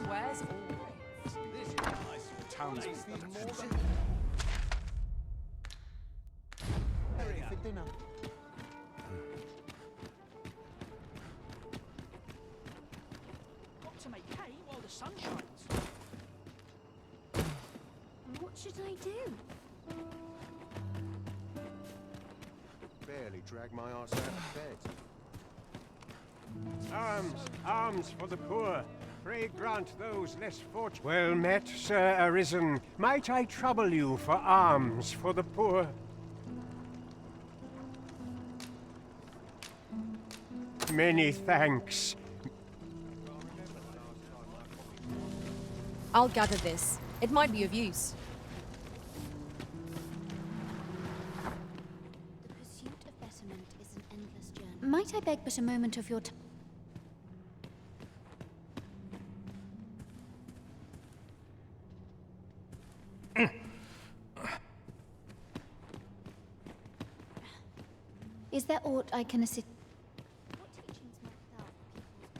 swears always. This is a nice town's For dinner. Got to make hay while the sun shines. What should I do? Barely drag my ass out of bed. Arms, arms for the poor. Pray grant those less fortunate. Well met, Sir Arisen. Might I trouble you for alms for the poor? Many thanks. I'll gather this. It might be of use. The pursuit of betterment is an endless journey. Might I beg but a moment of your time? Is there aught I can assist? What teachings might thou for people's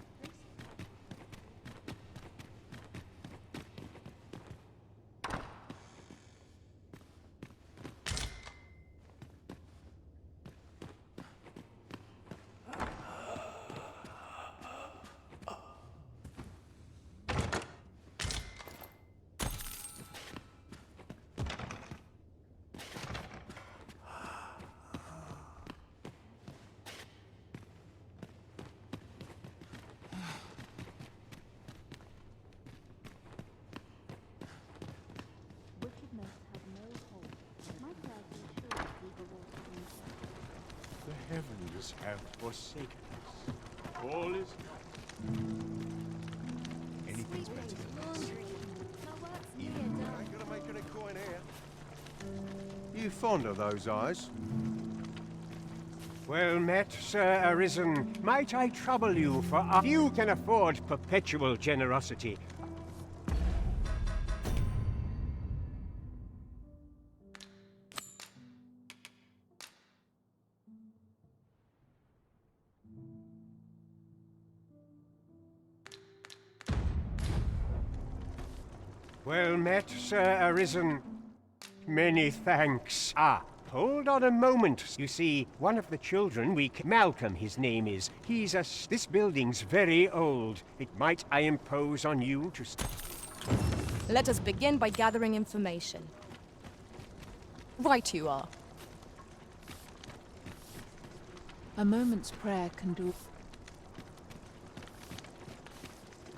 wickedness have no hold. My prayers be sure to be rewarded. The heavens have forsaken us. All is Anything's better than this. Ain't gonna make any coin here. You fond of those eyes? well met, Sir Arisen. Might I trouble you for you can afford perpetual generosity. Well met, Sir Arisen. Many thanks. Ah, hold on a moment. You see, one of the children Malcolm, his name is. This building's very old. It might I impose on you to... Let us begin by gathering information. Right you are. A moment's prayer can do.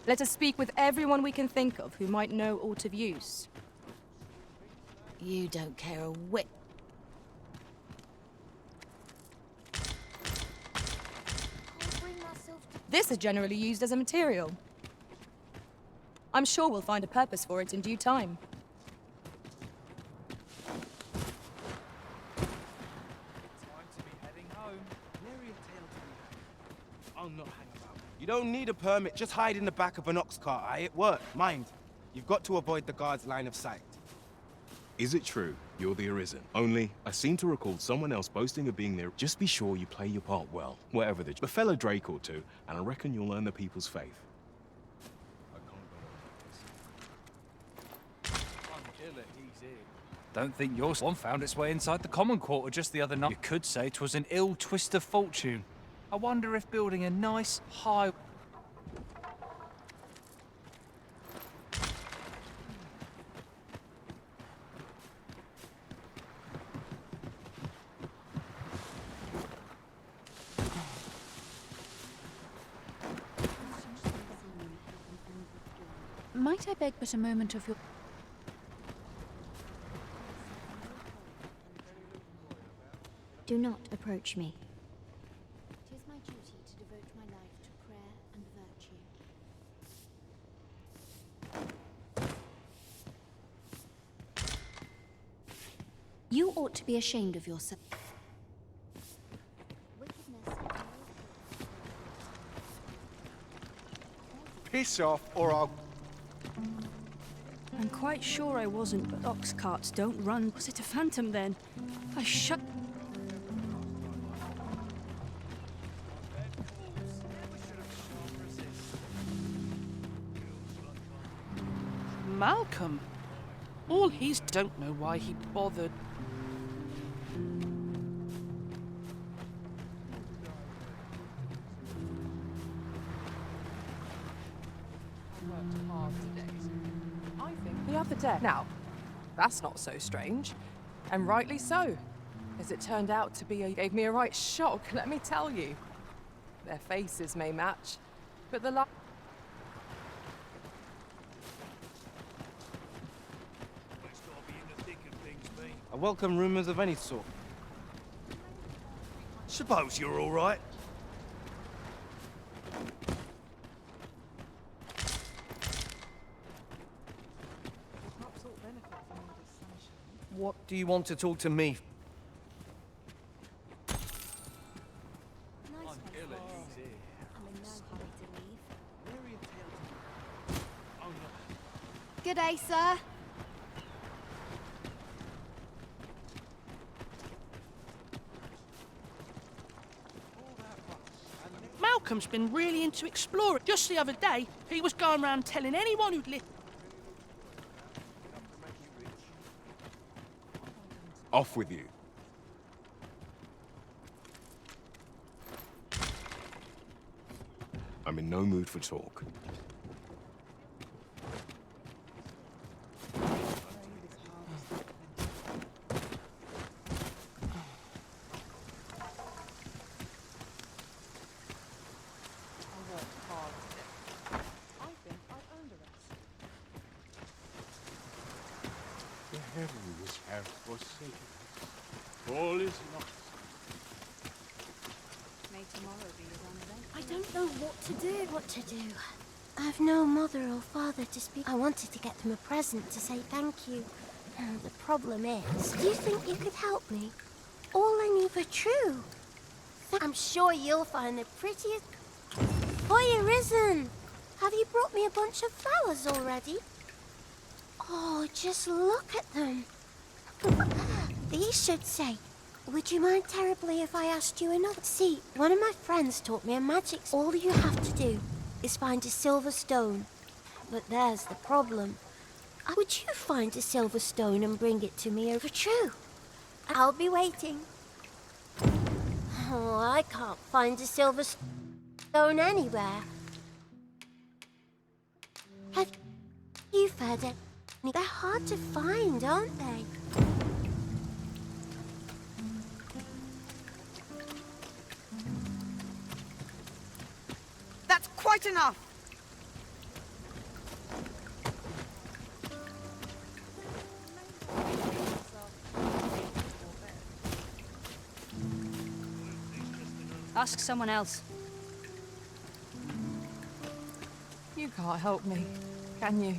Let us speak with everyone we can think of who might know aught of use. You don't care a whit. This is generally used as a material. I'm sure we'll find a purpose for it in due time. Time to be heading home. Nary a tale to be had. I'll not hang about. You don't need a permit. Just hide in the back of an ox cart, aye? It worked. Mind, you've got to avoid the guard's line of sight. Is it true you're the Arisen? Only, I seem to recall someone else boasting of being there. Just be sure you play your part well, whatever the fellow Drake or two, and I reckon you'll earn the people's faith. Don't think your swan found its way inside the common quarter just the other night. You could say 'twas an ill twist of fortune. I wonder if building a nice, high... Might I beg but a moment of your... Do not approach me. It is my duty to devote my life to prayer and virtue. You ought to be ashamed of yourself. Piss off, or I'll... I'm quite sure I wasn't, but ox carts don't run. Was it a phantom then? I shut... Malcolm. All he's don't know why he bothered. I think the other day. Now, that's not so strange, and rightly so, as it turned out to be gave me a right shock, let me tell you. Their faces may match, but the I welcome rumors of any sort. Suppose you're all right. What do you want to talk to me? Good day, sir. Malcolm's been really into exploring. Just the other day, he was going around telling anyone who'd lived. Off with you. I'm in no mood for talk. The heavens have forsaken us. All is lost. May tomorrow be his own event. I don't know what to do. I've no mother or father to speak. I wanted to get them a present to say thank you. The problem is, do you think you could help me? All I need for true. I'm sure you'll find the prettiest... Boy, Arisen! Have you brought me a bunch of flowers already? Oh, just look at them. These should say, would you mind terribly if I asked you another? See, one of my friends taught me a magic... All you have to do is find a silver stone. But there's the problem. Would you find a silver stone and bring it to me over true? I'll be waiting. Oh, I can't find a silver stone anywhere. Have you heard it? They're hard to find, aren't they? That's quite enough! Ask someone else. You can't help me, can you?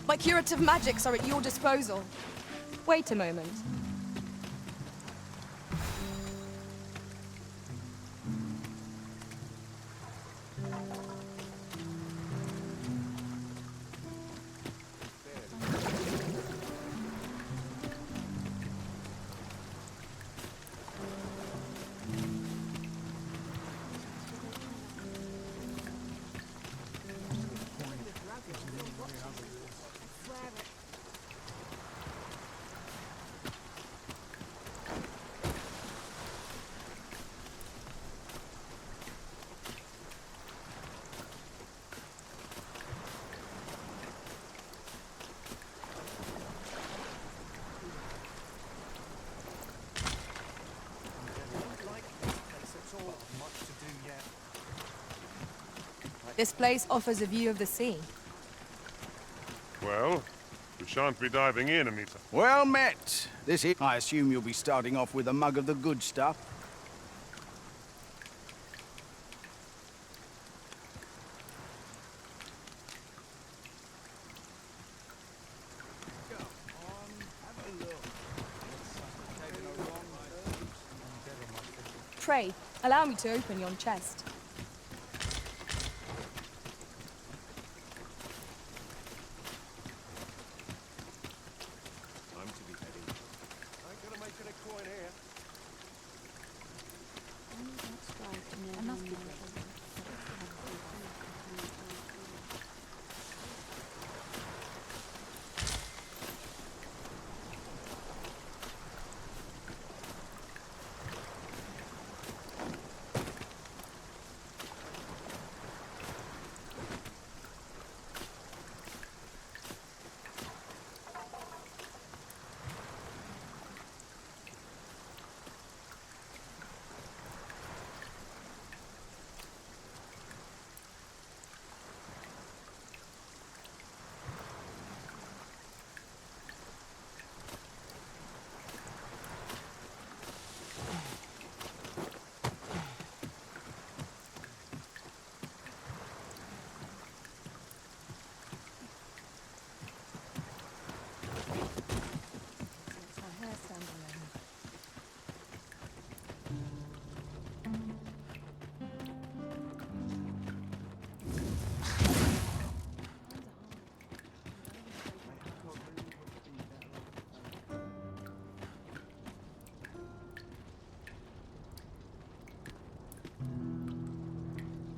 My curative magics are at your disposal. Wait a moment. This place offers a view of the sea. Well, we shan't be diving in, Anita. Well met. I assume you'll be starting off with a mug of the good stuff. Pray, allow me to open yon chest. Time to be heading. I ain't gonna make any coin here. I must be ready.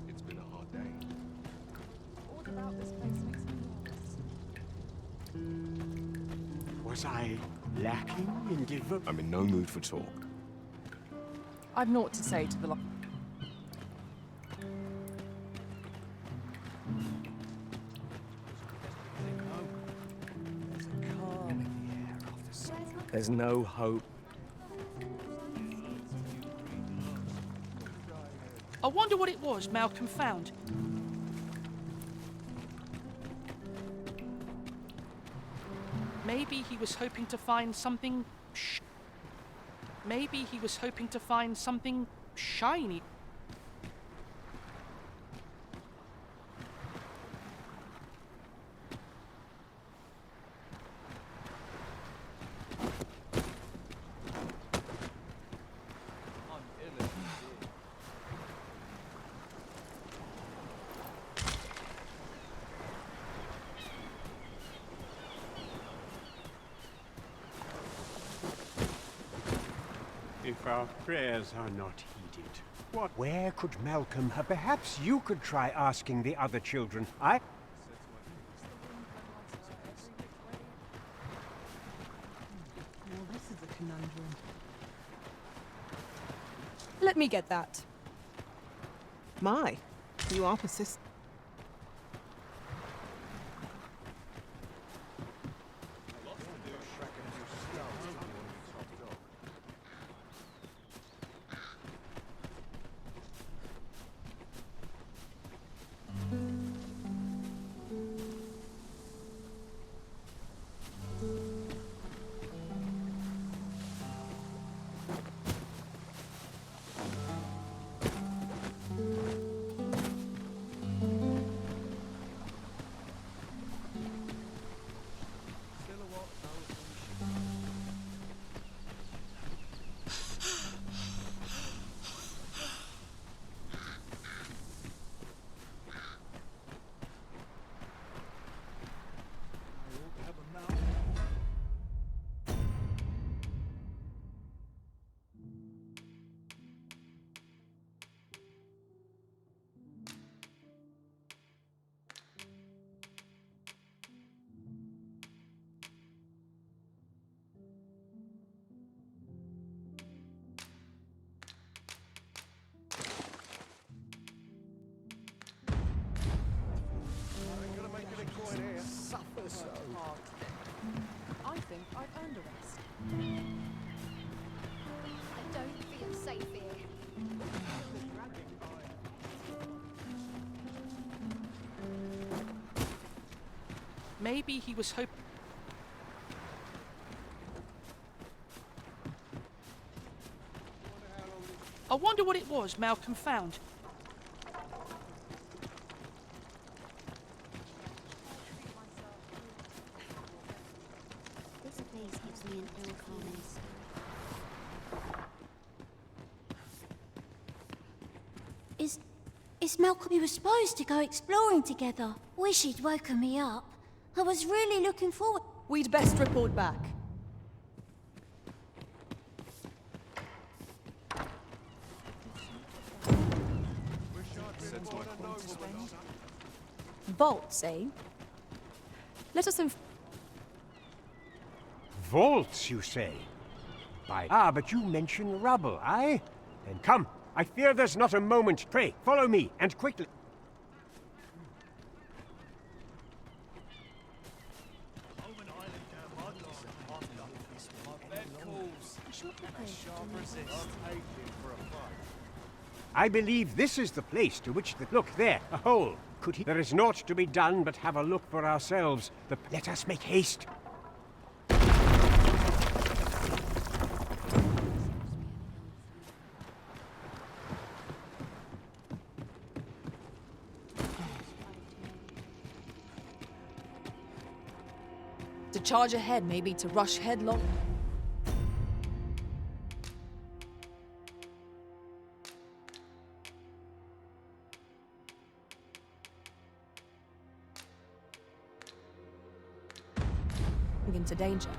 It's been a hard day. All about this place makes me nervous. Was I lacking in devotion? I'm in no mood for talk. I've naught to say to the lot. There's no hope. I wonder what it was Malcolm found. Maybe he was hoping to find something. Maybe he was hoping to find something shiny. If our prayers are not heeded, where could Malcolm have? Perhaps you could try asking the other children. Well, this is a conundrum. Let me get that. My, you are persistent. I think I've earned a rest. I don't feel safe here. Maybe he was hoping... I wonder what it was Malcolm found. This place gives me an ill feeling. Is Malcolm? We were supposed to go exploring together. Wish he'd woken me up. I was really looking forward. We'd best report back. Vaults, eh? Let us Vaults, you say? But you mention rubble, aye? Then come. I fear there's not a moment. Pray, follow me, and quickly. I believe this is the place to which the... Look, there, a hole. Could he... There is naught to be done but have a look for ourselves. Let us make haste. To charge ahead, maybe to rush headlong. Into danger.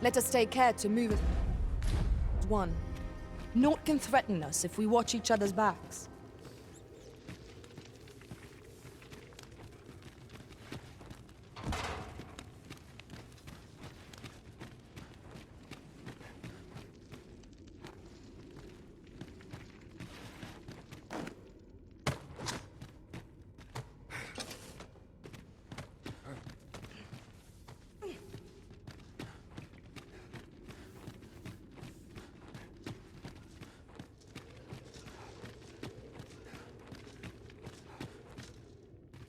Let us take care to move as one. Naught can threaten us if we watch each other's backs.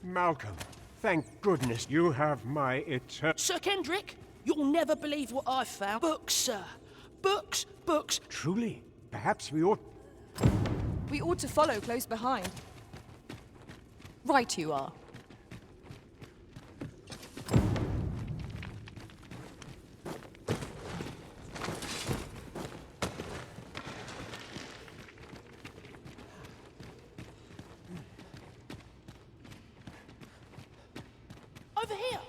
Malcolm, thank goodness you have my eternal... Sir Kendrick, you'll never believe what I've found. Books, sir. Books, books. Truly? Perhaps we ought... We ought to follow close behind. Right you are. Over here.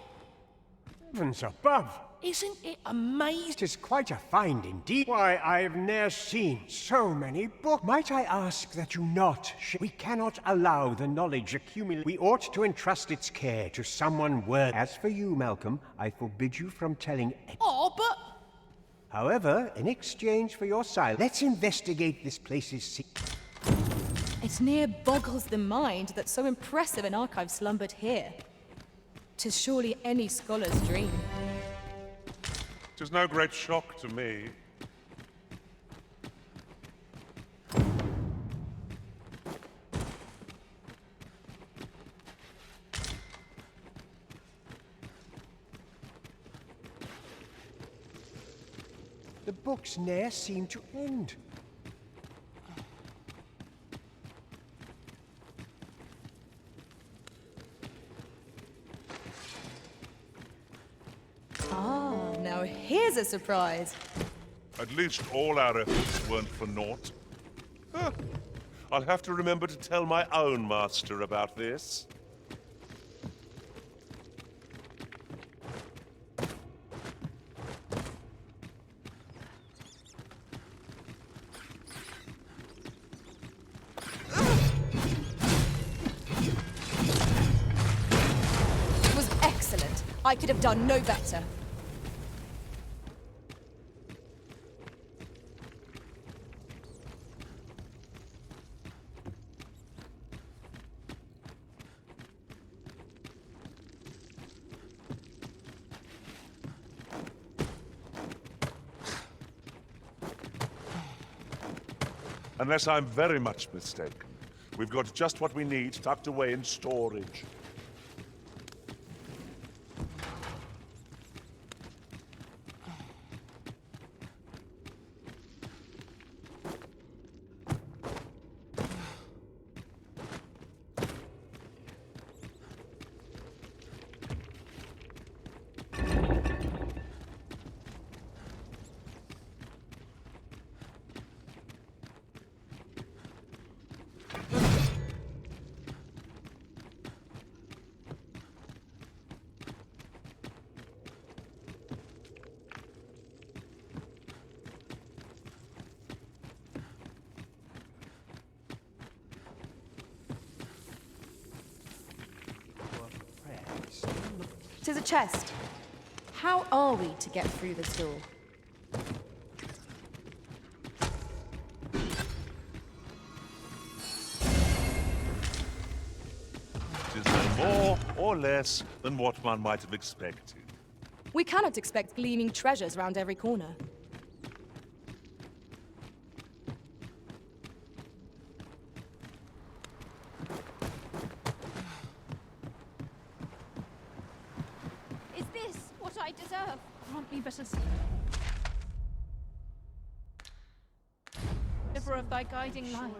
Heavens above! Isn't it amazing? 'Tis quite a find indeed. Why, I've ne'er seen so many books. Might I ask that you not... We cannot allow the knowledge accumulate. We ought to entrust its care to someone worthy. As for you, Malcolm, I forbid you from telling... Oh, but... However, in exchange for your silence, let's investigate this place's secret. It near boggles the mind that so impressive an archive slumbered here. 'Tis surely any scholar's dream. 'Tis no great shock to me. The books ne'er seem to end. Now here's a surprise. At least all our efforts weren't for naught. Huh. I'll have to remember to tell my own master about this. It was excellent. I could have done no better. Unless I'm very much mistaken, we've got just what we need tucked away in storage. 'Tis a chest. How are we to get through this door? It is no more or less than what one might have expected. We cannot expect gleaming treasures round every corner. Is this what I deserve? Grant me better Ever of thy guiding light.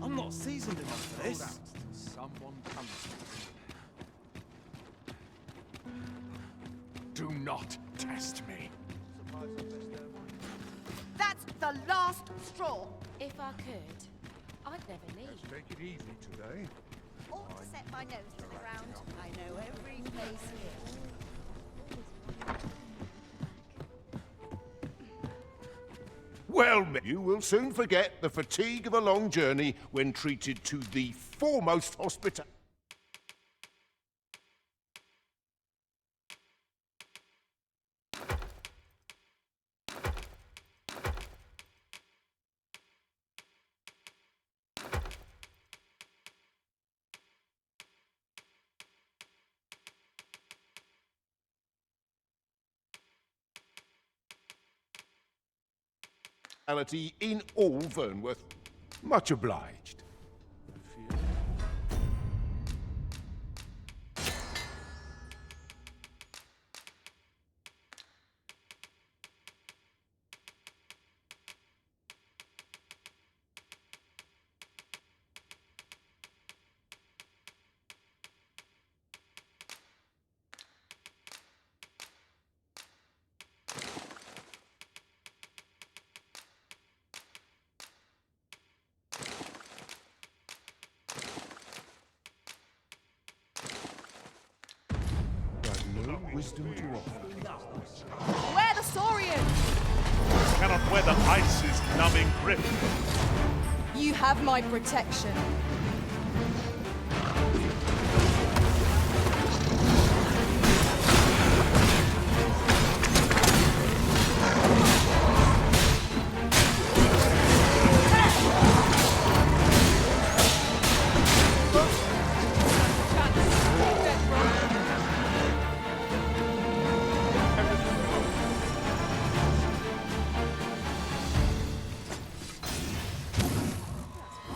I'm not seasoned enough for this. Someone comes to me. Do not test me. That's the last straw. If I could, I'd never leave. Take it easy today. Ought to set my nose to the ground. I know every place here. Well, you will soon forget the fatigue of a long journey when treated to the foremost hospital. In all Vernworth. Much obliged. Wisdom to offer. Where the Saurian? Cannot weather ice's numbing grip. You have my protection.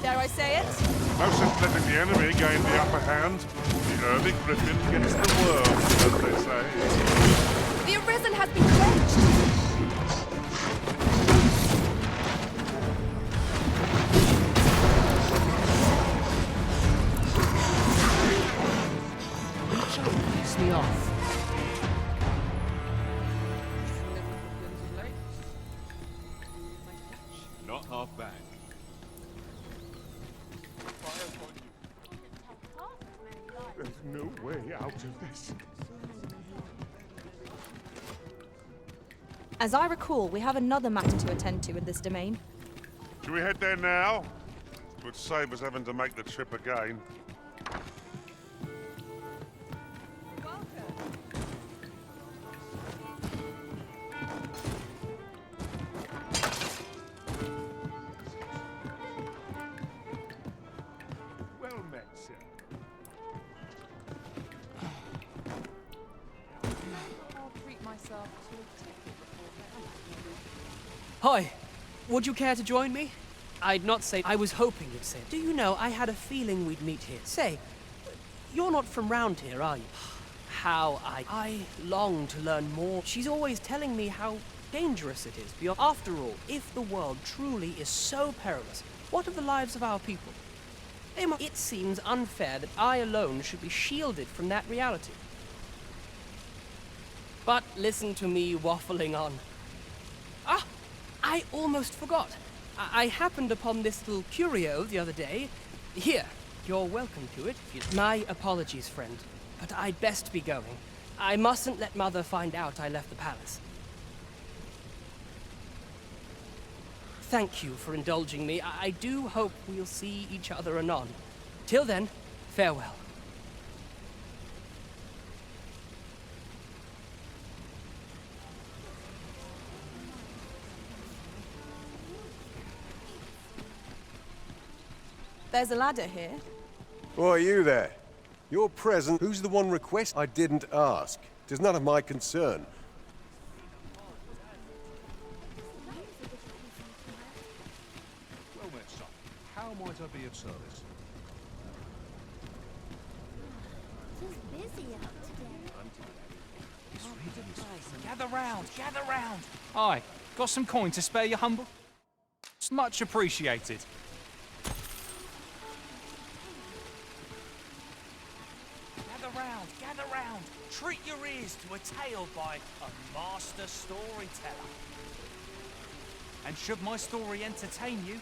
Dare I say it? No sense letting the enemy gain the upper hand. The early griffin gets the worm, as they say. The Arisen has been quenched! Piss me off. Not half bad. There's no way out of this. As I recall, we have another matter to attend to in this domain. Should we head there now? Would save us having to make the trip again. Well met, sir. I'll treat myself to a ticket before Hi. Would you care to join me? I'd not say I was hoping you'd say. Do you know, I had a feeling we'd meet here. Say, you're not from round here, are you? How I long to learn more. She's always telling me how dangerous it is. After all, if the world truly is so perilous, what of the lives of our people? It seems unfair that I alone should be shielded from that reality. But listen to me waffling on. Ah, I almost forgot. I happened upon this little curio the other day. Here, you're welcome to it. My apologies, friend, but I'd best be going. I mustn't let Mother find out I left the palace. thank you for indulging me. I do hope we'll see each other anon. Till then, farewell. There's a ladder here. Why are you there? You're present. Who's the one request? I didn't ask. It is none of my concern. Well met, son. How might I be of service? He's busy out today. Gather round, gather round. Aye, got some coin to spare you, humble? It's much appreciated. Gather round. Treat your ears to a tale by a master storyteller. And should my story entertain you,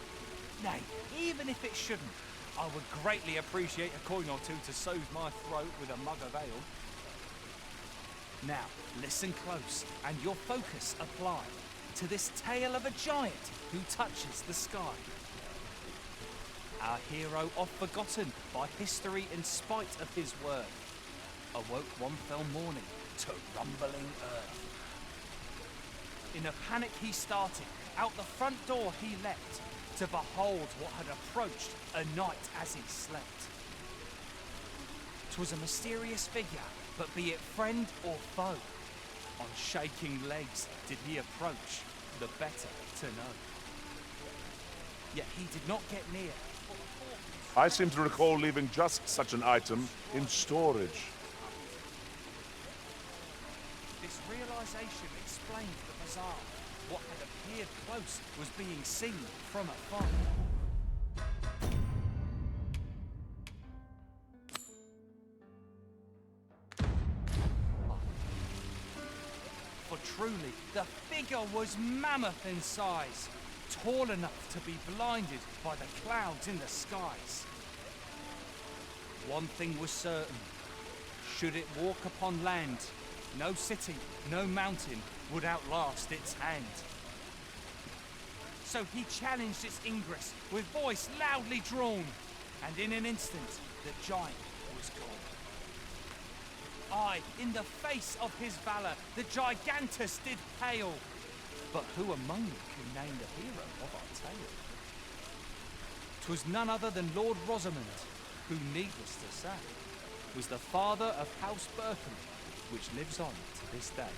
nay, even if it shouldn't, I would greatly appreciate a coin or two to soothe my throat with a mug of ale. Now, listen close, and your focus apply to this tale of a giant who touches the sky. Our hero, oft forgotten by history in spite of his worth, awoke one fell morning to rumbling earth. In a panic he started, out the front door he leapt, to behold what had approached a night as he slept. 'Twas a mysterious figure, but be it friend or foe, on shaking legs did he approach, the better to know. Yet he did not get near. I seem to recall leaving just such an item in storage. This realization explained the bizarre. What had appeared close was being seen from afar. For truly, the figure was mammoth in size, tall enough to be blinded by the clouds in the skies. One thing was certain, should it walk upon land, no city, no mountain would outlast its hand. So he challenged its ingress with voice loudly drawn, and in an instant the giant was gone. Aye, in the face of his valour, the gigantus did pale. But who among you can name the hero of our tale? 'Twas none other than Lord Rosamond, who, needless to say, was the father of House Berkham, which lives on to this day.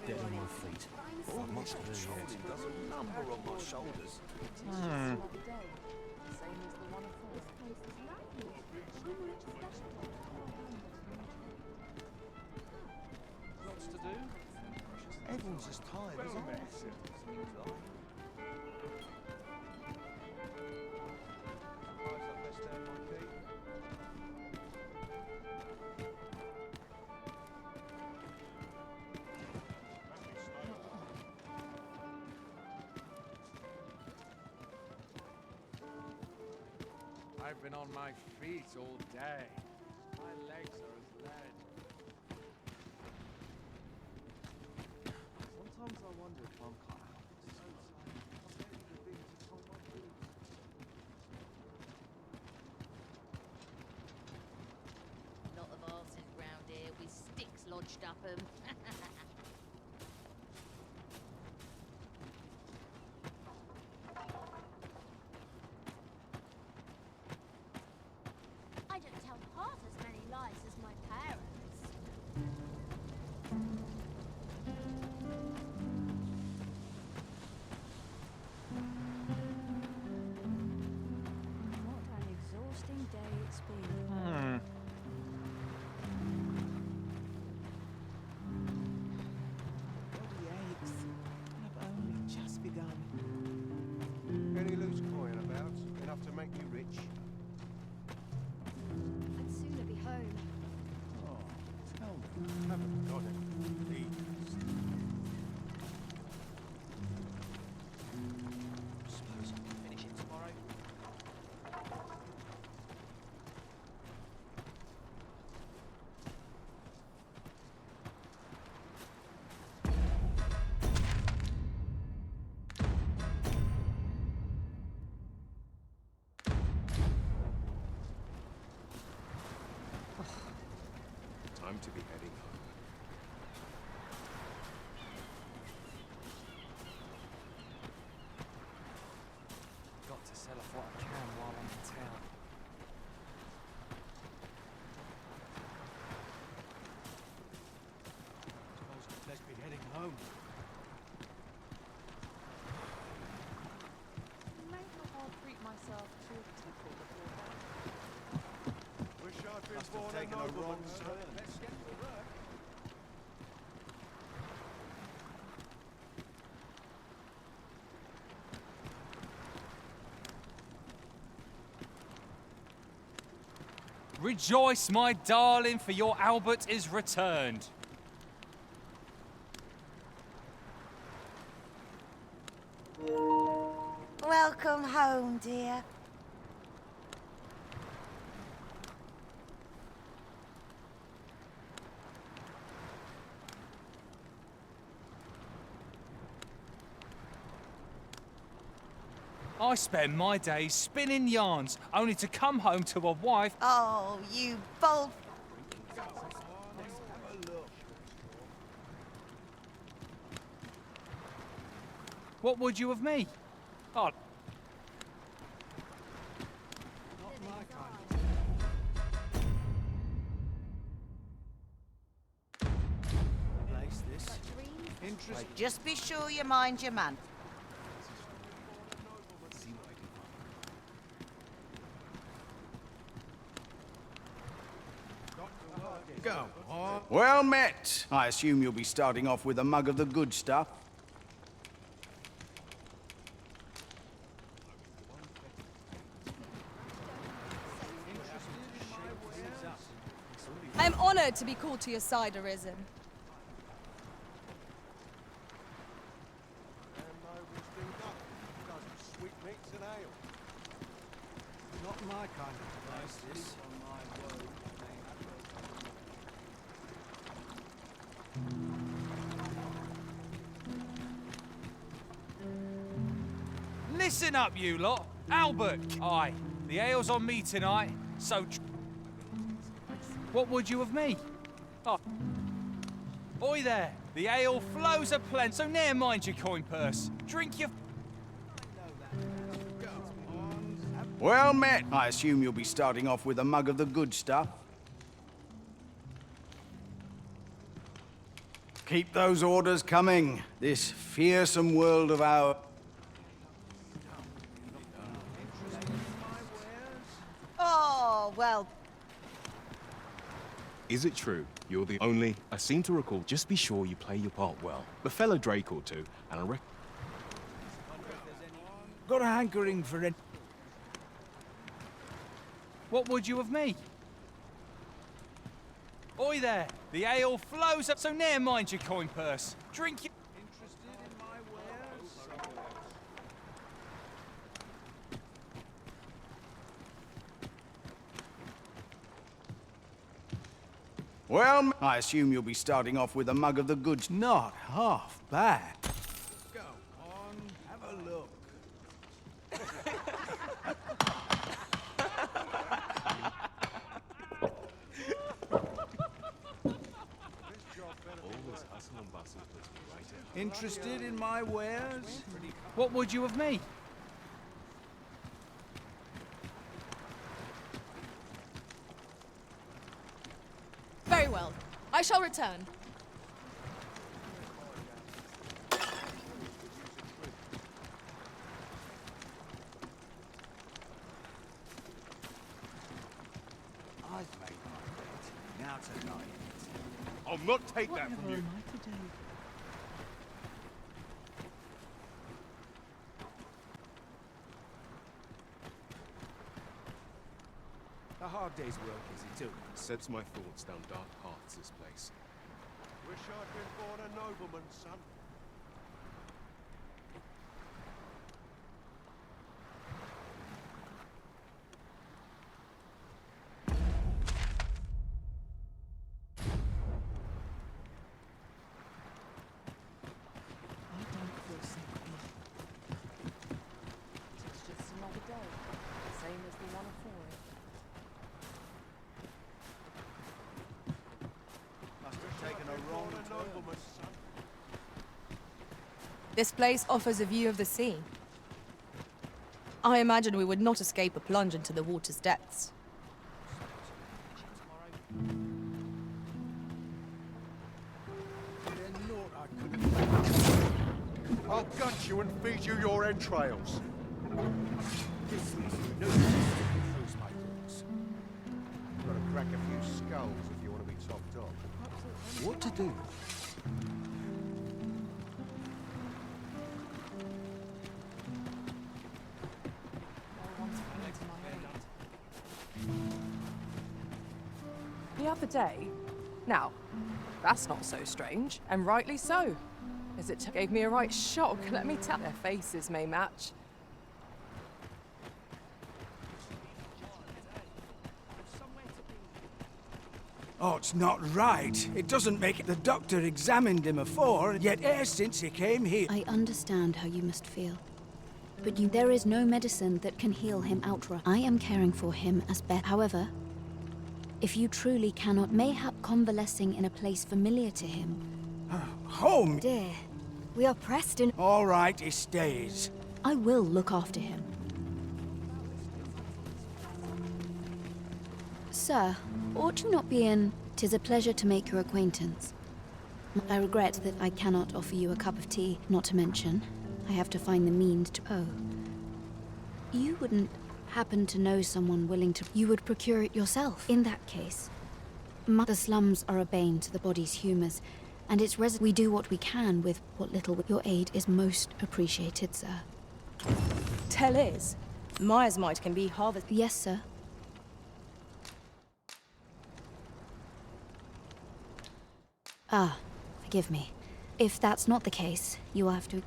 Dead on my feet. I must have chosen. Does a number on my shoulders. Lots to do. Everyone's as tired as I am. I've been on my feet all day. My legs are as lead. Sometimes I wonder if I'm so tired. I'm ready to be to hold my boots. Lot of arses round here with sticks lodged up 'em. I don't tell half as many lies as my parents. What an exhausting day it's been. Body aches. I've only just begun. Any loose coin about? Enough to make you rich? time to be heading home. Got to sell off what I can while I'm in town. Suppose I'd best be heading home. Maybe I'll treat myself to a tickle before that. Wish I'd been Must have born a taken a wrong nobleman, turn. sir. Let's get to work. Rejoice, my darling, for your Albert is returned. Welcome home, dear. I spend my days spinning yarns, only to come home to a wife. Oh, you bold... What would you of me? Oh, Not my kind. Place this. Interesting. Just be sure you mind your man. See what I can find. Go on. Well met. I assume you'll be starting off with a mug of the good stuff. I am honored to be called to your side, Arisen. Sweetmeats and ale. Not my kind of place, this. listen up, you lot. Albert. Aye, the ale's on me tonight, so... What would you of me? Oh. Oi there, the ale flows a plenty, so ne'er mind your coin purse. Drink your... Well met. I assume you'll be starting off with a mug of the good stuff. Keep those orders coming. This fearsome world of ours. Oh, well... Is it true? You're the only... I seem to recall, just be sure you play your part well. The fellow Drake or two, and I reckon... Got a hankering for it. What would you of me? Oi there, the ale flows up, so ne'er mind your coin purse. Drink your... Well, I assume you'll be starting off with a mug of the goods. Not half bad. Go on, have a look. Always hustle and bustle puts me right at home. Interested in my wares? What would you of me? Very well. I shall return. I've made my bet. Now tonight. I'll not take that from you. A hard day's work, is it too? Sets my thoughts down dark paths, this place. Wish I'd been born a nobleman, son. It's just another day, same as the one before it. This place offers a view of the sea. I imagine we would not escape a plunge into the water's depths. I'll gut you and feed you your entrails. Gotta crack a few skulls if you want to be topped off. What to do? The other day. Now, that's not so strange, and rightly so, as it gave me a right shock, let me tell. Their faces may match. Oh, it's not right. It doesn't make it. The doctor examined him afore, yet e'er since he came here. I understand how you must feel. But there is no medicine that can heal him outright. I am caring for him as best. However, if you truly cannot, mayhap convalescing in a place familiar to him. Home? Dear, we are pressed in. All right, he stays. I will look after him. Sir, ought you not be in? 'Tis a pleasure to make your acquaintance. I regret that I cannot offer you a cup of tea, not to mention, I have to find the means to... Oh. You wouldn't happen to know someone willing to... You would procure it yourself. In that case, the slums are a bane to the body's humours, and its we do what we can with what little... Your aid is most appreciated, sir. Tell is, Maya's might can be harvested. Yes, sir. Ah, forgive me. If that's not the case, you will have to...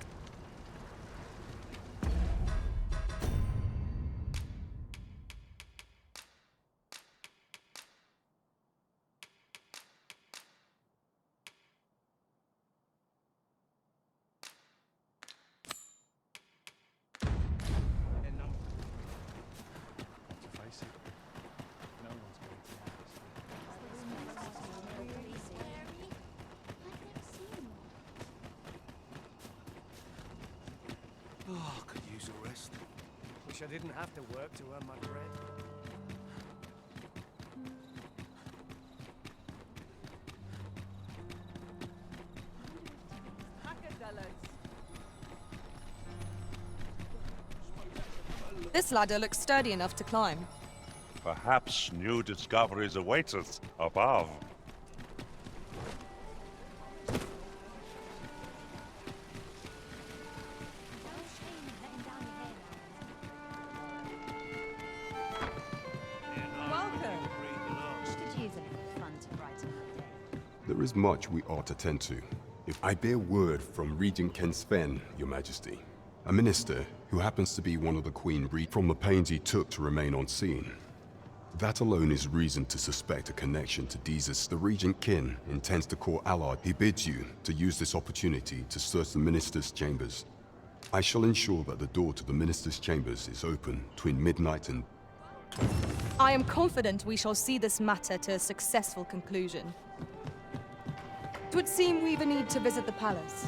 Oh, could use a rest. Wish I didn't have to work to earn my bread. This ladder looks sturdy enough to climb. Perhaps new discoveries await us above. There is much we ought to tend to. If I bear word from Regent Ken Sven, Your Majesty, a minister who happens to be one of the Queen from the pains he took to remain on scene. That alone is reason to suspect a connection to Jesus. The Regent Kin intends to call Allard. He bids you to use this opportunity to search the minister's chambers. I shall ensure that the door to the minister's chambers is open between midnight and... I am confident we shall see this matter to a successful conclusion. It would seem we even need to visit the palace.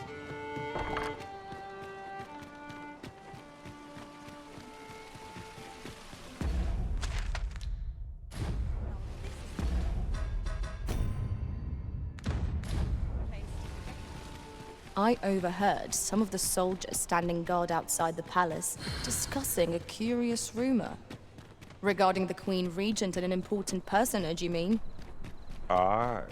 I overheard some of the soldiers standing guard outside the palace discussing a curious rumor. Regarding the Queen Regent and an important personage, you mean? Aye.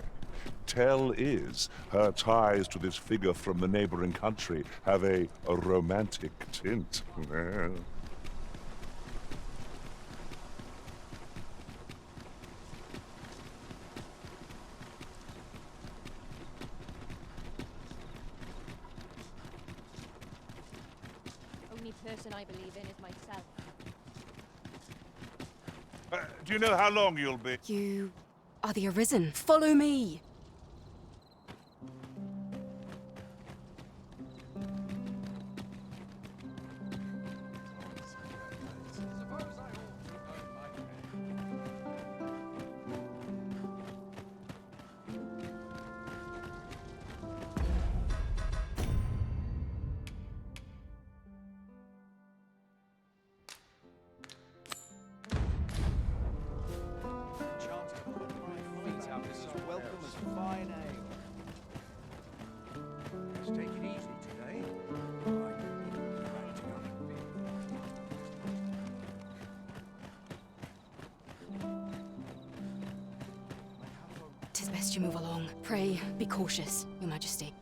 Tell is, her ties to this figure from the neighboring country have a romantic tint. Only person I believe in is myself. Do you know how long you'll be? You are the Arisen. Follow me! 'Tis best you move along. Pray, be cautious, Your Majesty.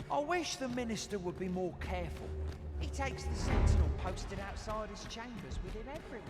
I wish the minister would be more careful. He takes the sentinel posted outside his chambers with him everywhere.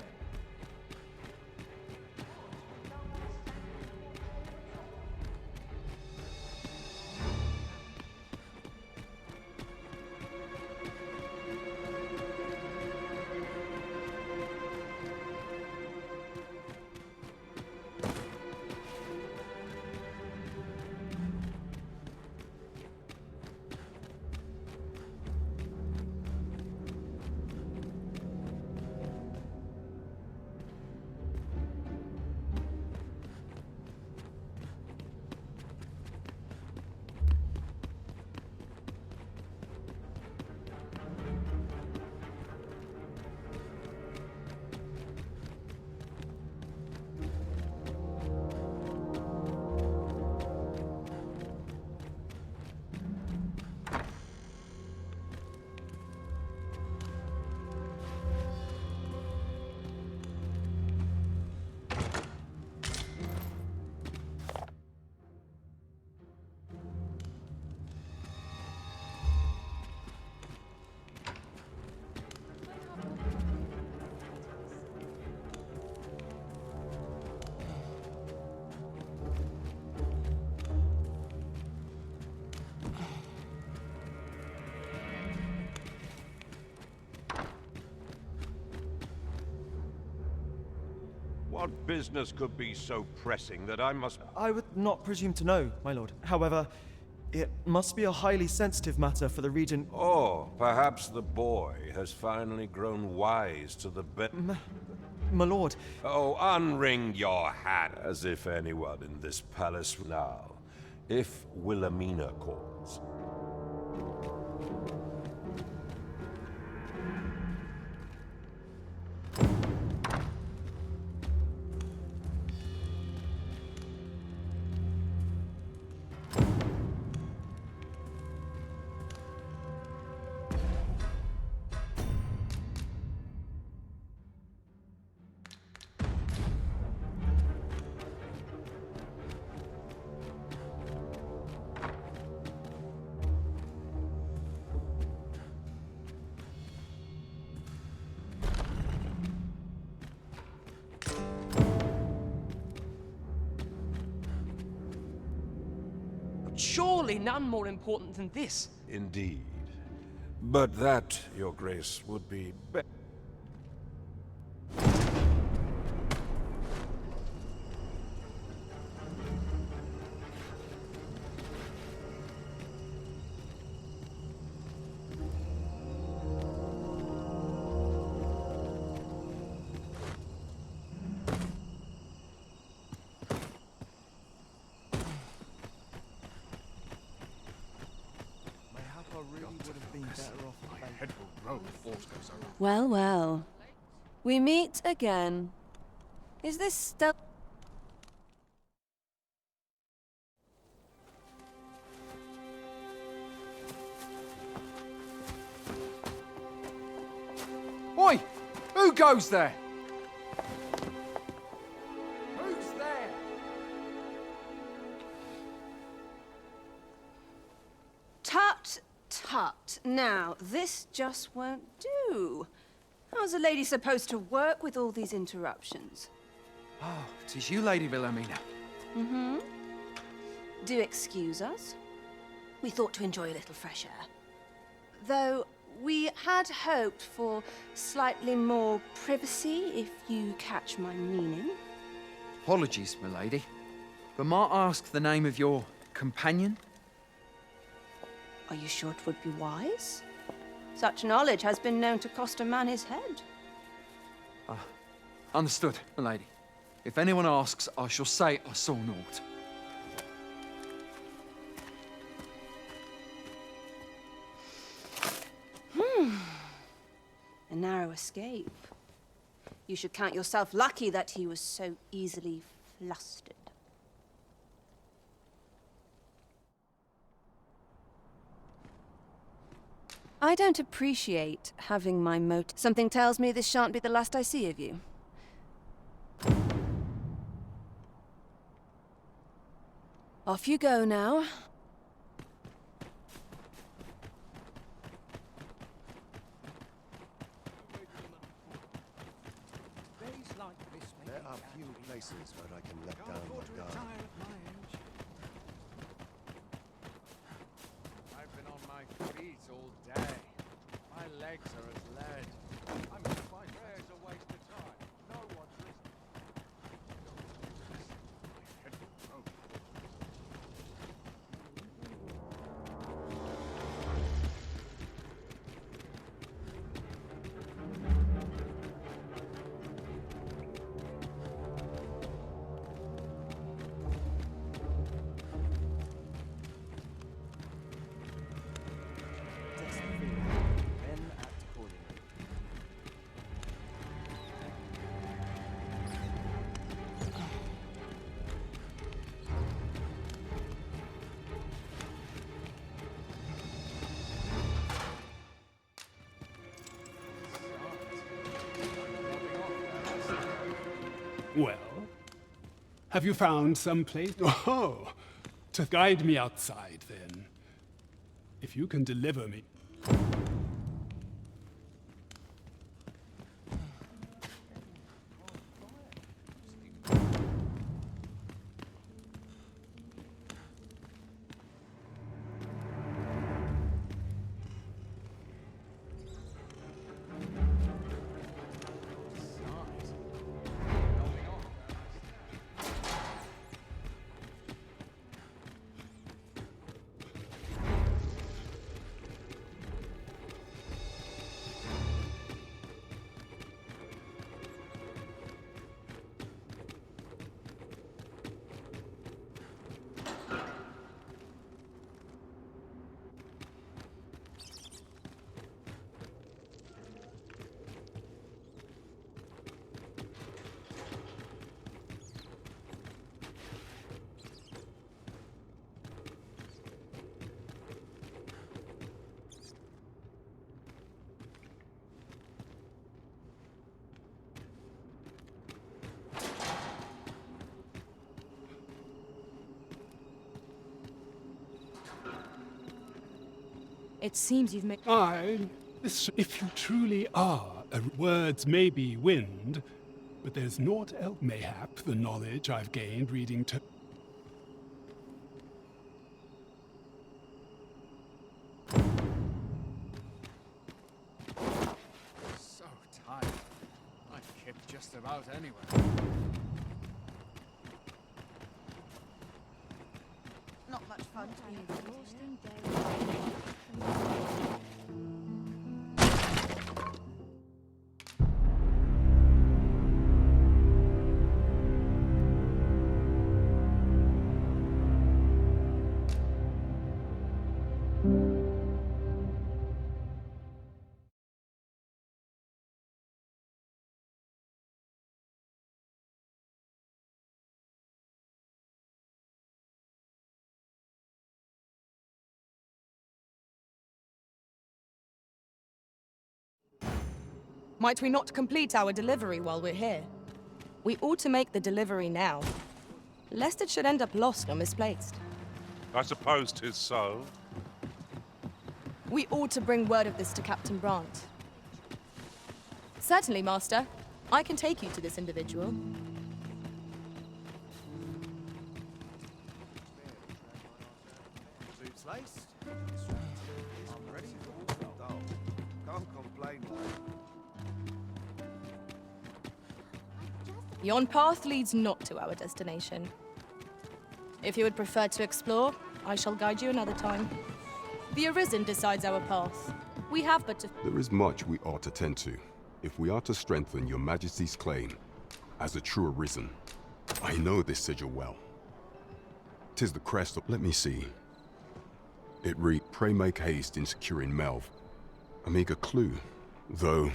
What business could be so pressing that I must... I would not presume to know, my lord. However, it must be a highly sensitive matter for the Regent... Oh, perhaps the boy has finally grown wise to the My lord... Oh, unring your hat, as if anyone in this palace now. If Wilhelmina calls. Surely none more important than this. Indeed. But that, Your Grace, would be... Well, well. We meet again. Is this stuff... Oi! Who goes there? Who's there? Tut, tut. Now, this just won't do. How's a lady supposed to work with all these interruptions? Oh, 'tis you, Lady Wilhelmina. Mm-hmm. Do excuse us. We thought to enjoy a little fresh air. Though we had hoped for slightly more privacy, if you catch my meaning. Apologies, my lady. But might I ask the name of your companion? Are you sure it would be wise? Such knowledge has been known to cost a man his head. Understood, my lady. If anyone asks, I shall say I saw naught. A narrow escape. You should count yourself lucky that he was so easily flustered. I don't appreciate having my motive. Something tells me this shan't be the last I see of you. Off you go now. There are few places where I can let down my guard. I've been on my feet all day. My legs are as lead. I'm fine. Where's a waste of time? No one's listening. Well, have you found some place? Oh, to guide me outside, then. If you can deliver me. It seems you've made... If you truly are, words may be wind, but there's naught else. Mayhap the knowledge I've gained reading to... So tired. I'd kip just about anywhere. Not much fun to be exhausting day. Might we not complete our delivery while we're here? We ought to make the delivery now, lest it should end up lost or misplaced. I suppose 'tis so. We ought to bring word of this to Captain Brandt. Certainly, Master. I can take you to this individual. Suits laced. I'm ready for the dog. Can't complain. Yon path leads not to our destination. If you would prefer to explore, I shall guide you another time. The Arisen decides our path. We have but to... There is much we ought to tend to, if we are to strengthen your Majesty's claim. as a true arisen. I know this sigil well. 'Tis the crest of... Let me see. It reads, pray make haste in securing Melv. A meager clue, though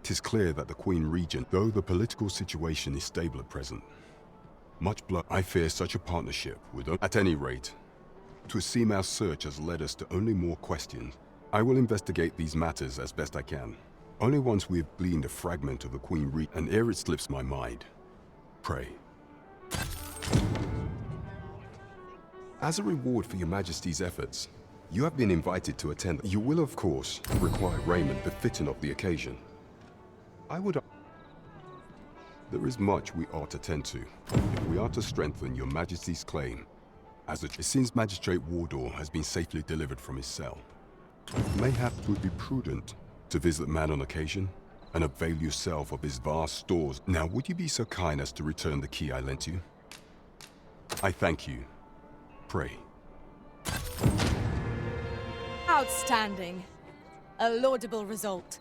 'tis clear that the Queen Regent, though the political situation is stable at present, much blood, I fear such a partnership would... At any rate, to seem our search has led us to only more questions. I will investigate these matters as best I can. Only once we have gleaned a fragment of the Queen Regent, and ere it slips my mind, pray. As a reward for your Majesty's efforts, you have been invited to attend. You will, of course, require raiment befitting of the occasion. I would... There is much we ought to tend to, if we are to strengthen your Majesty's claim. It seems Magistrate Wardor has been safely delivered from his cell. Mayhap it would be prudent to visit the man on occasion, and avail yourself of his vast stores. Now, would you be so kind as to return the key I lent you? I thank you. Pray. Outstanding. A laudable result.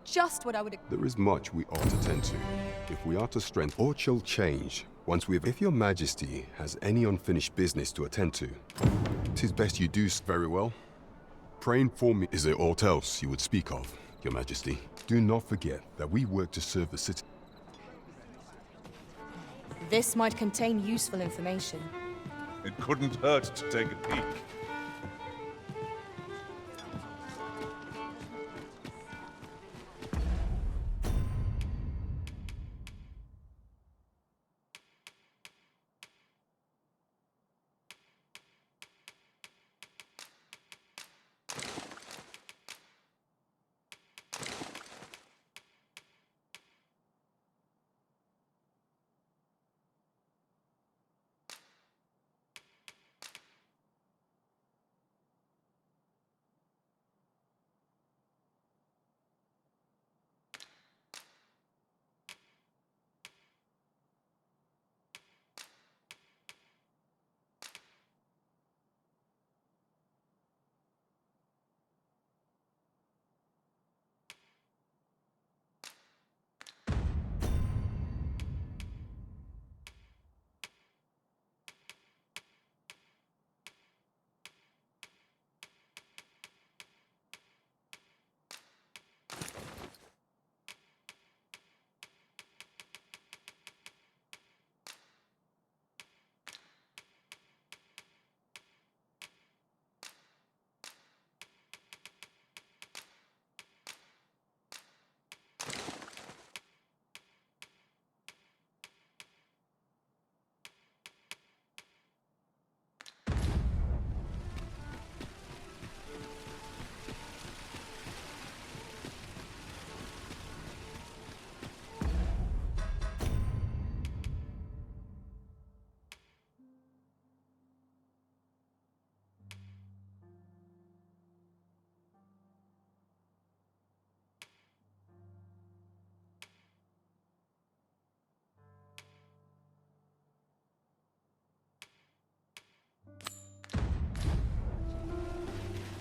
Just what I would... There is much we ought to tend to, if we are to strengthen or shall change once we have... If your Majesty has any unfinished business to attend to, 'tis best you do very well. Pray inform me. Is there aught else you would speak of, your Majesty? Do not forget that we work to serve the city. This might contain useful information. It couldn't hurt to take a peek.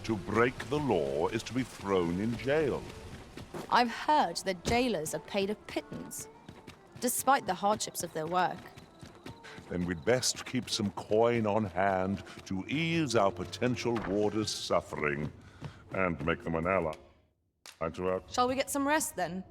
To break the law is to be thrown in jail. I've heard that jailers are paid a pittance, despite the hardships of their work. Then we'd best keep some coin on hand to ease our potential warders' suffering and make them an ally. Shall we get some rest then?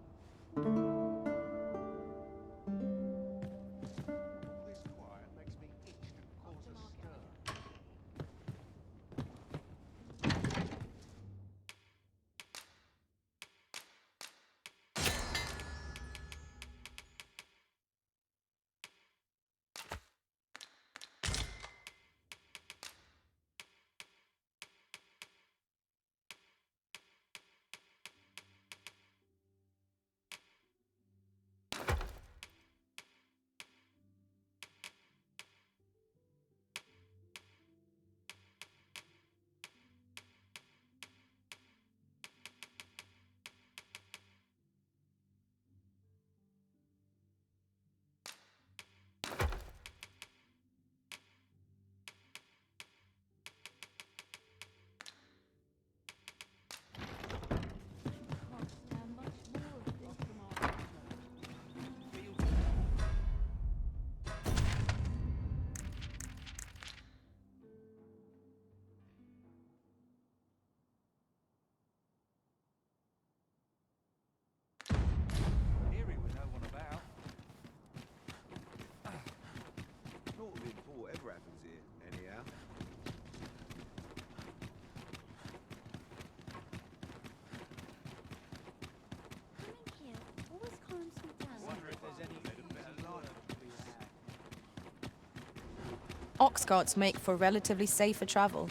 Ox carts make for relatively safer travel.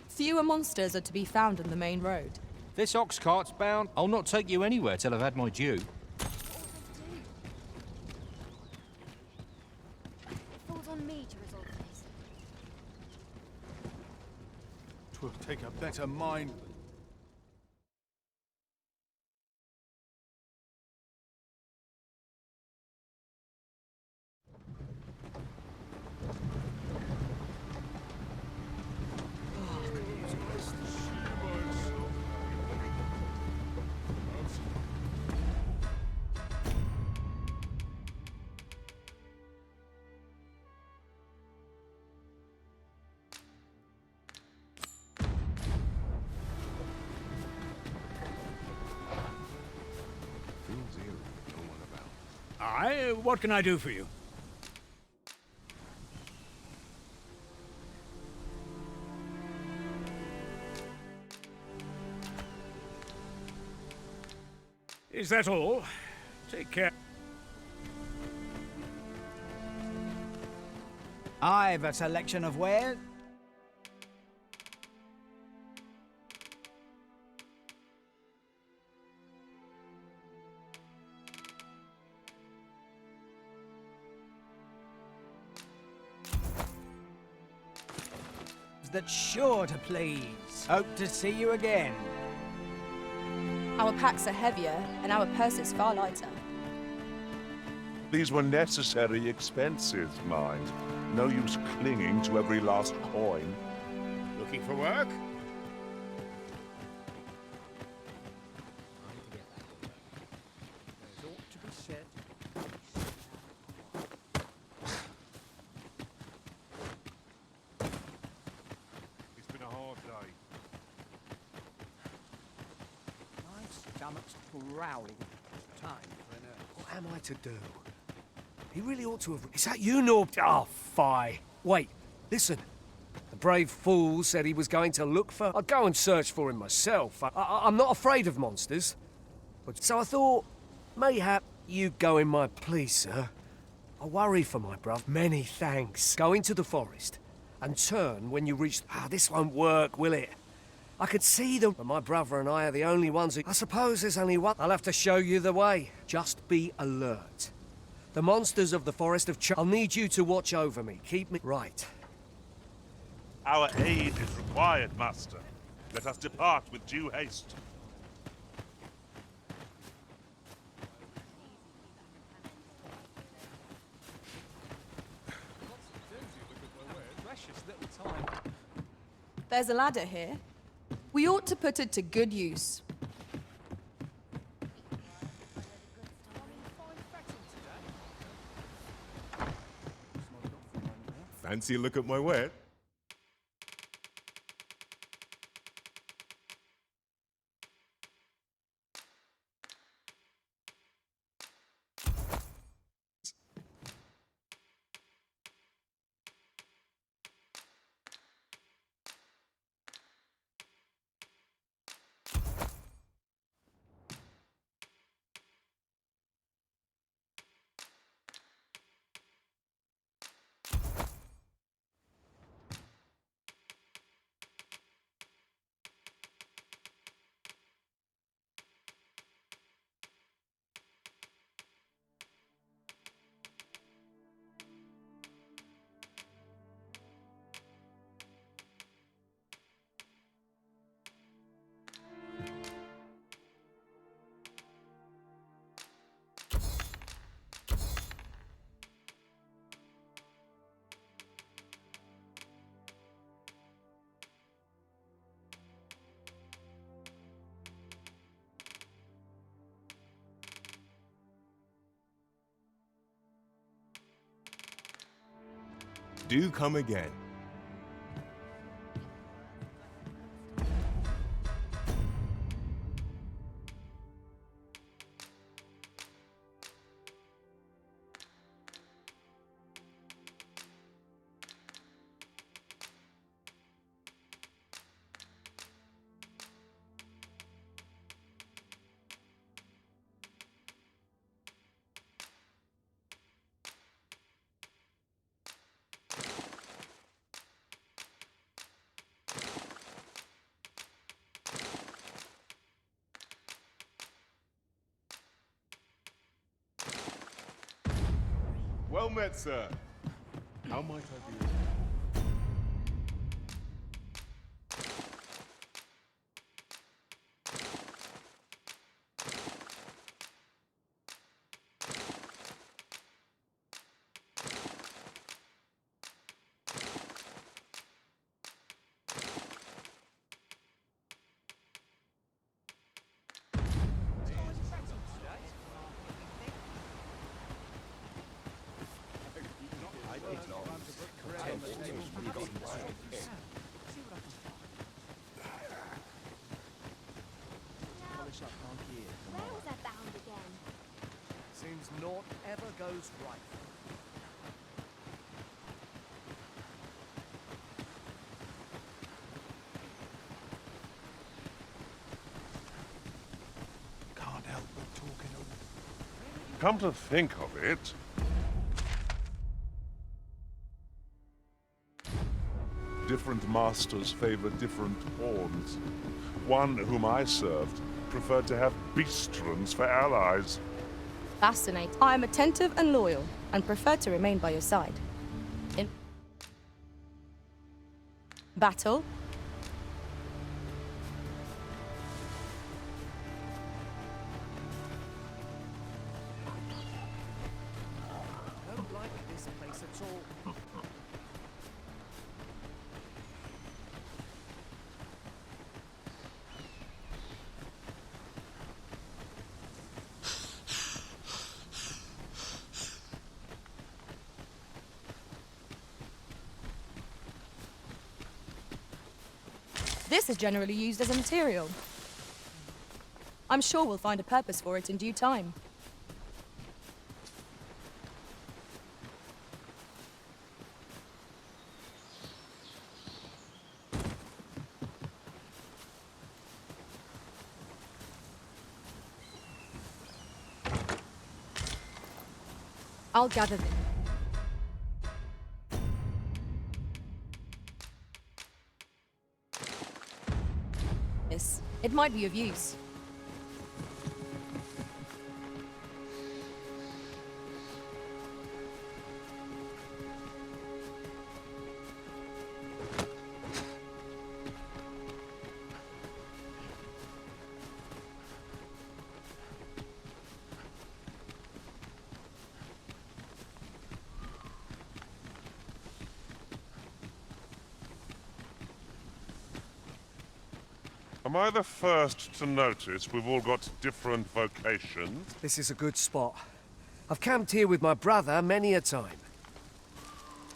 Fewer monsters are to be found on the main road. This ox cart's bound. I'll not take you anywhere till I've had my due. It falls on me to resolve this. 'Twill take a better mind. Aye, what can I do for you? Is that all? Take care. I've a selection of wares. That's sure to please. Hope to see you again. Our packs are heavier, and our purses far lighter. These were necessary expenses, mind. No use clinging to every last coin. Looking for work? There's ought to be said. It's been a hard day. My stomach's growling. Time for an herb. What am I to do? He really ought to have... Is that you, Norb? Oh, fie. Wait, listen. The brave fool said he was going to look for... I'd go and search for him myself. I'm not afraid of monsters. But so I thought, mayhap you go in my... Please, sir. I worry for my bruv. Many thanks. Go into the forest and turn when you reach... this won't work, will it? I could see them, but my brother and I are the only ones who... I suppose there's only one. I'll have to show you the way. Just be alert. The monsters of the forest have... I'll need you to watch over me. Keep me... Right. Our aid is required, Master. Let us depart with due haste. There's a ladder here. We ought to put it to good use. Fancy a look at my wet? Do come again. Well met, sir. How might I be? Where was I bound again? Seems naught ever goes right. Can't help but talking over. Come to think of it, different masters favor different pawns. One whom I served preferred to have beastrons for allies. Fascinating. I am attentive and loyal, and prefer to remain by your side. In battle, I don't like this place at all. this is generally used as a material. I'm sure we'll find a purpose for it in due time. I'll gather them. Yes, it might be of use. Am I the first to notice we've all got different vocations? This is a good spot. I've camped here with my brother many a time.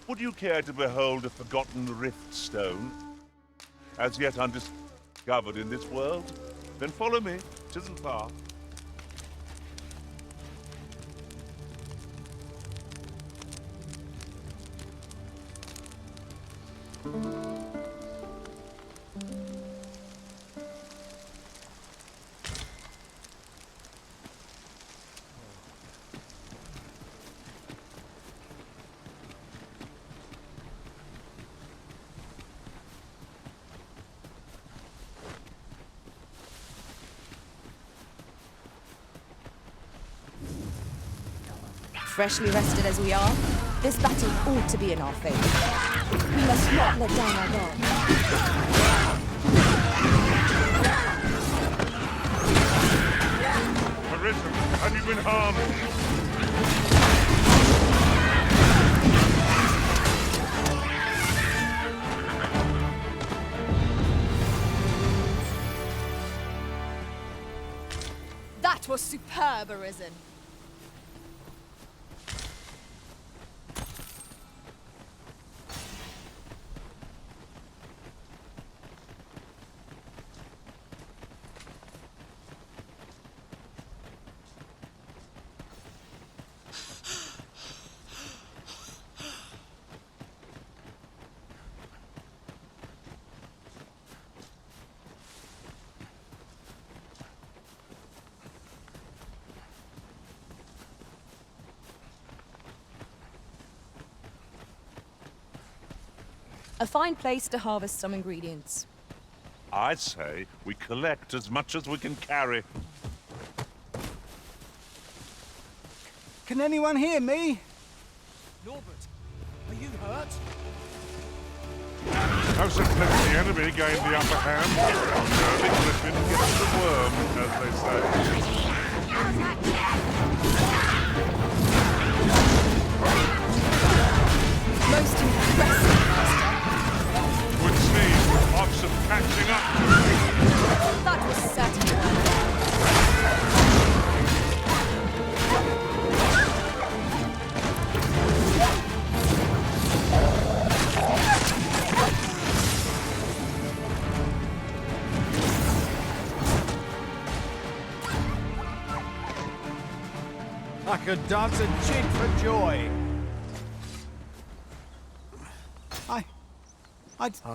Would you care to behold a forgotten rift stone? As yet undiscovered in this world? Then follow me. 'Tisn't far. Freshly rested as we are, this battle ought to be in our favor. We must not let down our guard. Arisen, have you been harmed? That was superb, Arisen. A fine place to harvest some ingredients. I say we collect as much as we can carry. Can anyone hear me? Norbert, are you hurt? As if the enemy gained the upper hand, the Griffin gets the worm, as they say. Most impressive, Master. Would seem of some catching up. That was certainly well done. I could dance a jig for joy.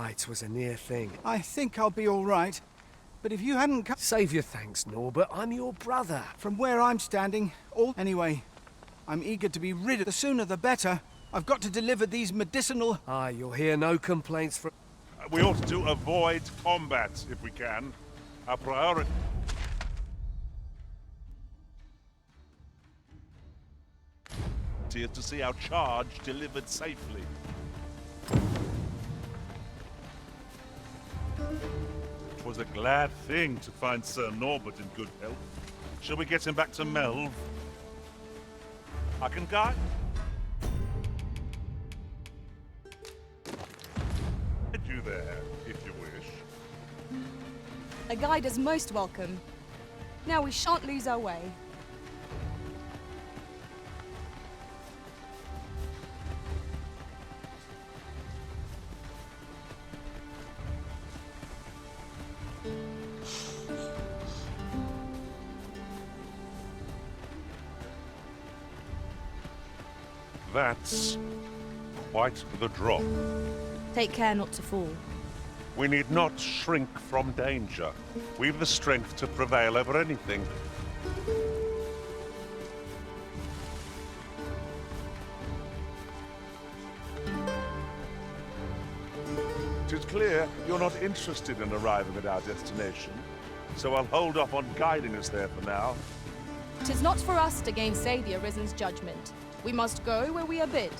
It was a near thing. I think I'll be all right. But if you hadn't come... Save your thanks, Norbert. I'm your brother. From where I'm standing, Anyway, I'm eager to be rid of... The sooner the better. I've got to deliver these medicinal... You'll hear no complaints from... We ought to avoid combat, if we can. Our priority... is to see our charge delivered safely. It was a glad thing to find Sir Norbert in good health. Shall we get him back to Melve? I can guide. You there, if you wish. A guide is most welcome. Now we shan't lose our way. That's quite the drop. Take care not to fall. We need not shrink from danger. We've the strength to prevail over anything. It is clear you're not interested in arriving at our destination, so I'll hold off on guiding us there for now. 'Tis not for us to gainsay the Arisen's judgment. We must go where we are bid.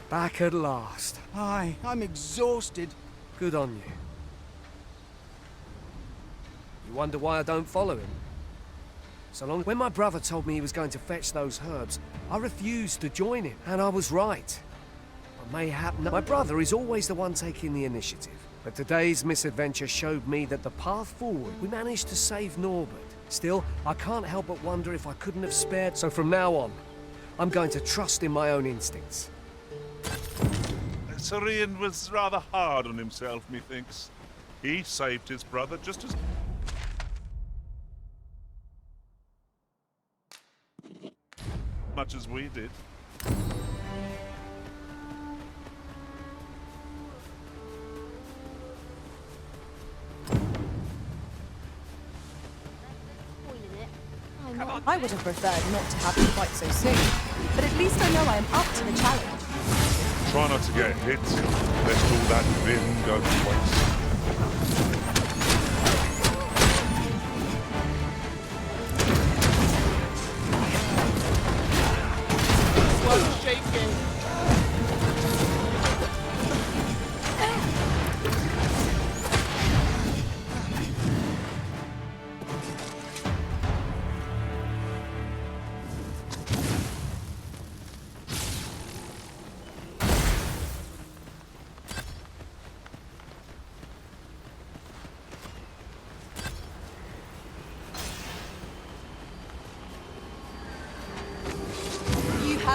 Back at last. Aye, I'm exhausted. Good on you. You wonder why I don't follow him? So long. When my brother told me he was going to fetch those herbs, I refused to join him, and I was right. But mayhap my brother is always the one taking the initiative. But today's misadventure showed me that the path forward, we managed to save Norbert. Still, I can't help but wonder if I couldn't have spared. So from now on, I'm going to trust in my own instincts. Sir Ian was rather hard on himself, methinks. He saved his brother just as much as we did. I would have preferred not to have you fight so soon, but at least I know I am up to the challenge. Try not to get hit, lest all that vim go to waste. One's shaking.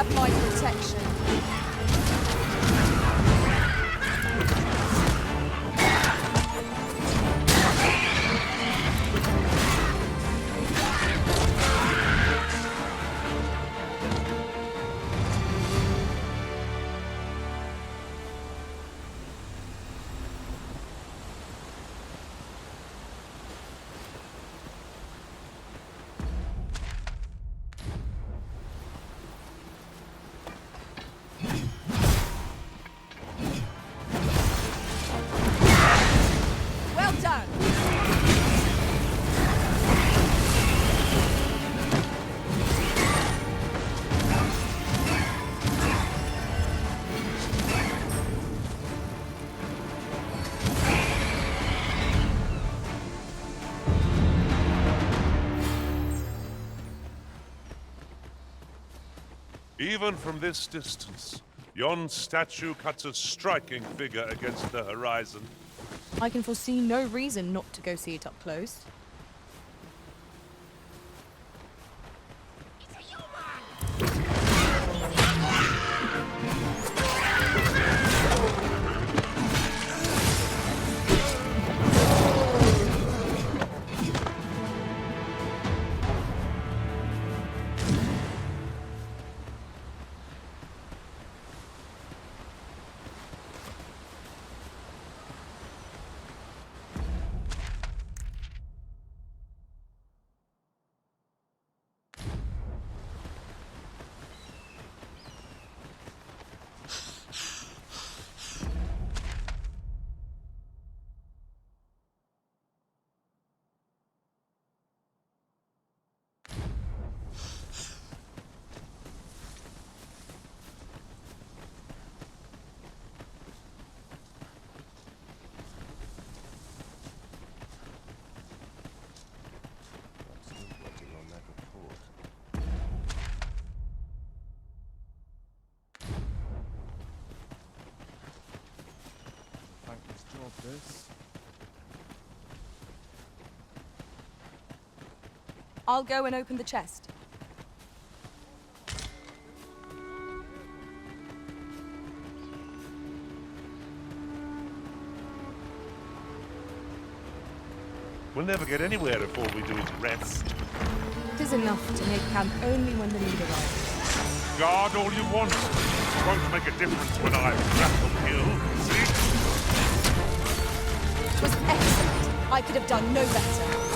have my protection. Well done! Even from this distance, yon statue cuts a striking figure against the horizon. I can foresee no reason not to go see it up close. I'll go and open the chest. We'll never get anywhere if all we do is rest. It is enough to make camp only when the need arrives. Guard all you want. It won't make a difference when I grapple you, see? It was excellent. I could have done no better.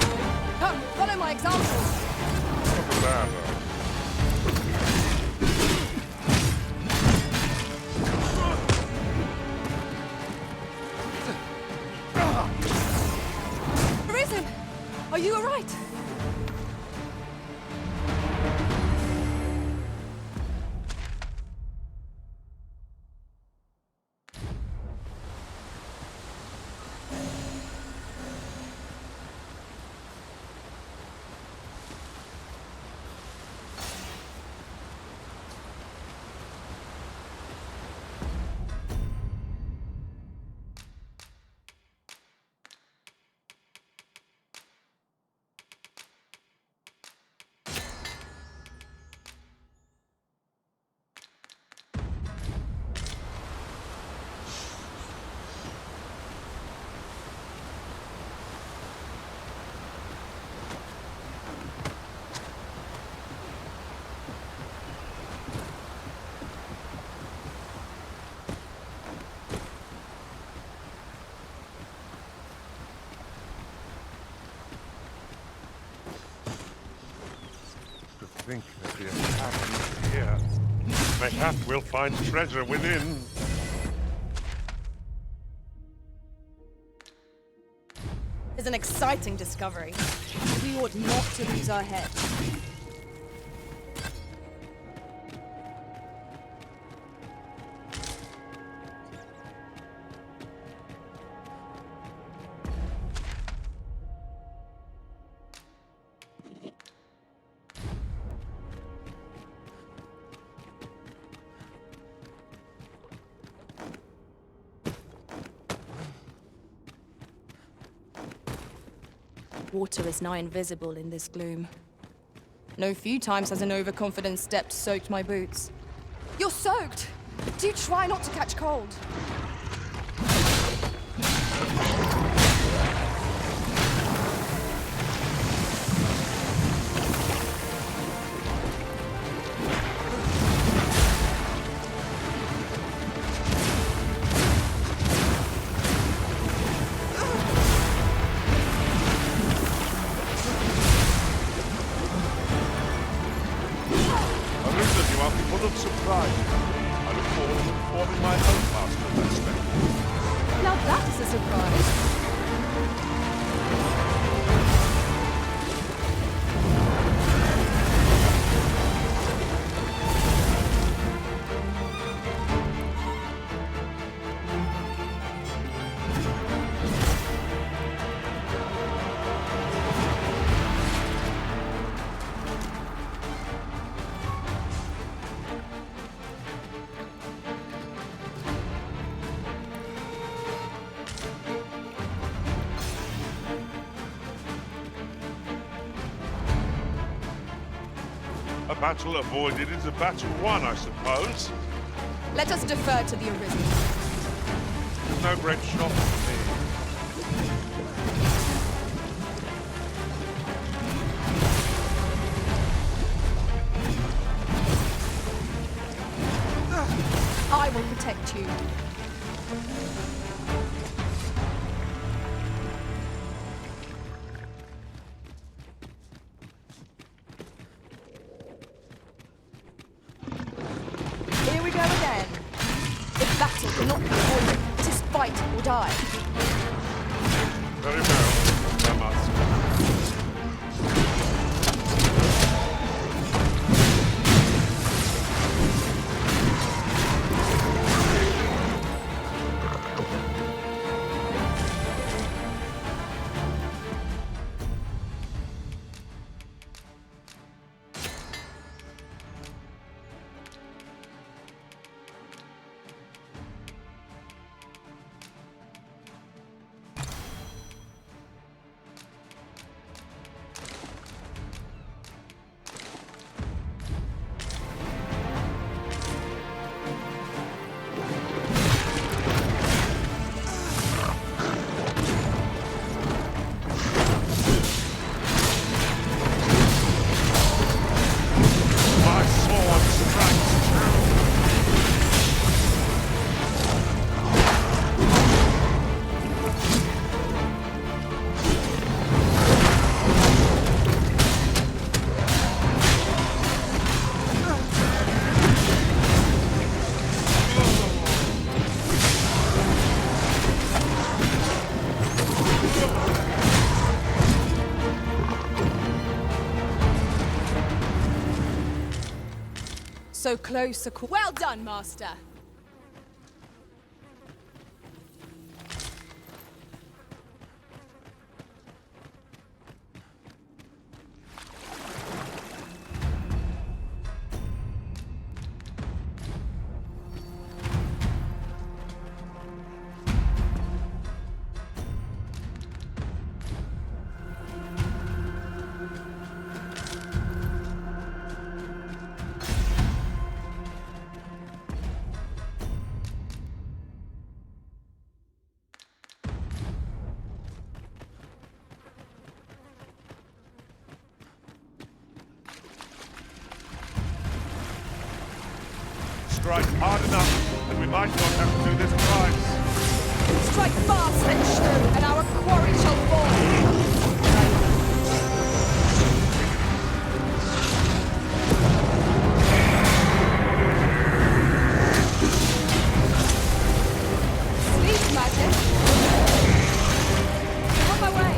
Come, follow my example. Risen, are you all right? Think that the attack is here. Mayhap we'll find treasure within. It's an exciting discovery. We ought not to lose our heads. Water is nigh invisible in this gloom. No few times has an overconfident step soaked my boots. You're soaked. Do try not to catch cold. A battle avoided is a battle won, I suppose. Let us defer to the Arisen. There's no great shock for me. I will protect you. Here we go again. The battle cannot be avoided. 'Tis fight or die. Very well, I must. So close a call. Well done, Master. Strike hard enough, and we might not have to do this twice. Strike fast and true, and our quarry shall fall. Sleep magic. On my way.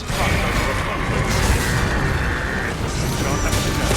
Let's fight over a fundraiser. Shan't have to know.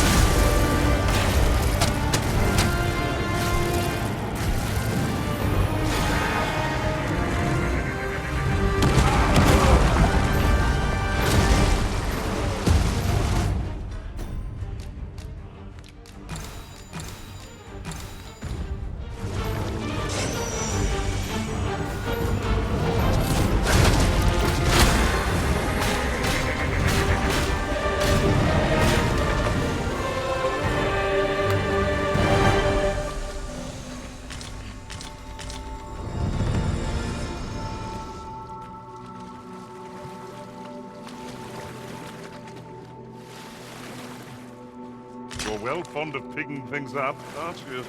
You're well fond of picking things up, aren't you?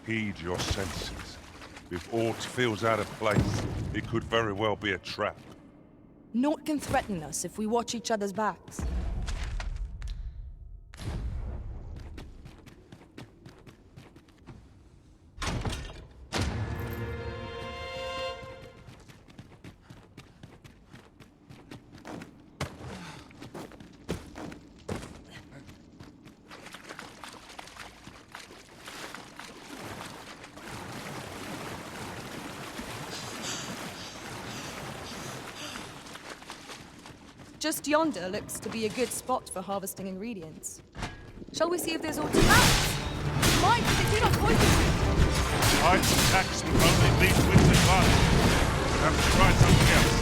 Heed your senses. If aught feels out of place, it could very well be a trap. Naught can threaten us if we watch each other's backs. Just yonder looks to be a good spot for harvesting ingredients. Shall we see if there's aught to Mind, they do not poison you! Heights attacks will only lead to disadvantage. We'll have to try something else.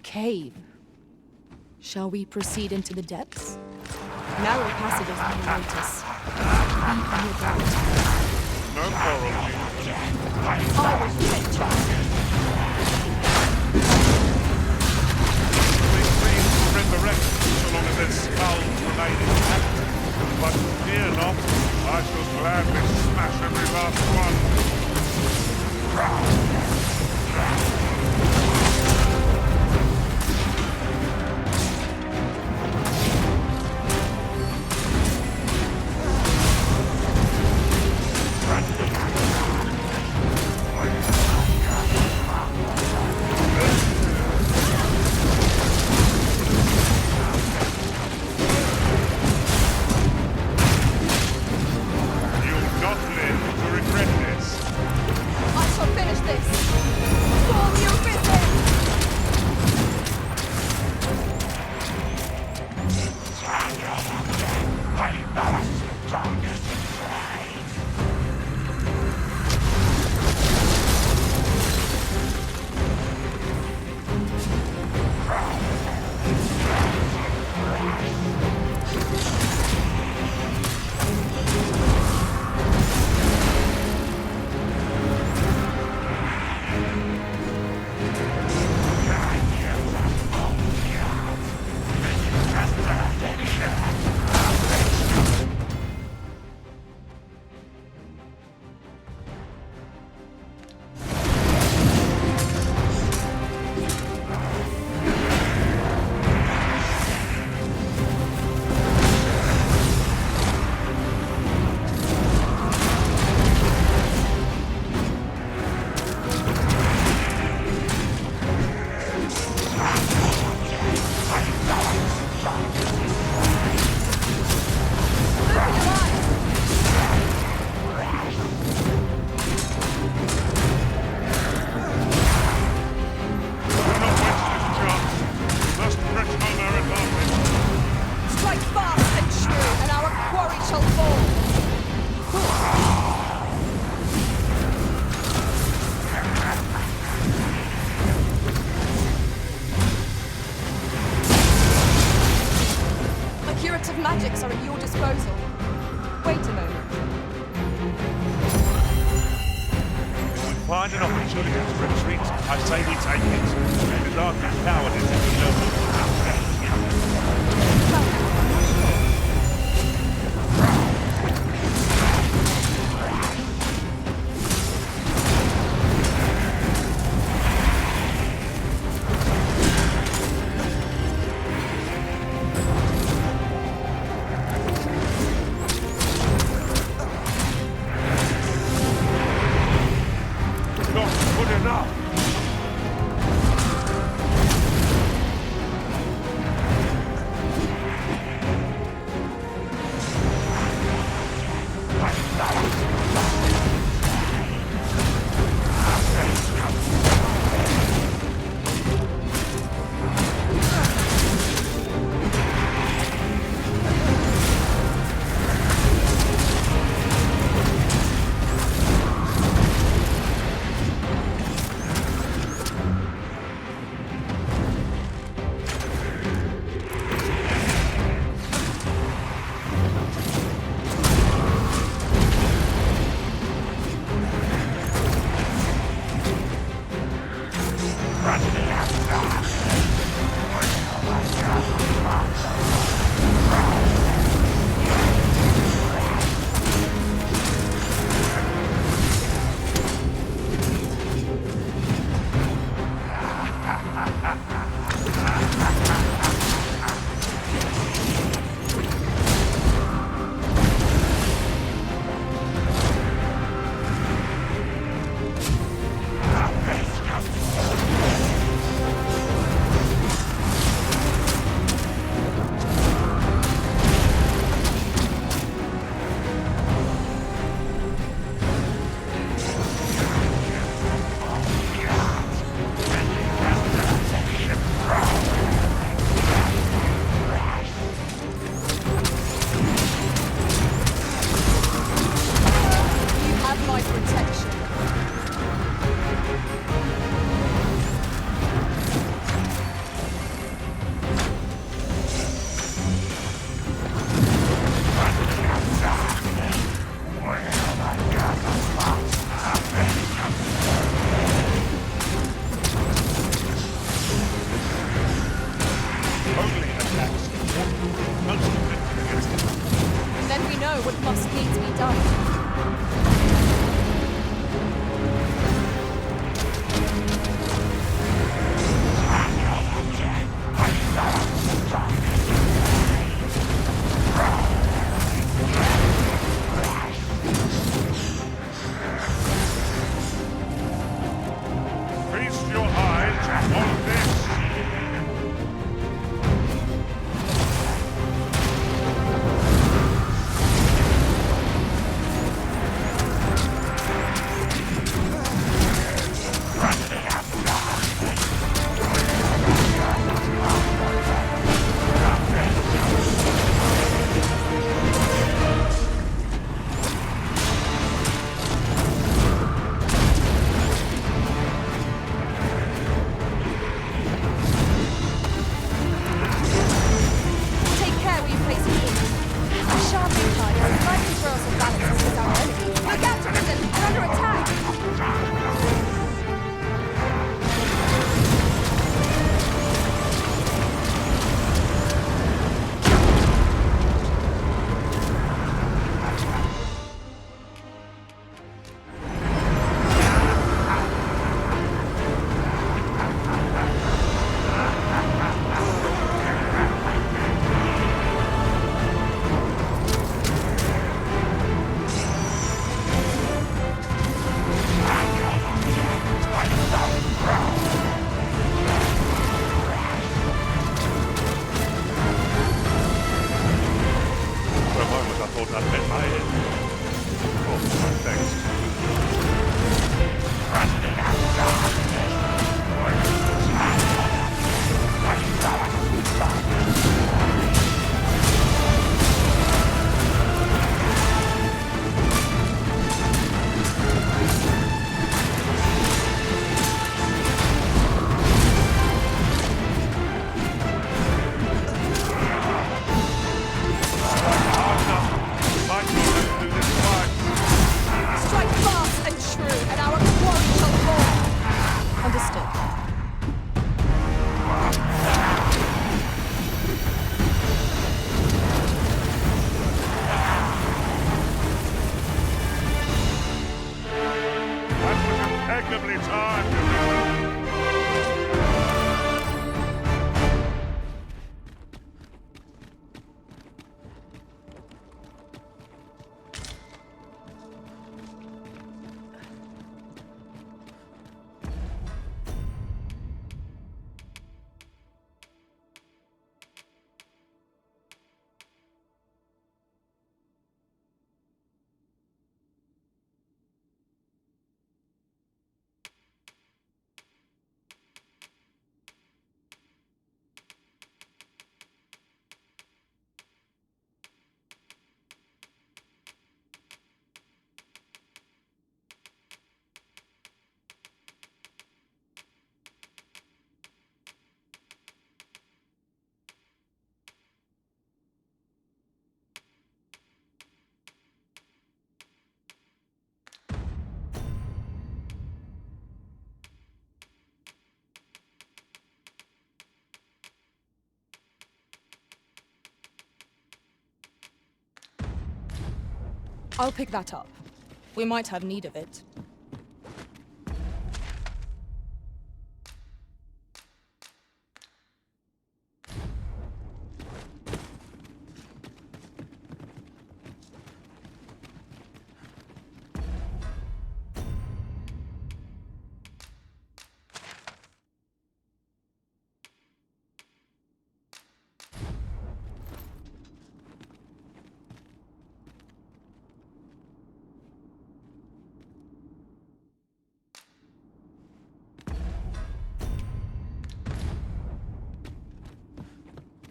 Cave. Shall we proceed into the depths? Narrow passages may await us. Be on your guard. No quarrel. I will protect you. These things will resurrect so long as their skulls remain intact. But fear not, I shall gladly smash every last one. Magics are at your disposal. Wait a moment. If we find an opportunity to retreat, I say we take it. The dark and cowardice is the noble. impeccably timed. I'll pick that up. We might have need of it.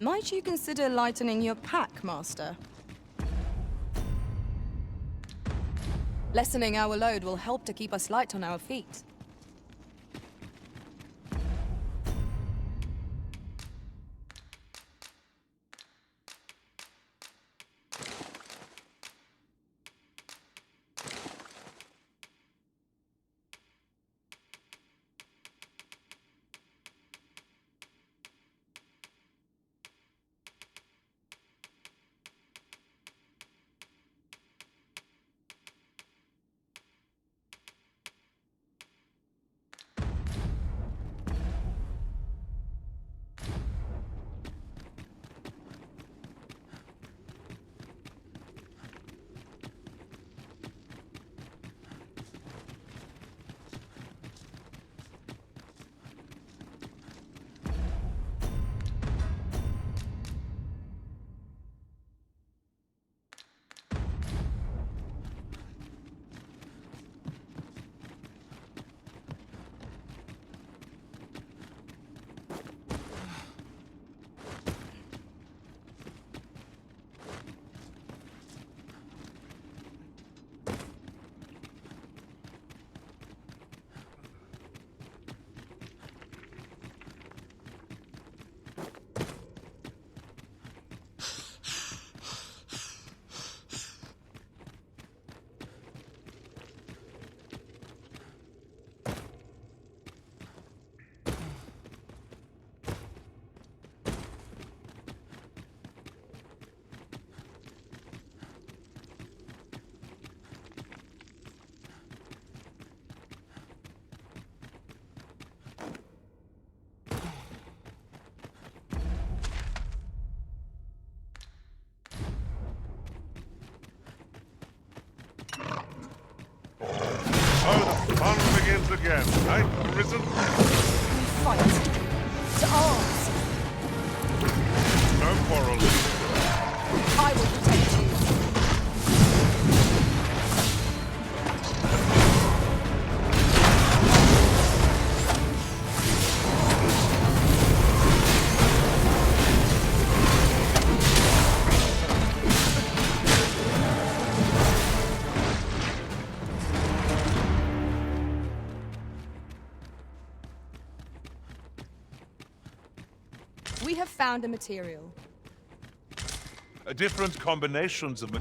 Might you consider lightening your pack, Master? Lessening our load will help to keep us light on our feet. Fun begins again, eh, Arisen? We fight. To arms! No quarrel. I will protect you. We have found a material. Different combinations of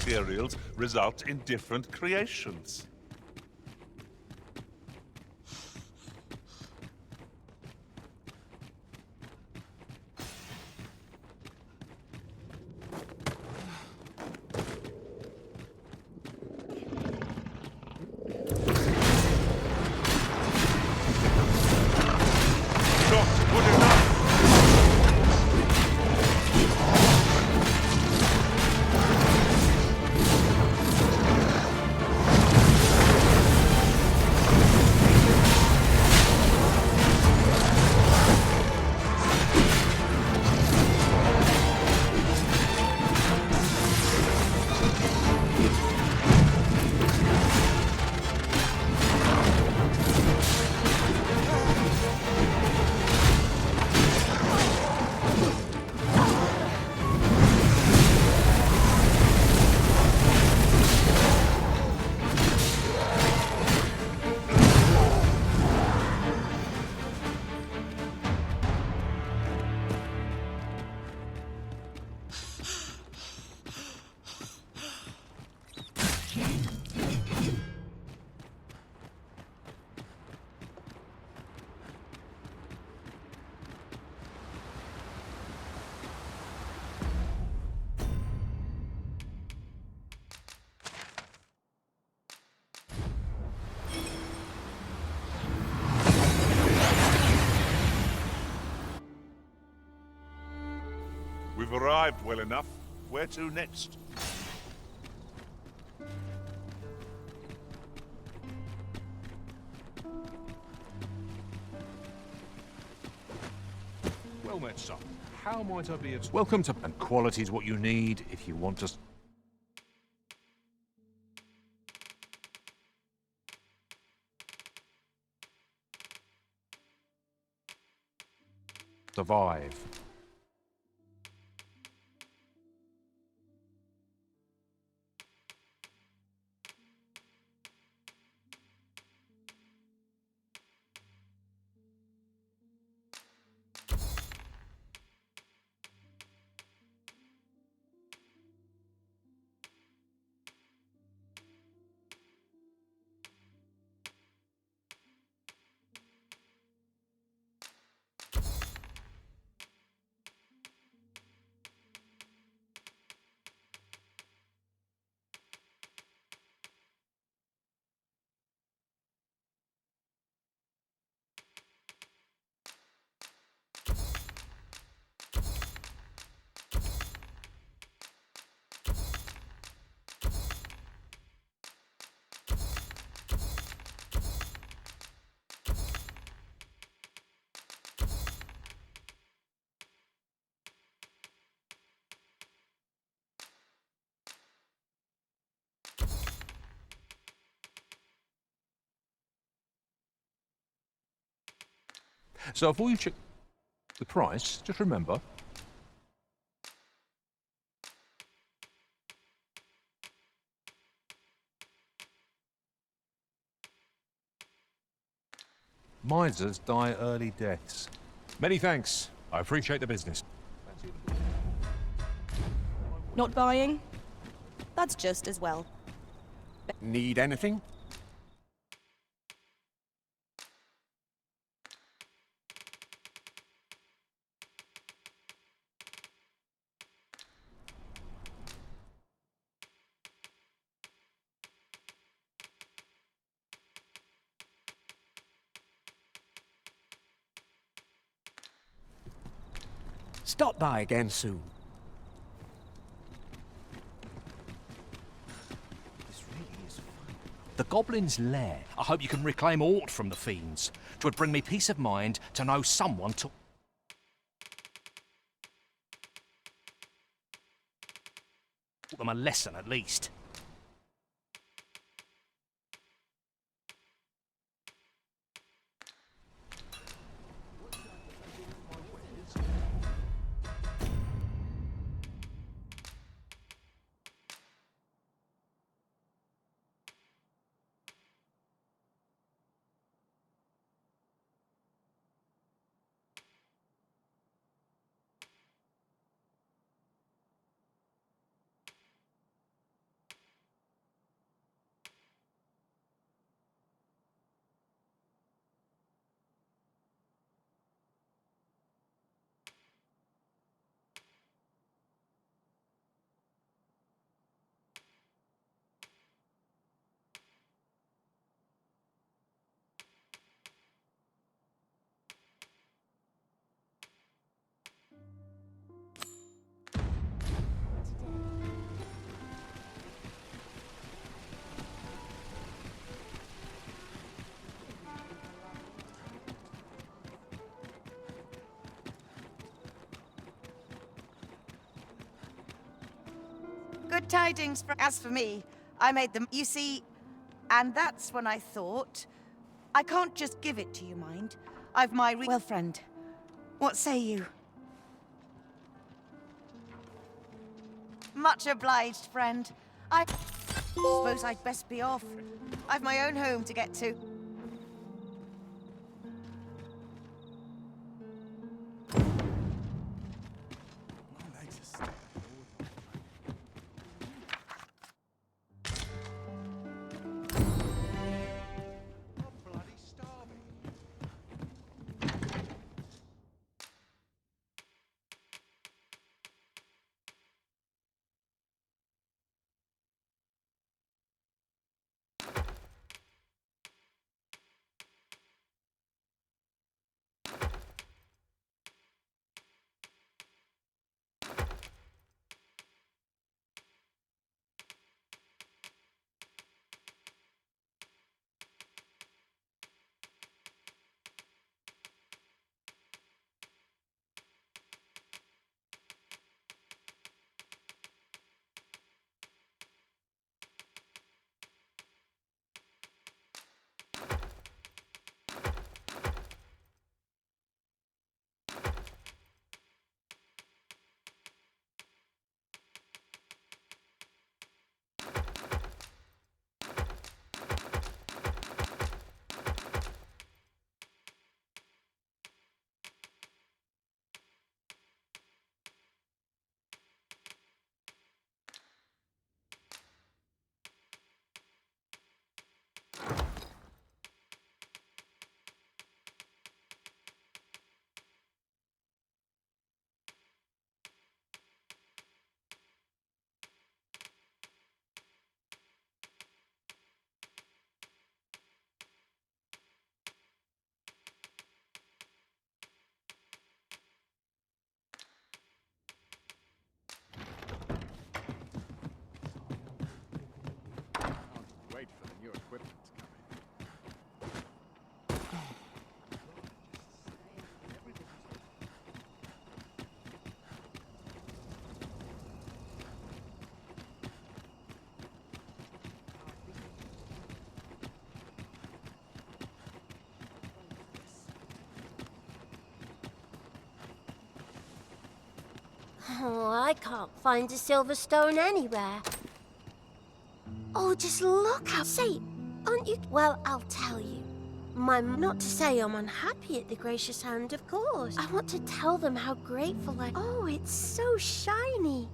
materials result in different creations. We've arrived well enough. Where to next? Well met, son. How might I be of... Welcome to... And quality is what you need if you want to... survive. So before you check the price, just remember... misers die early deaths. Many thanks. I appreciate the business. Not buying? That's just as well. Need anything? Stop by again soon. This really is fun. The Goblin's Lair. I hope you can reclaim aught from the fiends. 'Twould bring me peace of mind to know someone took them a lesson at least. tidings as for me, I made them, you see, and that's when I thought, I can't just give it to you, mind. I've my well, friend, what say you? Much obliged, friend. I suppose I'd best be off. I've my own home to get to. Wait for the new equipment to come in. Oh, I can't find a silver stone anywhere. Oh, just look how... Say, aren't you... Well, I'll tell you. Not to say I'm unhappy at the gracious hand, of course. I want to tell them how grateful I... Oh, it's so shiny.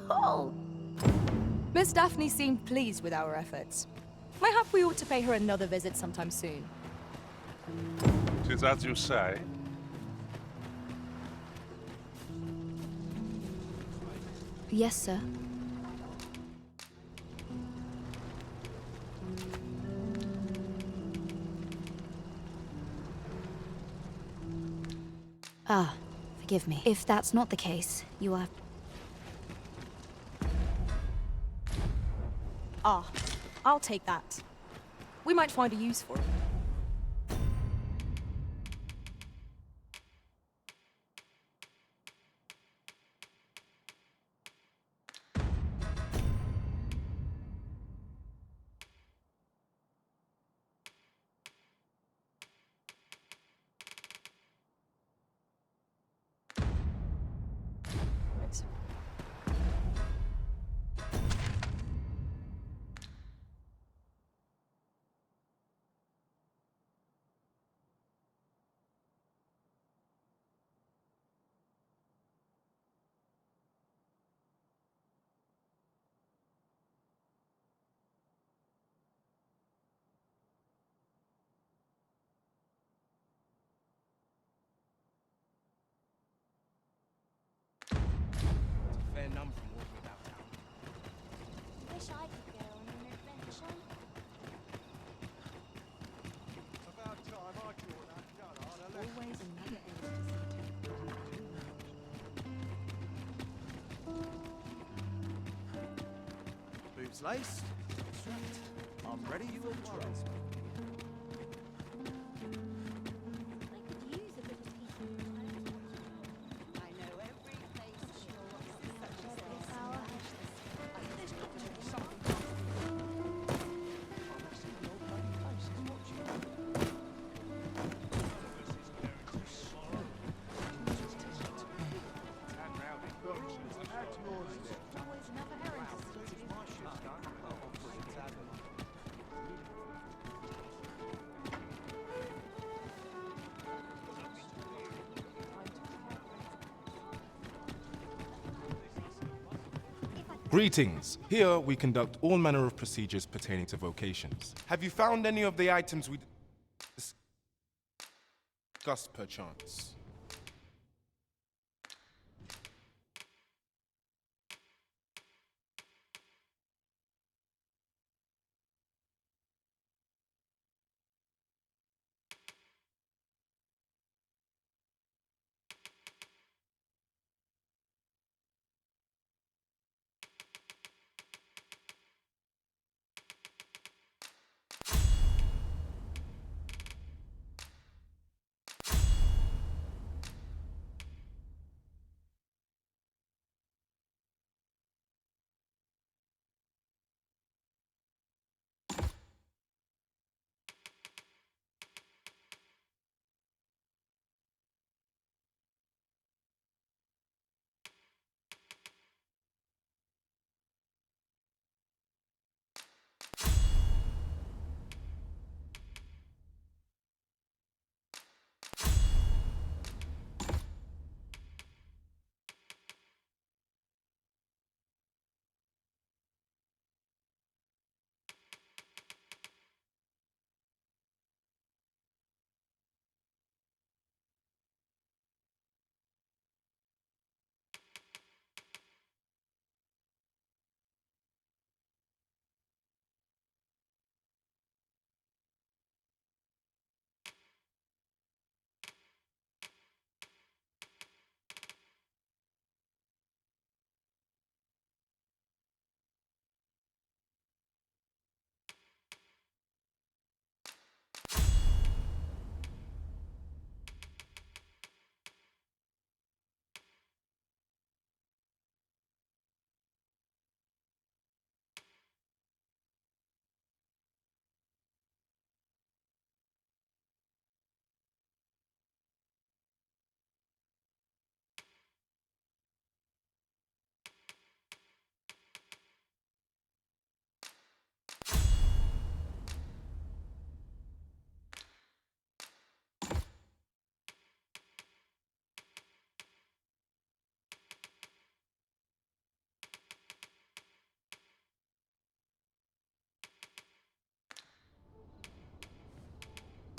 Oh. Miss Daphne seemed pleased with our efforts. Mayhap we ought to pay her another visit sometime soon. 'Tis as you say. Yes, sir. Ah, forgive me. If that's not the case, you are... Ah, I'll take that. We might find a use for it. Fair number from walking about town. Wish I could go on an adventure. About time I caught that gun on a Always another Boots laced, strapped. I'm ready for the trail. I know every place she wants such a Greetings. Here we conduct all manner of procedures pertaining to vocations. Have you found any of the items we discussed perchance?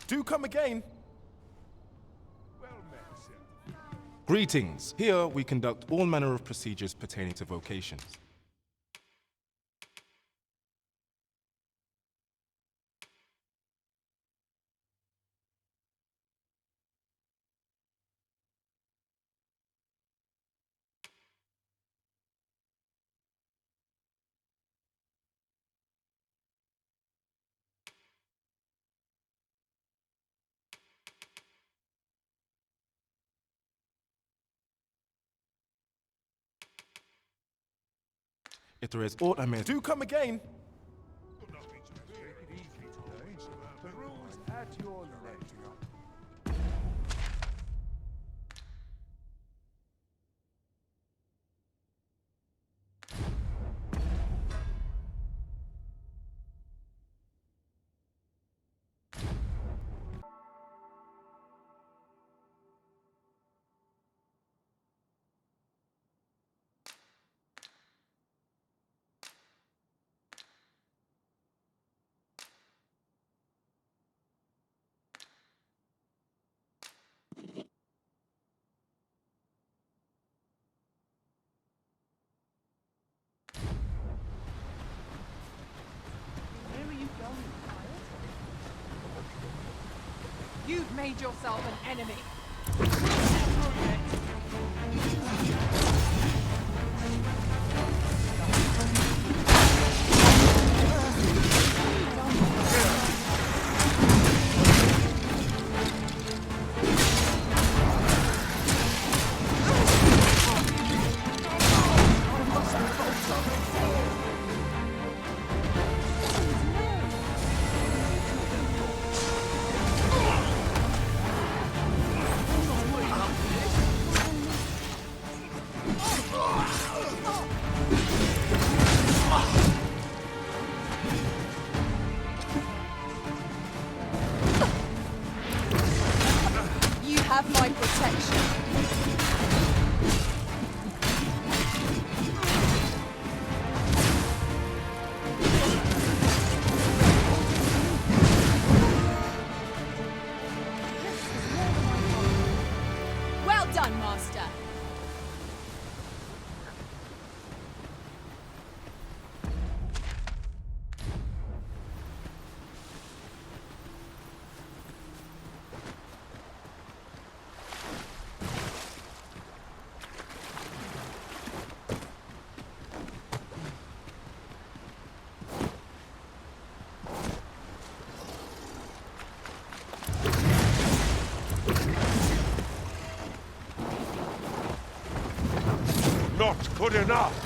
Do come again. Well met, sir. Greetings. Here we conduct all manner of procedures pertaining to vocations. If there is aught I may do come again. The rules at your leisure. Where are you going, child? You've made yourself an enemy. You have my protection. Not good enough!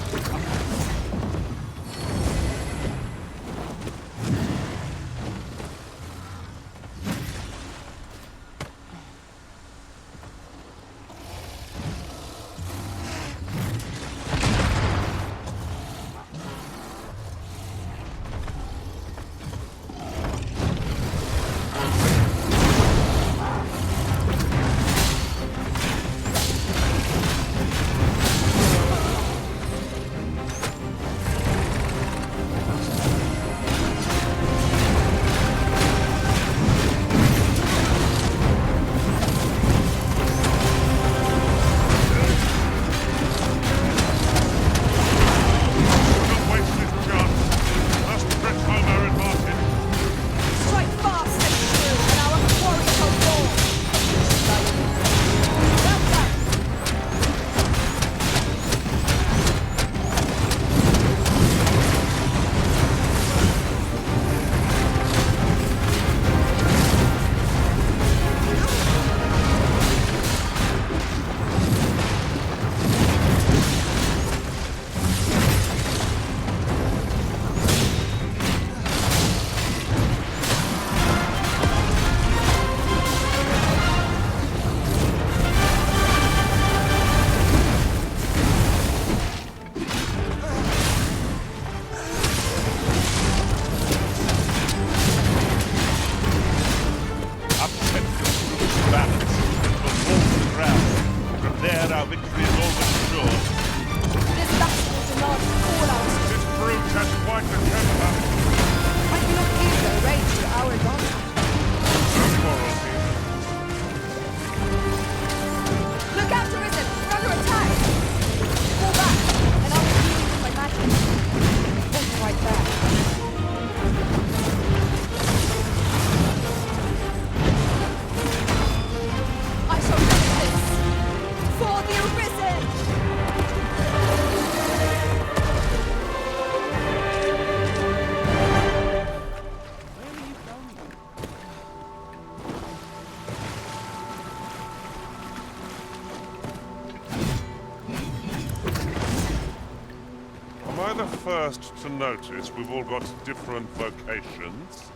First to notice, we've all got different vocations.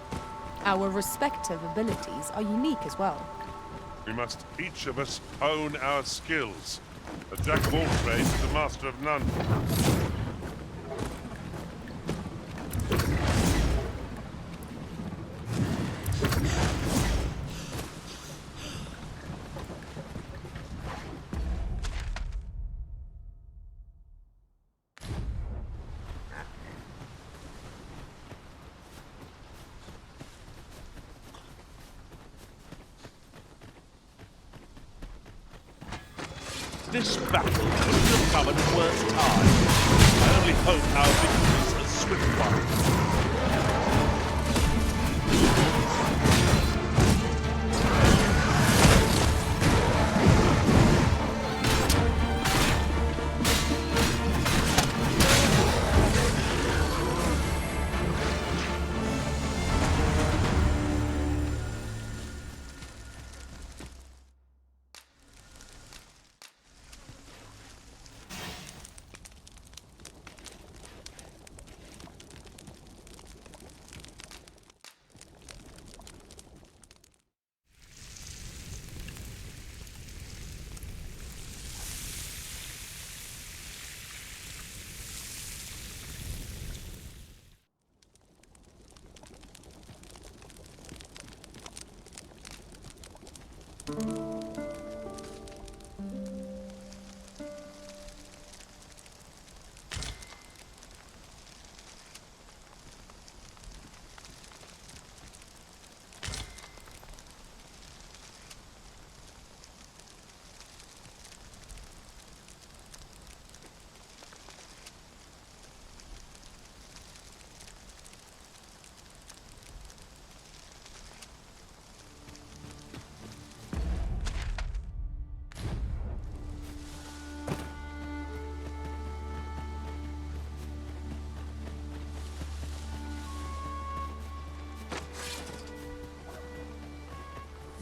Our respective abilities are unique as well. We must each of us hone our skills. A jack of all trades is a master of none. This battle couldn't have come at a worse time. I only hope our victory's a swift one.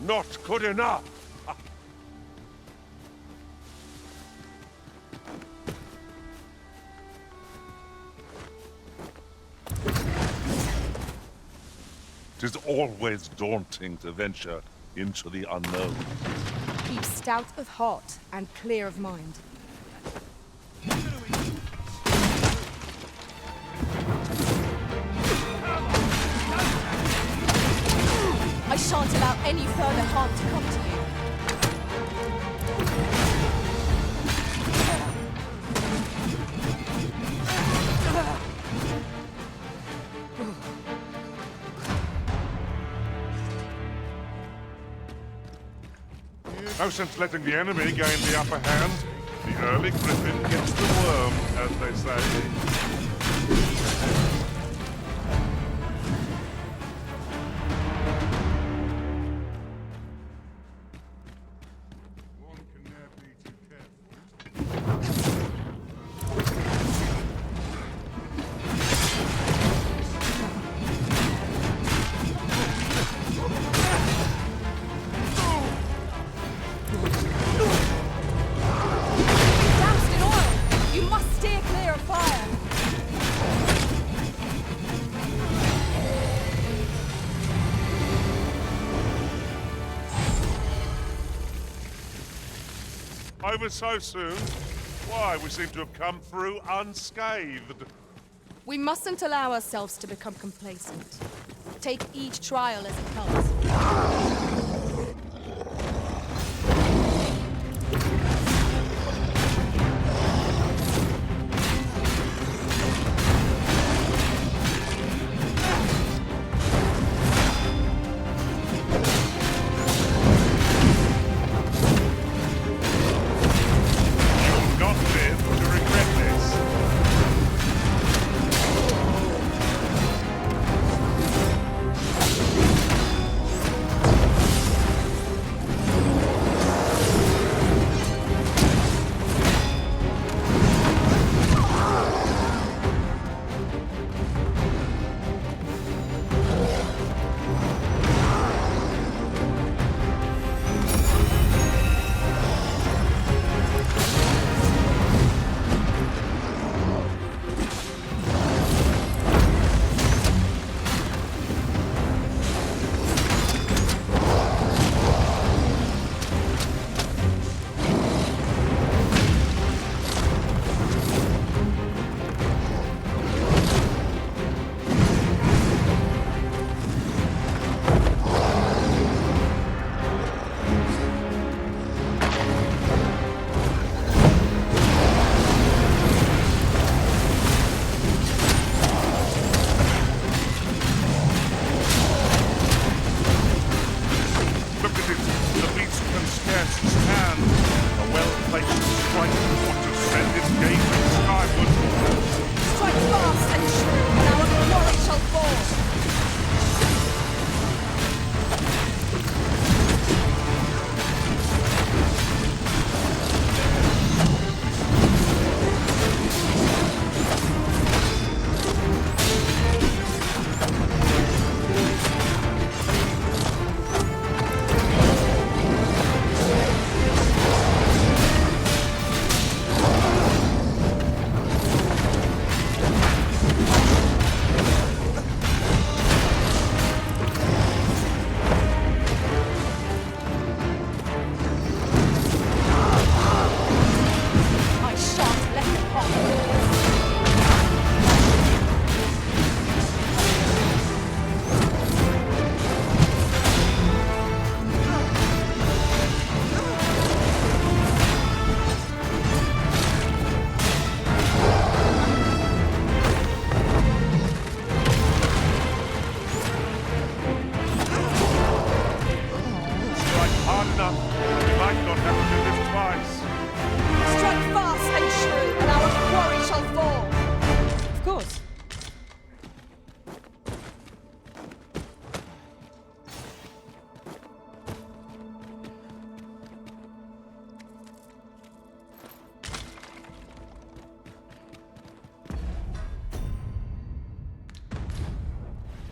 Not good enough! 'Tis always daunting to venture into the unknown. Keep stout of heart and clear of mind. I shan't allow any further harm to come to you. No sense letting the enemy gain the upper hand. The early griffin gets the worm, as they say. Over so soon? Why, we seem to have come through unscathed. We mustn't allow ourselves to become complacent. Take each trial as it comes.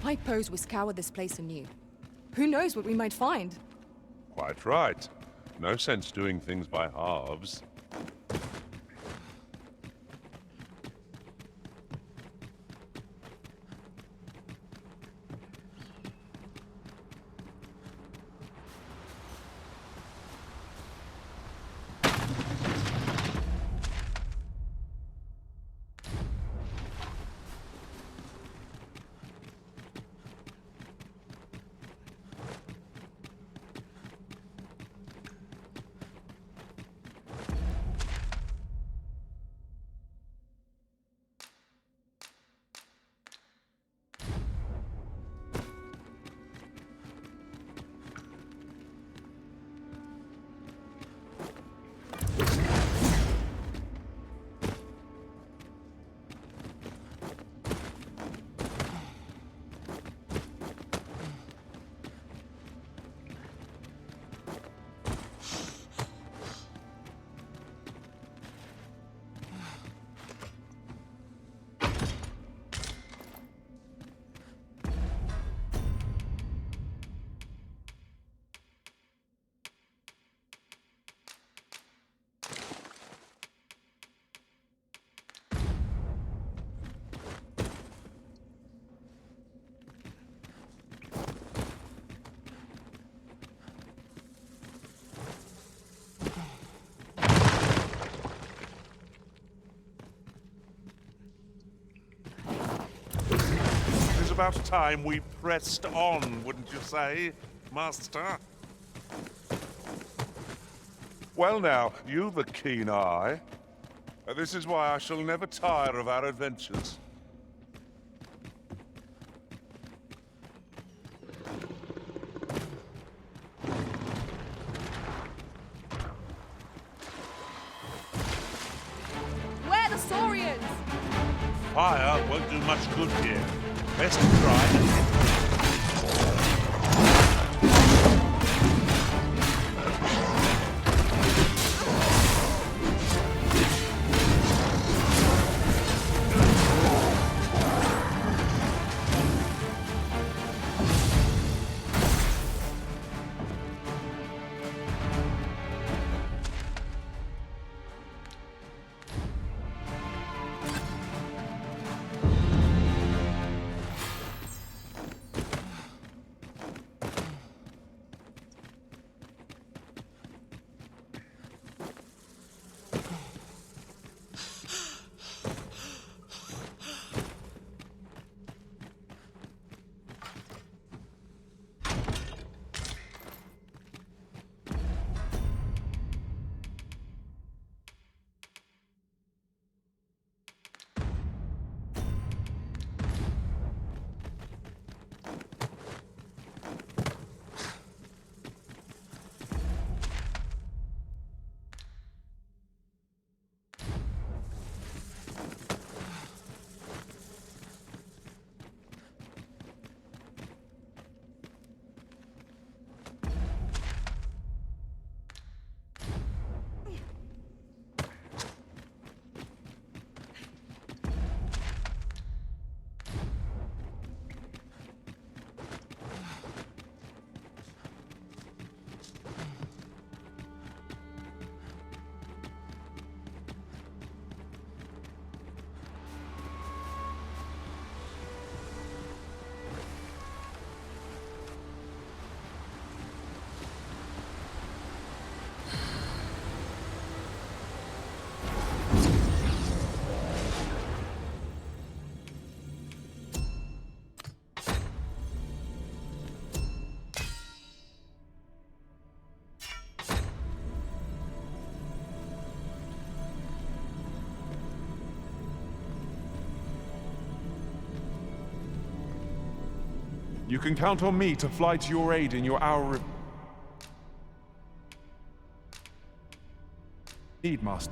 I pose we scour this place anew. Who knows what we might find? Quite right. No sense doing things by halves. about time we pressed on, wouldn't you say, Master? Well now, you've a keen eye. This is why I shall never tire of our adventures. Where are the Saurians? Fire won't do much good here. Best to try. You can count on me to fly to your aid in your hour of need, Master.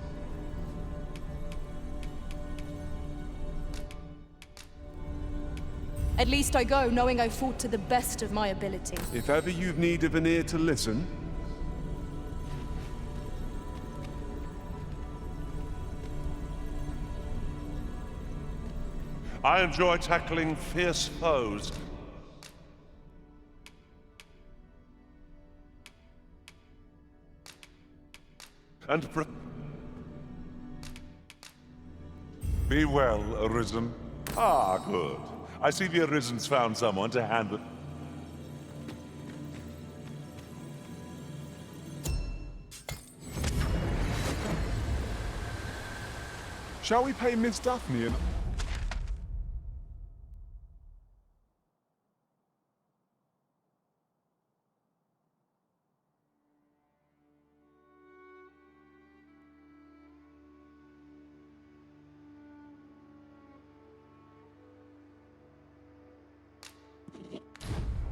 At least I go knowing I fought to the best of my ability. If ever you've need of an ear to listen, I enjoy tackling fierce foes. And be well, Arisen. Ah, good. I see the Arisen's found someone to handle. shall we pay Miss Daphne an...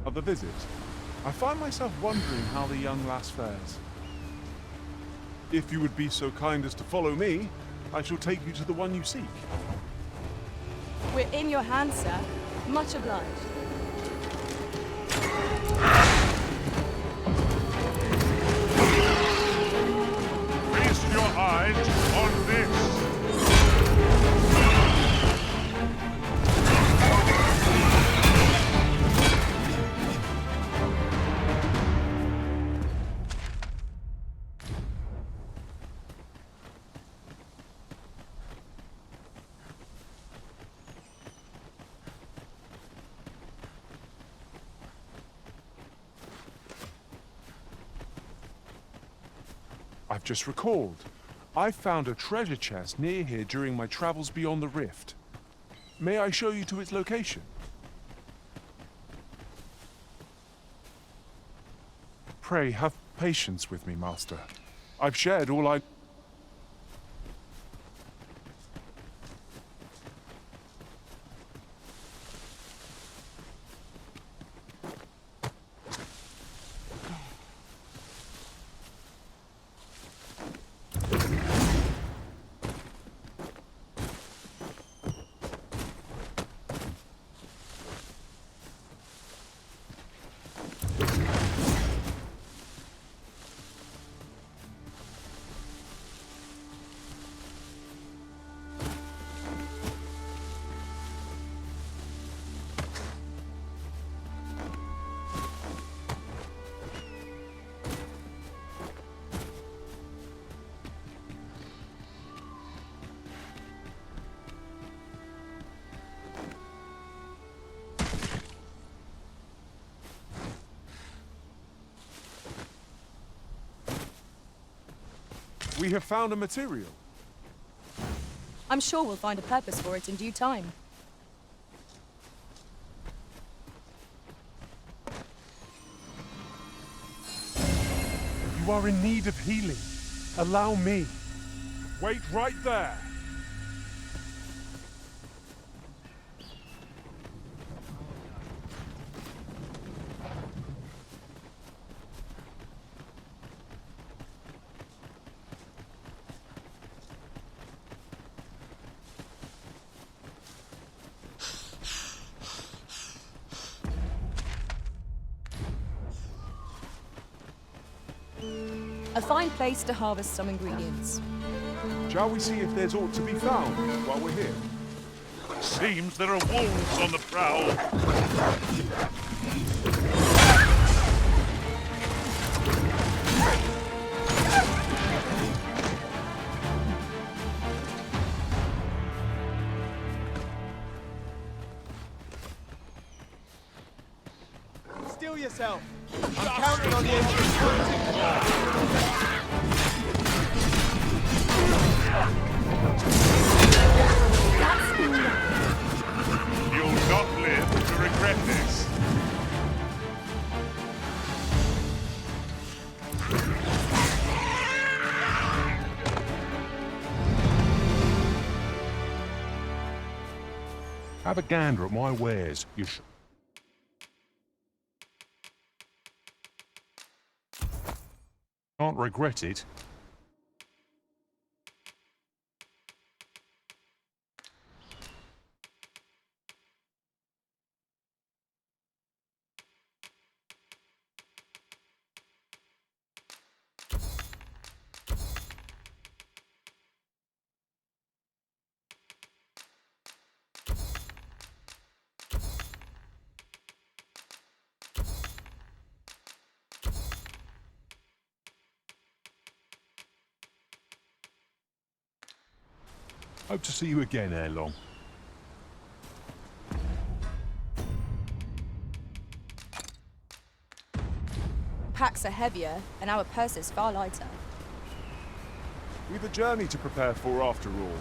of the visit? I find myself wondering how the young lass fares. If you would be so kind as to follow me, I shall take you to the one you seek. We're in your hands, sir. Much obliged. Feast your eyes on this! I've just recalled. I found a treasure chest near here during my travels beyond the rift. May I show you to its location? Pray, have patience with me, Master. I've shared all I... We have found a material. I'm sure we'll find a purpose for it in due time. You are in need of healing. Allow me. Wait right there. A fine place to harvest some ingredients. Shall we see if there's aught to be found while we're here? Seems there are wolves on the prowl. Steel yourself. I'm counting on you. You'll not live to regret this. Have a gander at my wares. You can't regret it. Hope to see you again ere long. Packs are heavier, and our purses far lighter. We've a journey to prepare for after all.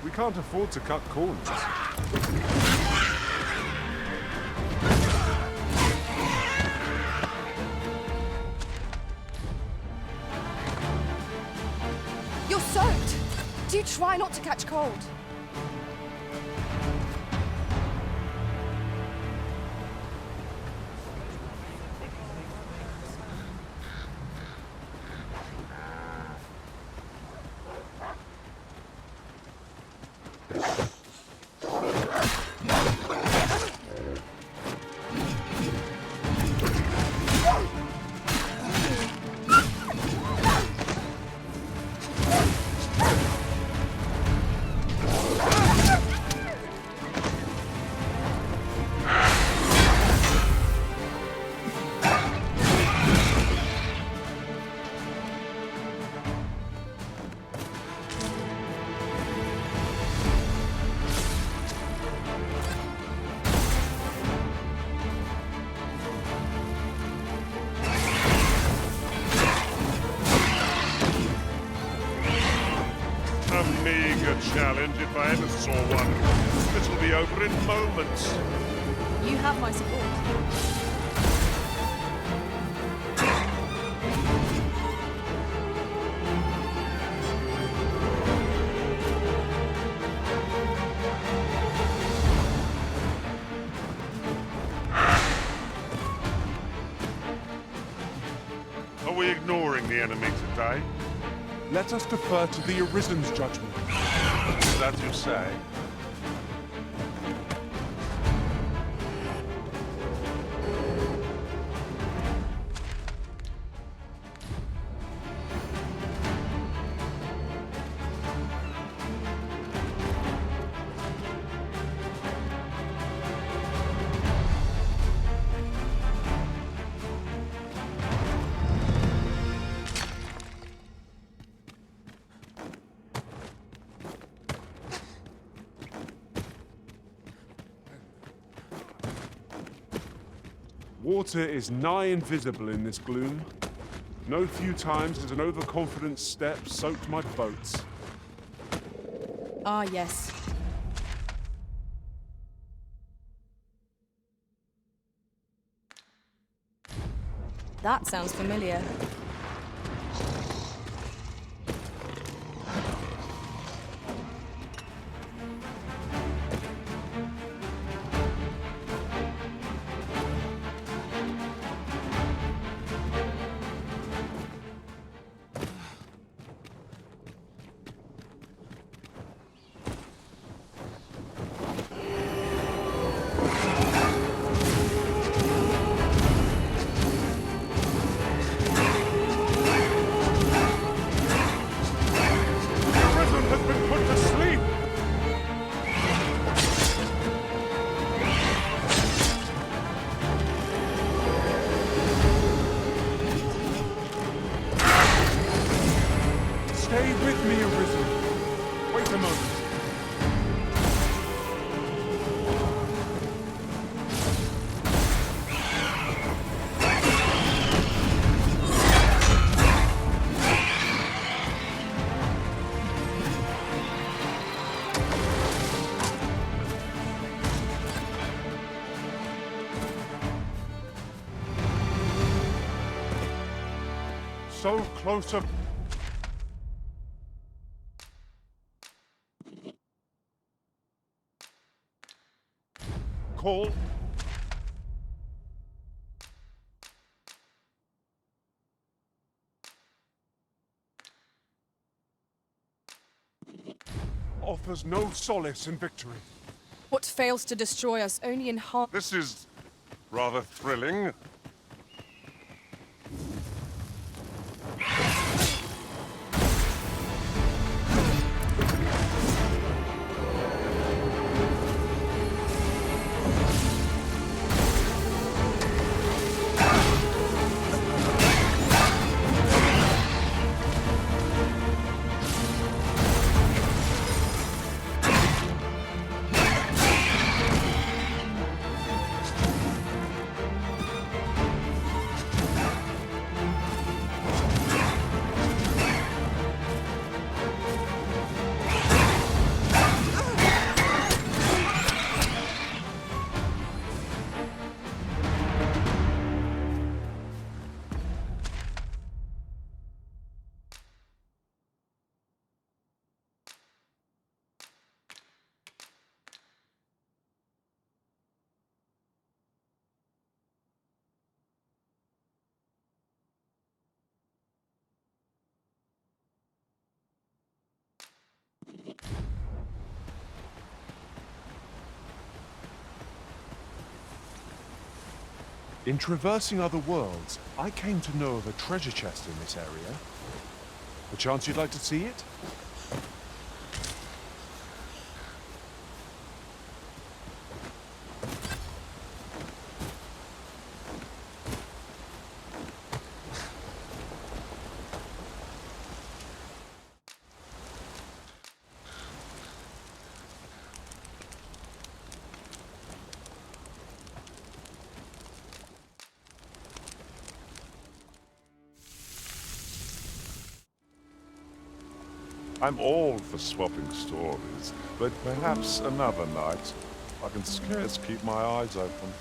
We can't afford to cut corners. You're soaked! Do try not to catch cold. Challenge if I ever saw one. This'll be over in moments. You have my support. Are we ignoring the enemy today? Let us defer to the Arisen's judgment. Is that you say? Water is nigh invisible in this gloom. No few times has an overconfident step soaked my boats. Ah, yes. That sounds familiar. Stay with me, Arisen. Wait a moment. So close to... Call. Offers no solace in victory. What fails to destroy us only enhances... This is rather thrilling. In traversing other worlds, I came to know of a treasure chest in this area. Perchance you'd like to see it? I'm all for swapping stories, but perhaps another night. I can scarce keep my eyes open.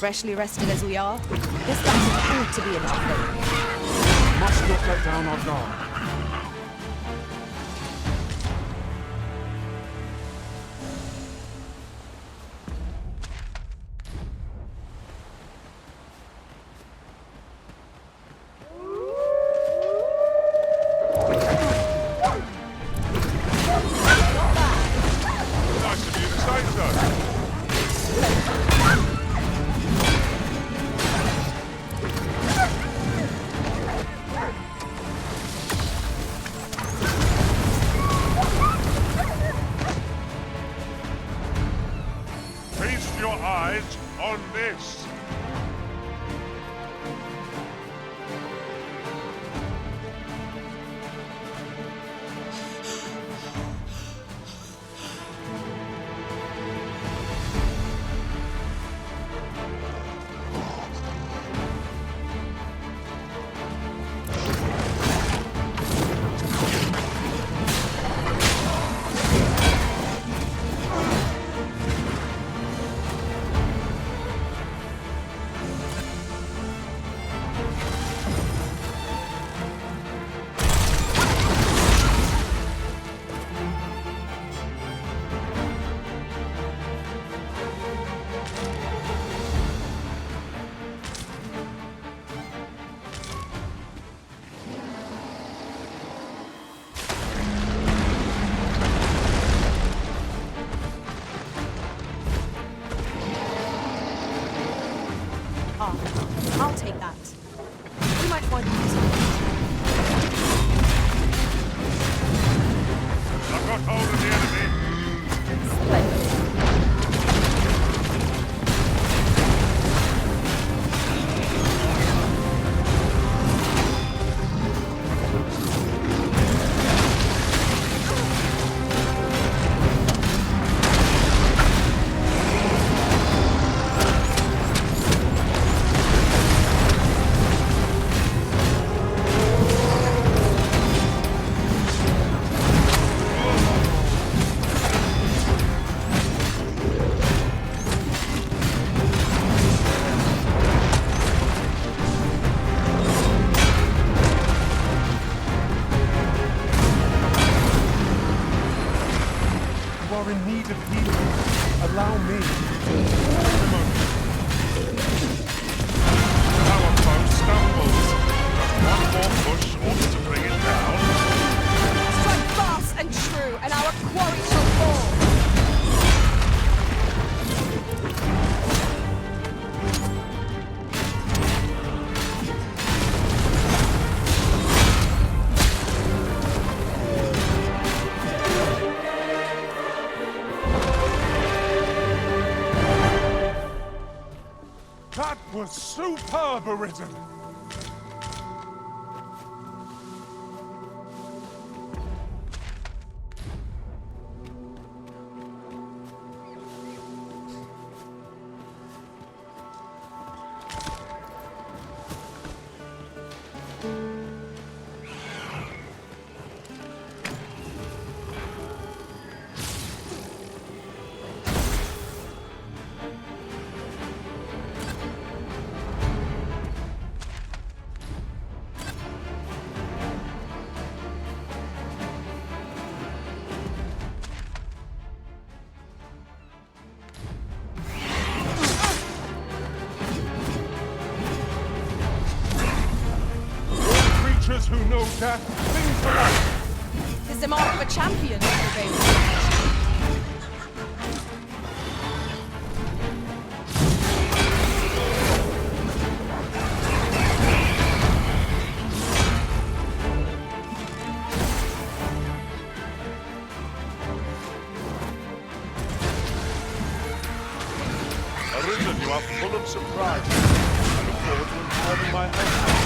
freshly rested as we are, this battle ought to be enough. Must not let down our guard. I'll take that. We might find it useful. I've got hold of the enemy. Splendid. Superb, Arisen! Who know death cling to life. Is the mark of a champion, baby? Arisen, you are full of surprise. I look forward to informing my husband.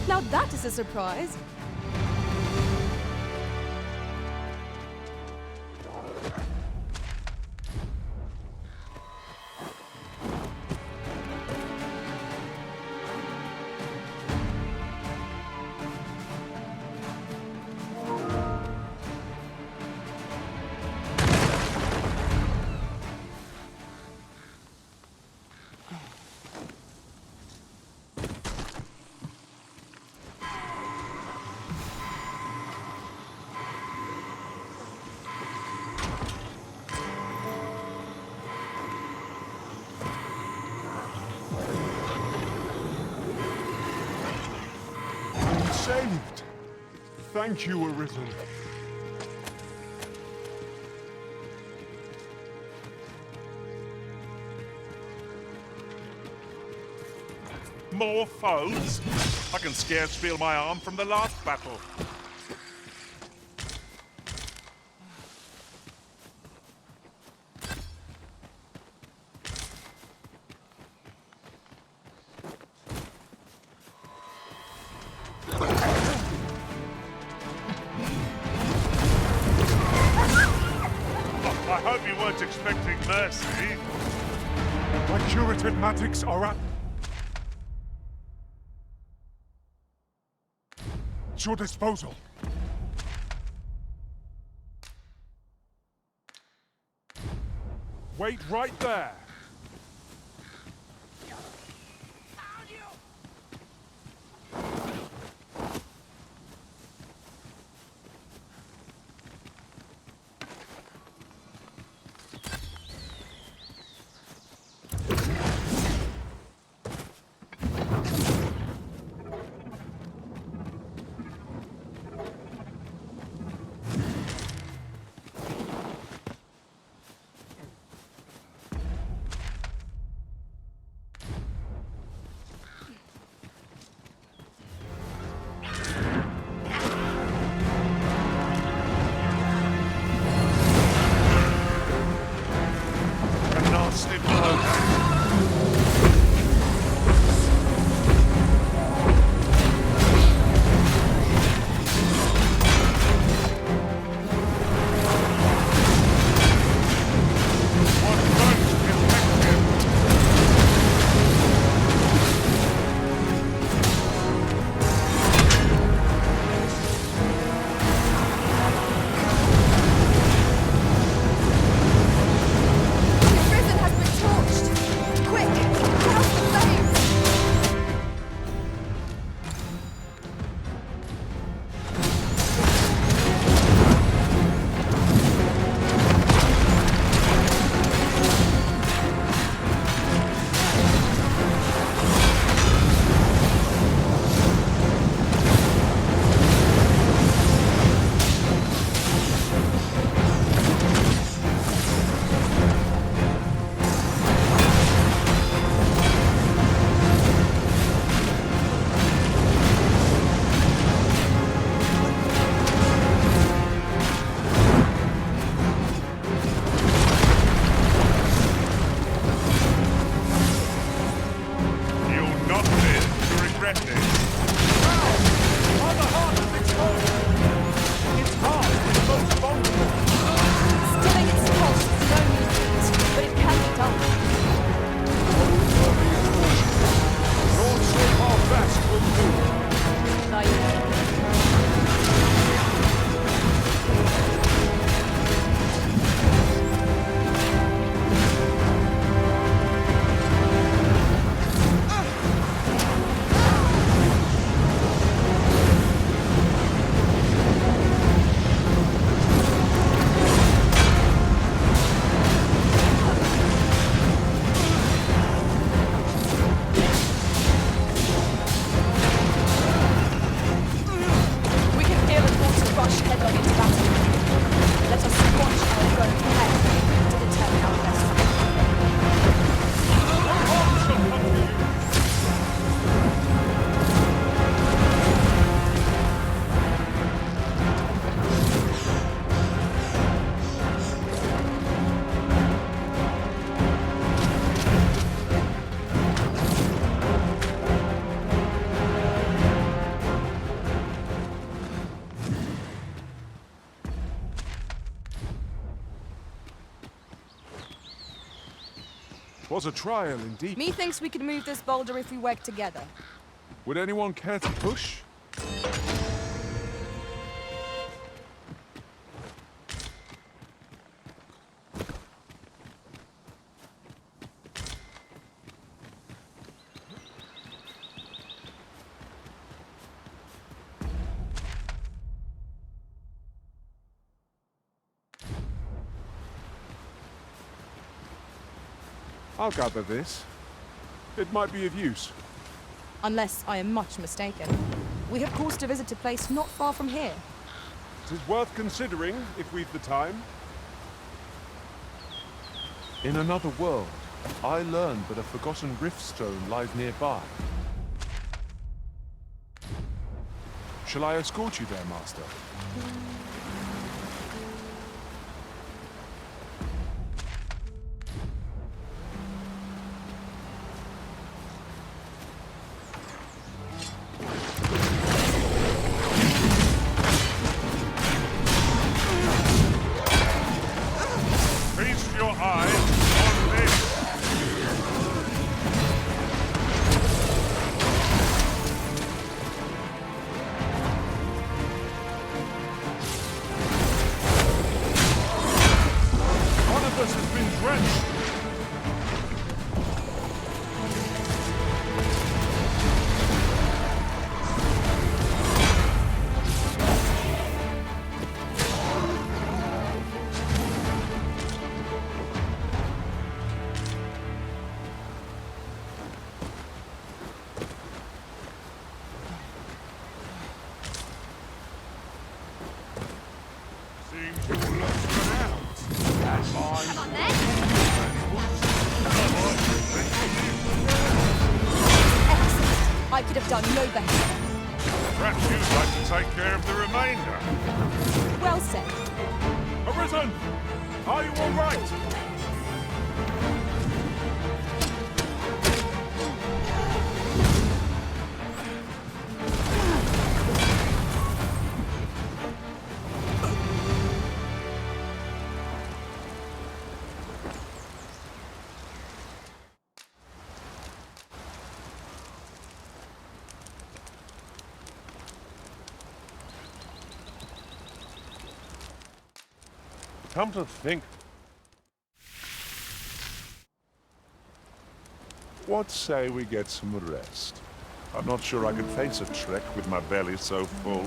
Now that is a surprise. saved. Thank you, Arisen. More foes? I can scarce feel my arm from the last battle. I hope you weren't expecting mercy. My curative matics are at your disposal. Wait right there. Was a trial indeed. Methinks we could move this boulder if we work together. Would anyone care to push? I'll gather this. It might be of use. Unless I am much mistaken. We have cause to visit a place not far from here. It is worth considering if we've the time. In another world, I learned that a forgotten riftstone lies nearby. Shall I escort you there, Master? Feast your eyes on this! One of us has been drenched! Seems you will look for an out. That's mine. Come on then. Excellent. I could have done no better. Perhaps you'd like to take care of the remainder. Well said. Arisen! Are you all right? Come to think, what say we get some rest? I'm not sure I could face a trek with my belly so full.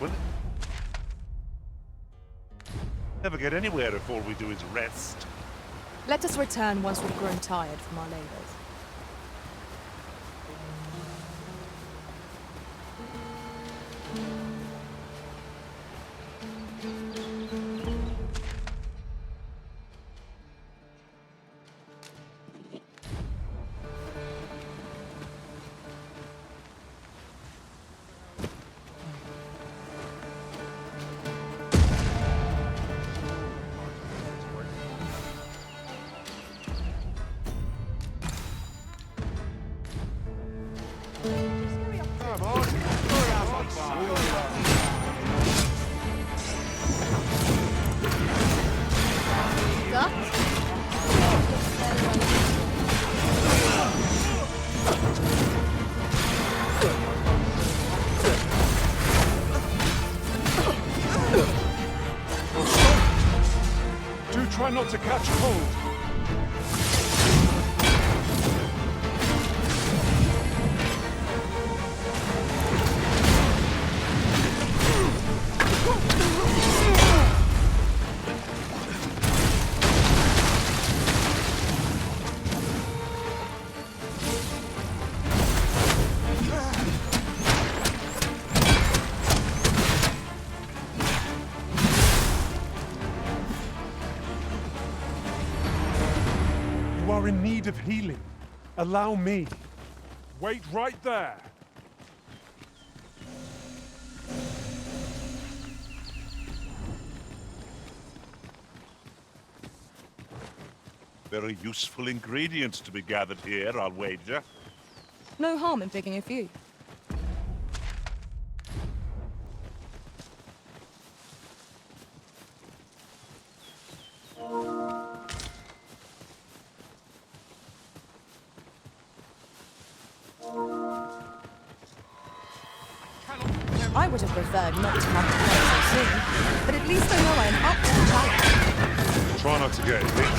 We'll never get anywhere if all we do is rest. Let us return once we've grown tired from our labors. Do try not to catch cold. You are in need of healing. Allow me. Wait right there. Very useful ingredients to be gathered here, I'll wager. No harm in picking a few. I would have preferred not to have to play so soon, but at least I know I am up to the challenge. Try not to get hit,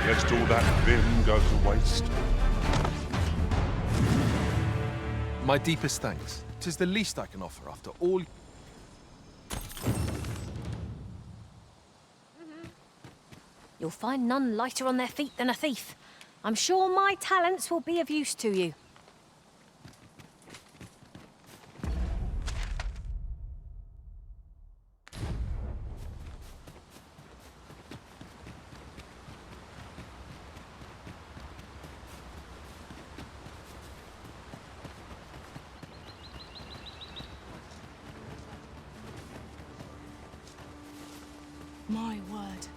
lest all that vim go to waste. My deepest thanks. 'Tis the least I can offer after all... You'll find none lighter on their feet than a thief. I'm sure my talents will be of use to you. My word.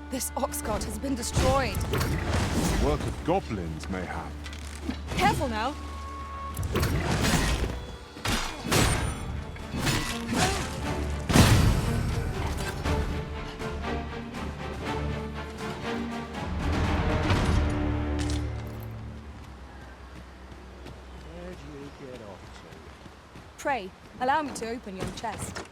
This ox cart has been destroyed. The work of goblins, mayhap. Careful now. Where'd you get off to? Pray, allow me to open your chest.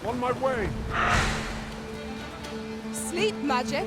On my way! Sleep magic.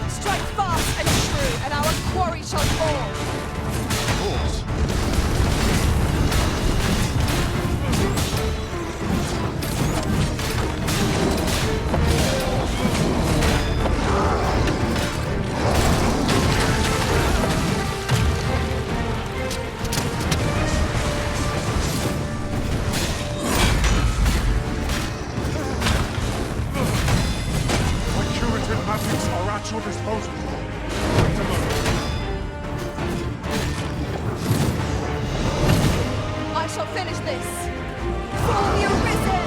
Strike fast and true, and our quarry shall fall. Of course. magics are at your disposal. Wait a moment. I shall finish this. For the arisen!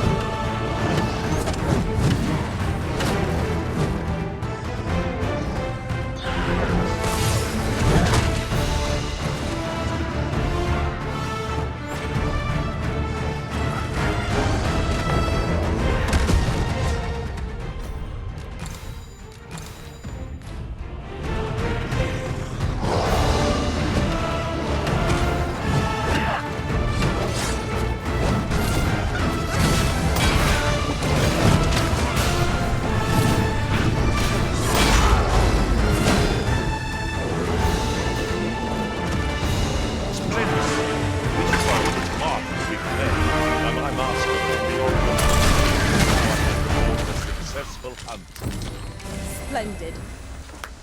Splendid.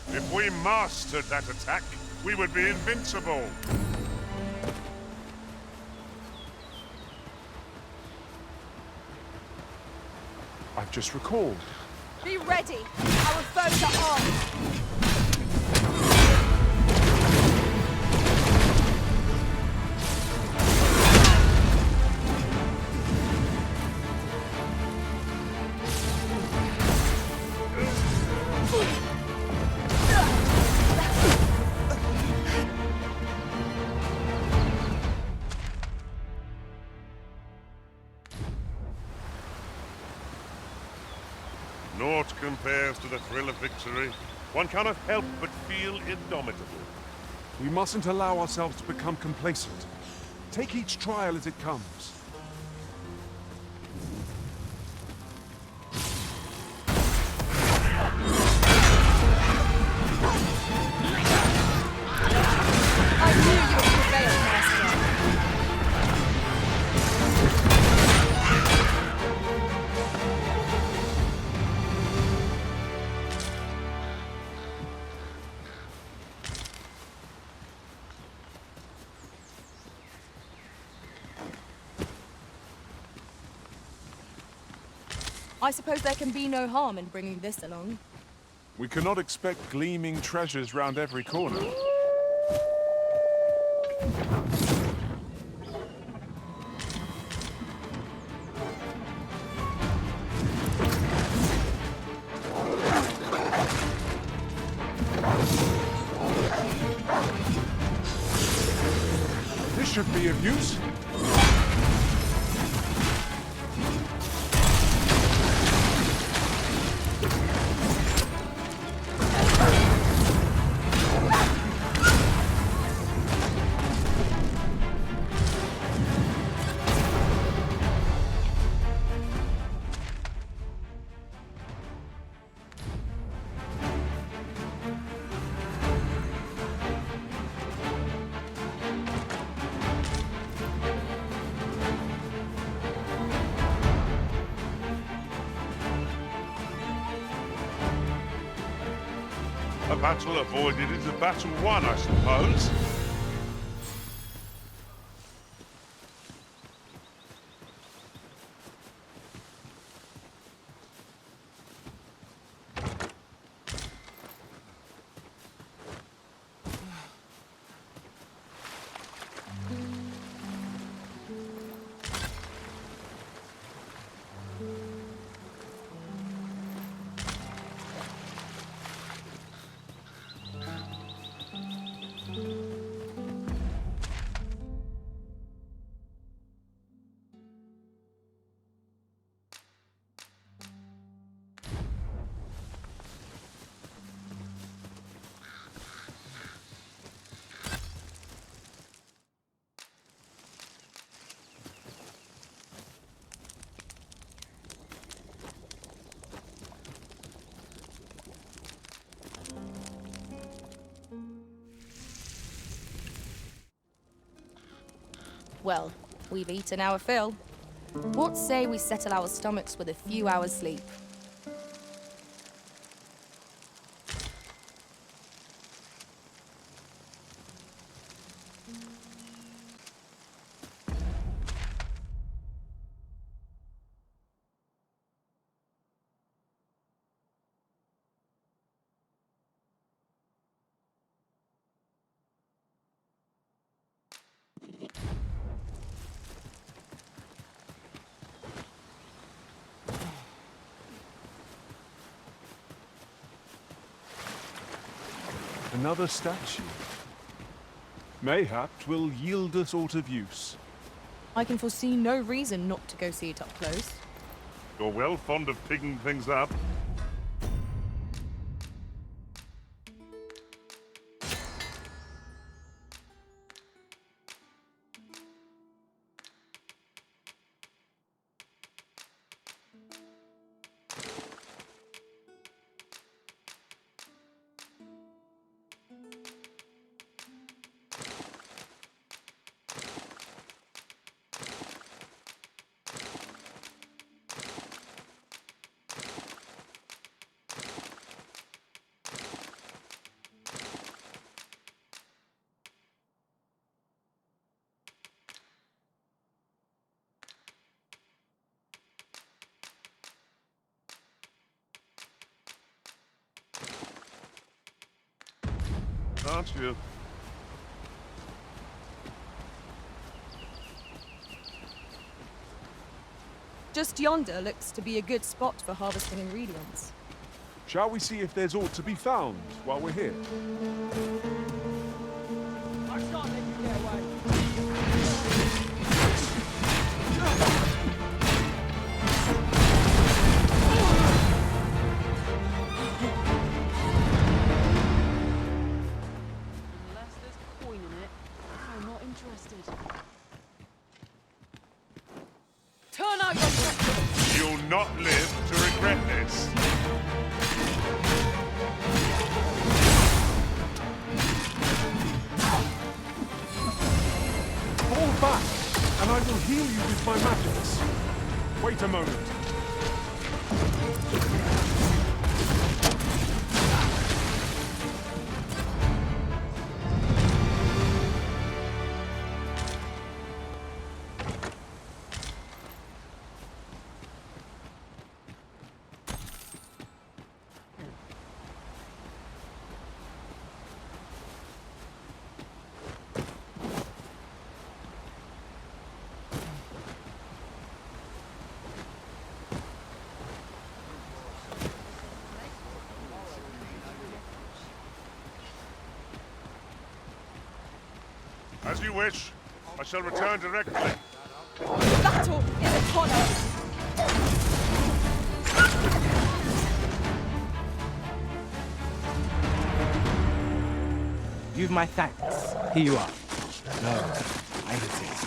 If we mastered that attack, we would be invincible. I've just recalled. Be ready. Our foes are armed. Naught compares to the thrill of victory. One cannot help but feel indomitable. We mustn't allow ourselves to become complacent. Take each trial as it comes. I knew you would prevail, Master. I suppose there can be no harm in bringing this along. We cannot expect gleaming treasures round every corner. This should be of use. A battle avoided is a battle won, I suppose. Well, we've eaten our fill. What say we settle our stomachs with a few hours' sleep? Another statue. Mayhap 'twill yield us aught of use. I can foresee no reason not to go see it up close. You're well fond of picking things up. Aren't you? Just yonder looks to be a good spot for harvesting ingredients. Shall we see if there's aught to be found while we're here? I can't let you get away. Unless there's coin in it, I'm not interested. Turn out your weapons! You'll not live to regret this. Fall back, and I will heal you with my magics. Wait a moment. As you wish. I shall return directly. Battle is upon us! You've my thanks. Here you are. No, I insist.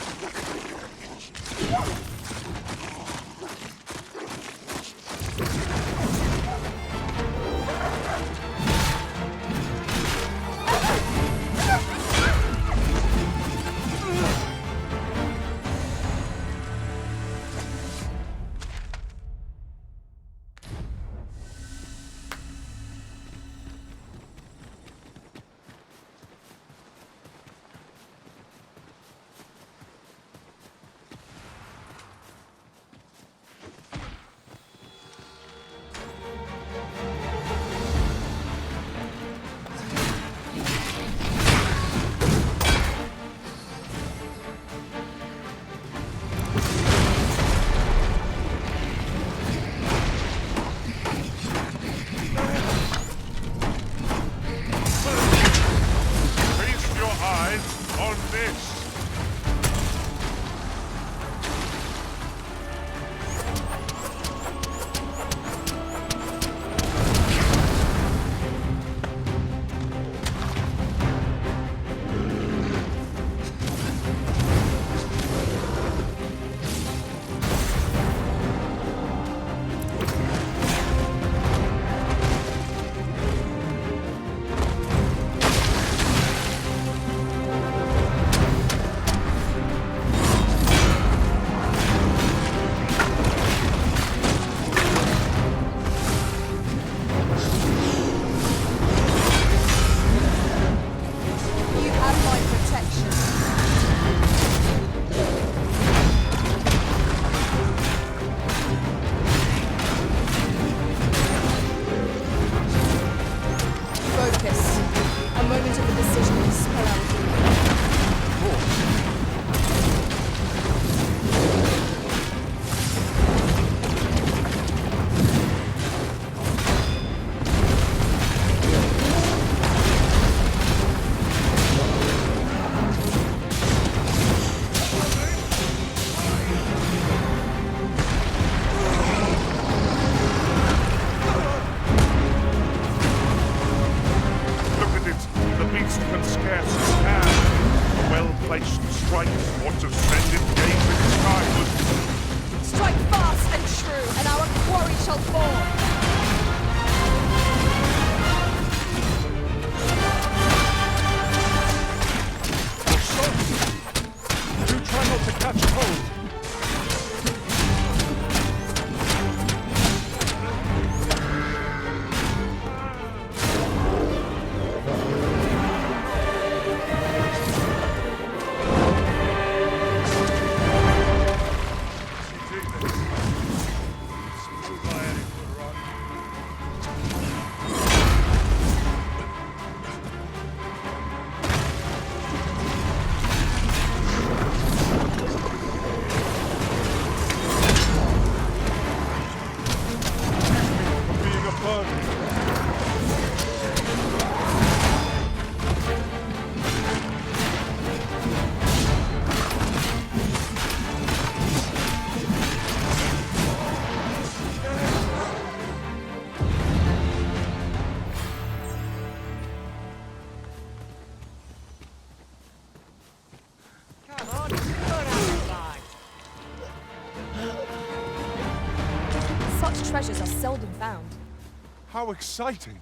How exciting!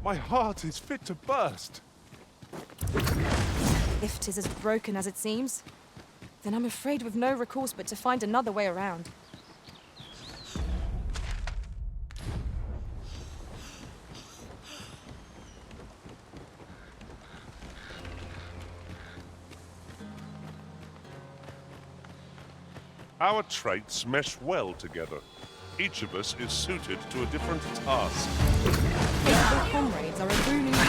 My heart is fit to burst. If 'tis as broken as it seems, then I'm afraid we've no recourse but to find another way around. Our traits mesh well together. Each of us is suited to a different task. Faithful comrades are a boon indeed.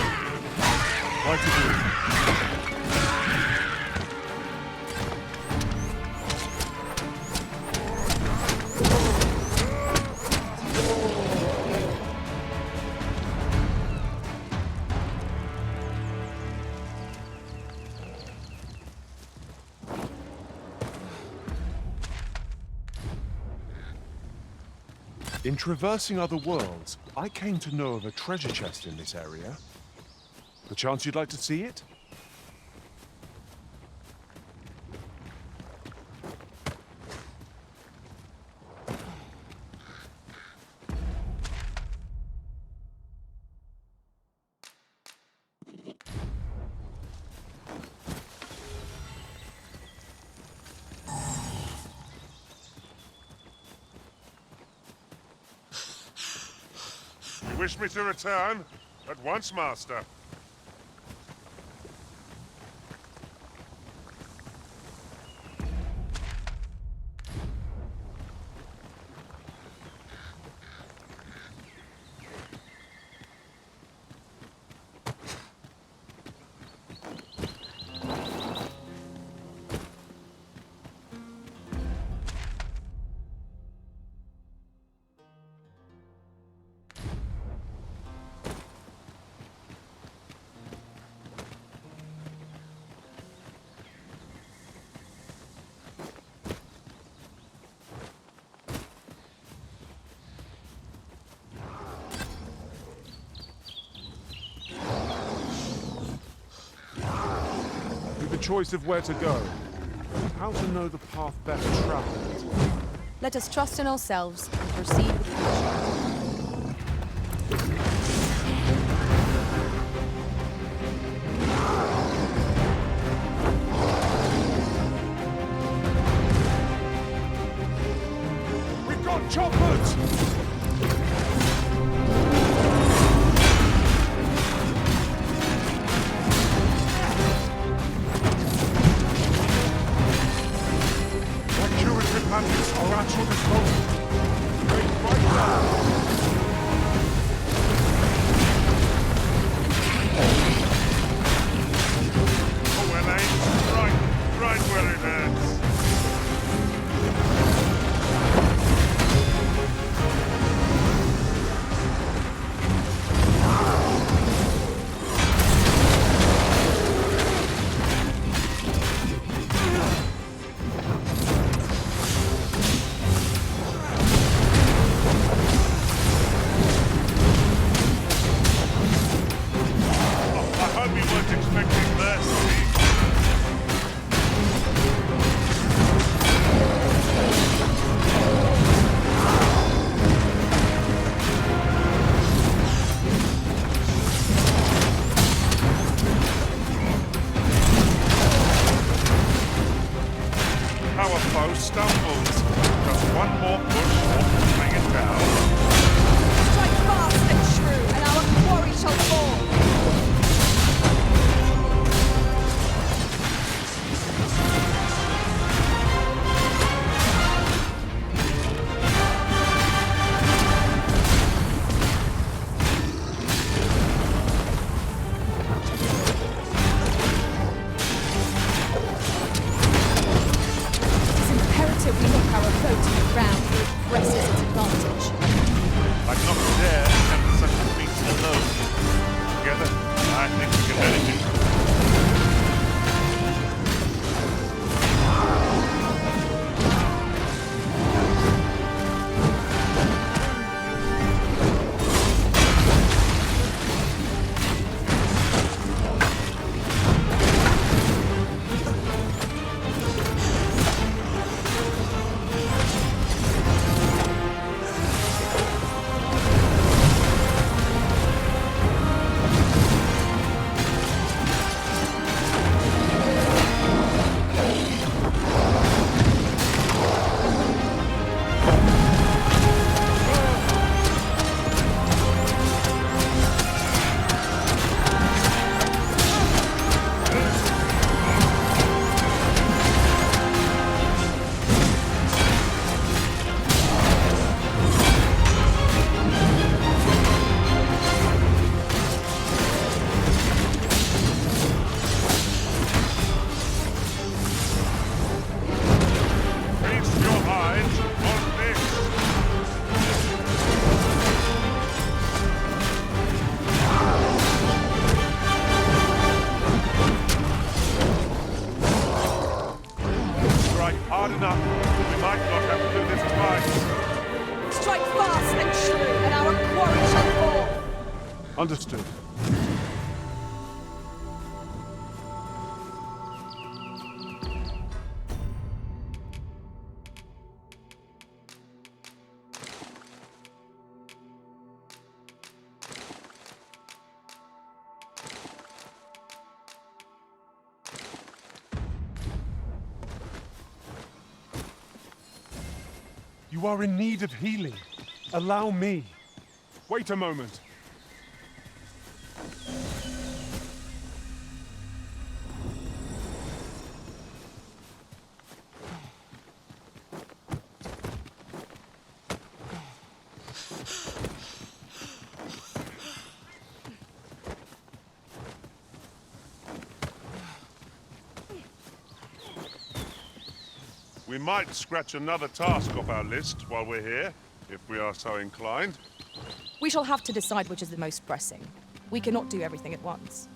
Quite agree. In traversing other worlds, I came to know of a treasure chest in this area. Perchance you'd like to see it? You wish me to return? At once, Master. Choice of where to go, how to know the path best traveled. Let us trust in ourselves and proceed with caution. We've got choppers! hard enough. We might not have to do this twice. Strike fast and true, and our quarry shall fall. Understood. You are in need of healing. Allow me. Wait a moment. We might scratch another task off our list while we're here, if we are so inclined. We shall have to decide which is the most pressing. We cannot do everything at once.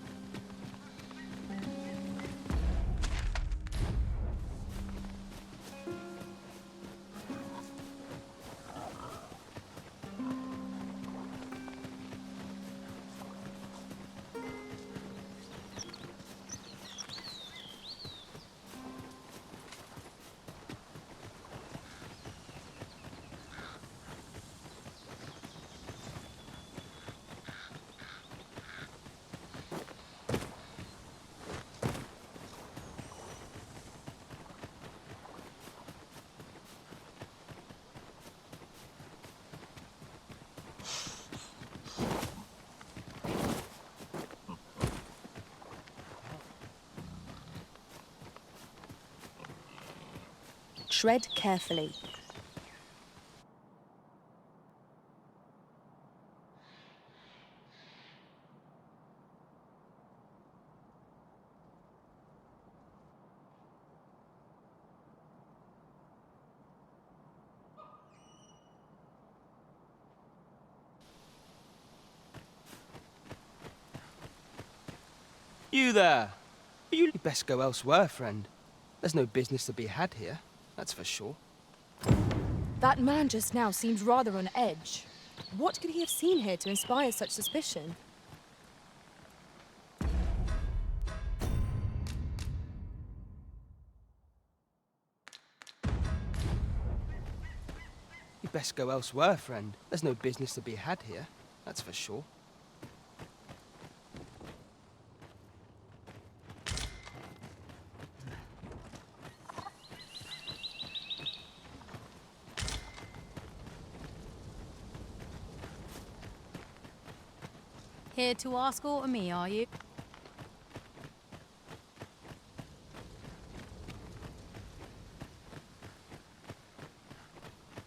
Shred carefully. You there! You'd best go elsewhere, friend. There's no business to be had here, that's for sure. That man just now seems rather on edge. What could he have seen here to inspire such suspicion? You'd best go elsewhere, friend. There's no business to be had here, that's for sure. Here to ask aught of me, are you?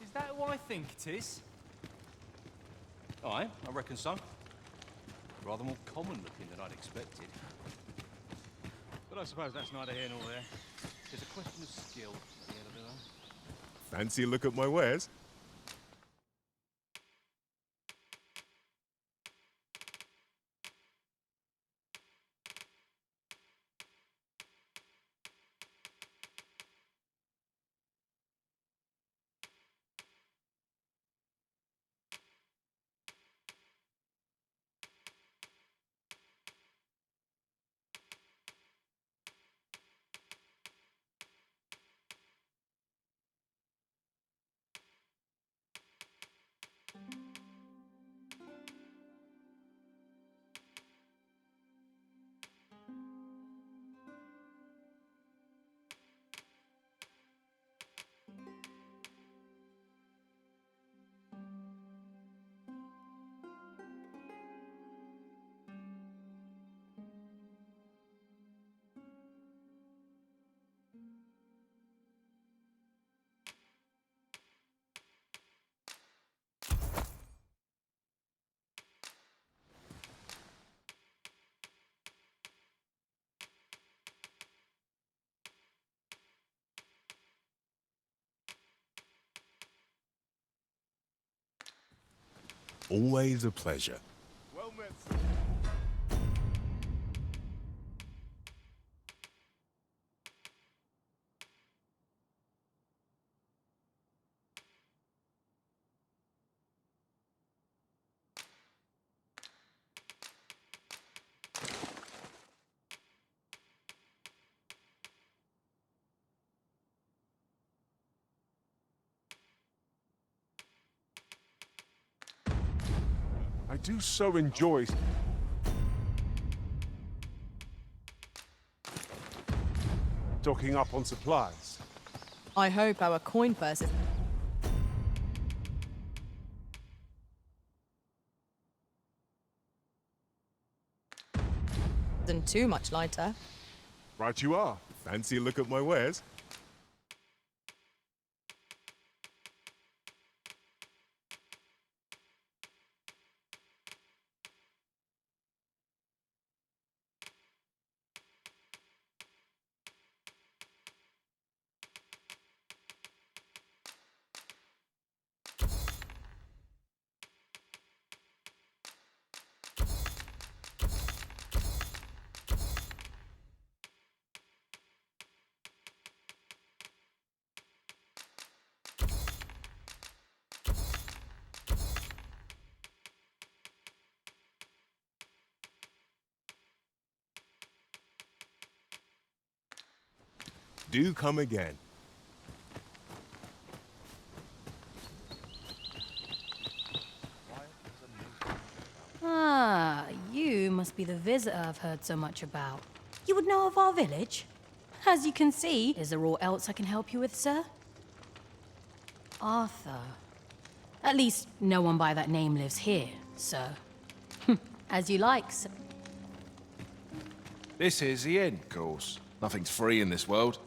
Is that who I think it is? Aye, I reckon so. Rather more common looking than I'd expected. But I suppose that's neither here nor there. It's a question of skill at the end of the day. Fancy a look at my wares? Always a pleasure. Well met. do so enjoy stocking up on supplies. I hope our coin purse isn't too much lighter. Right you are. Fancy a look at my wares? Do come again. Ah, you must be the visitor I've heard so much about. You would know of our village? As you can see, is there aught else I can help you with, sir? Arthur. At least, no one by that name lives here, sir. As you like, sir. This is the inn, of course. Nothing's free in this world.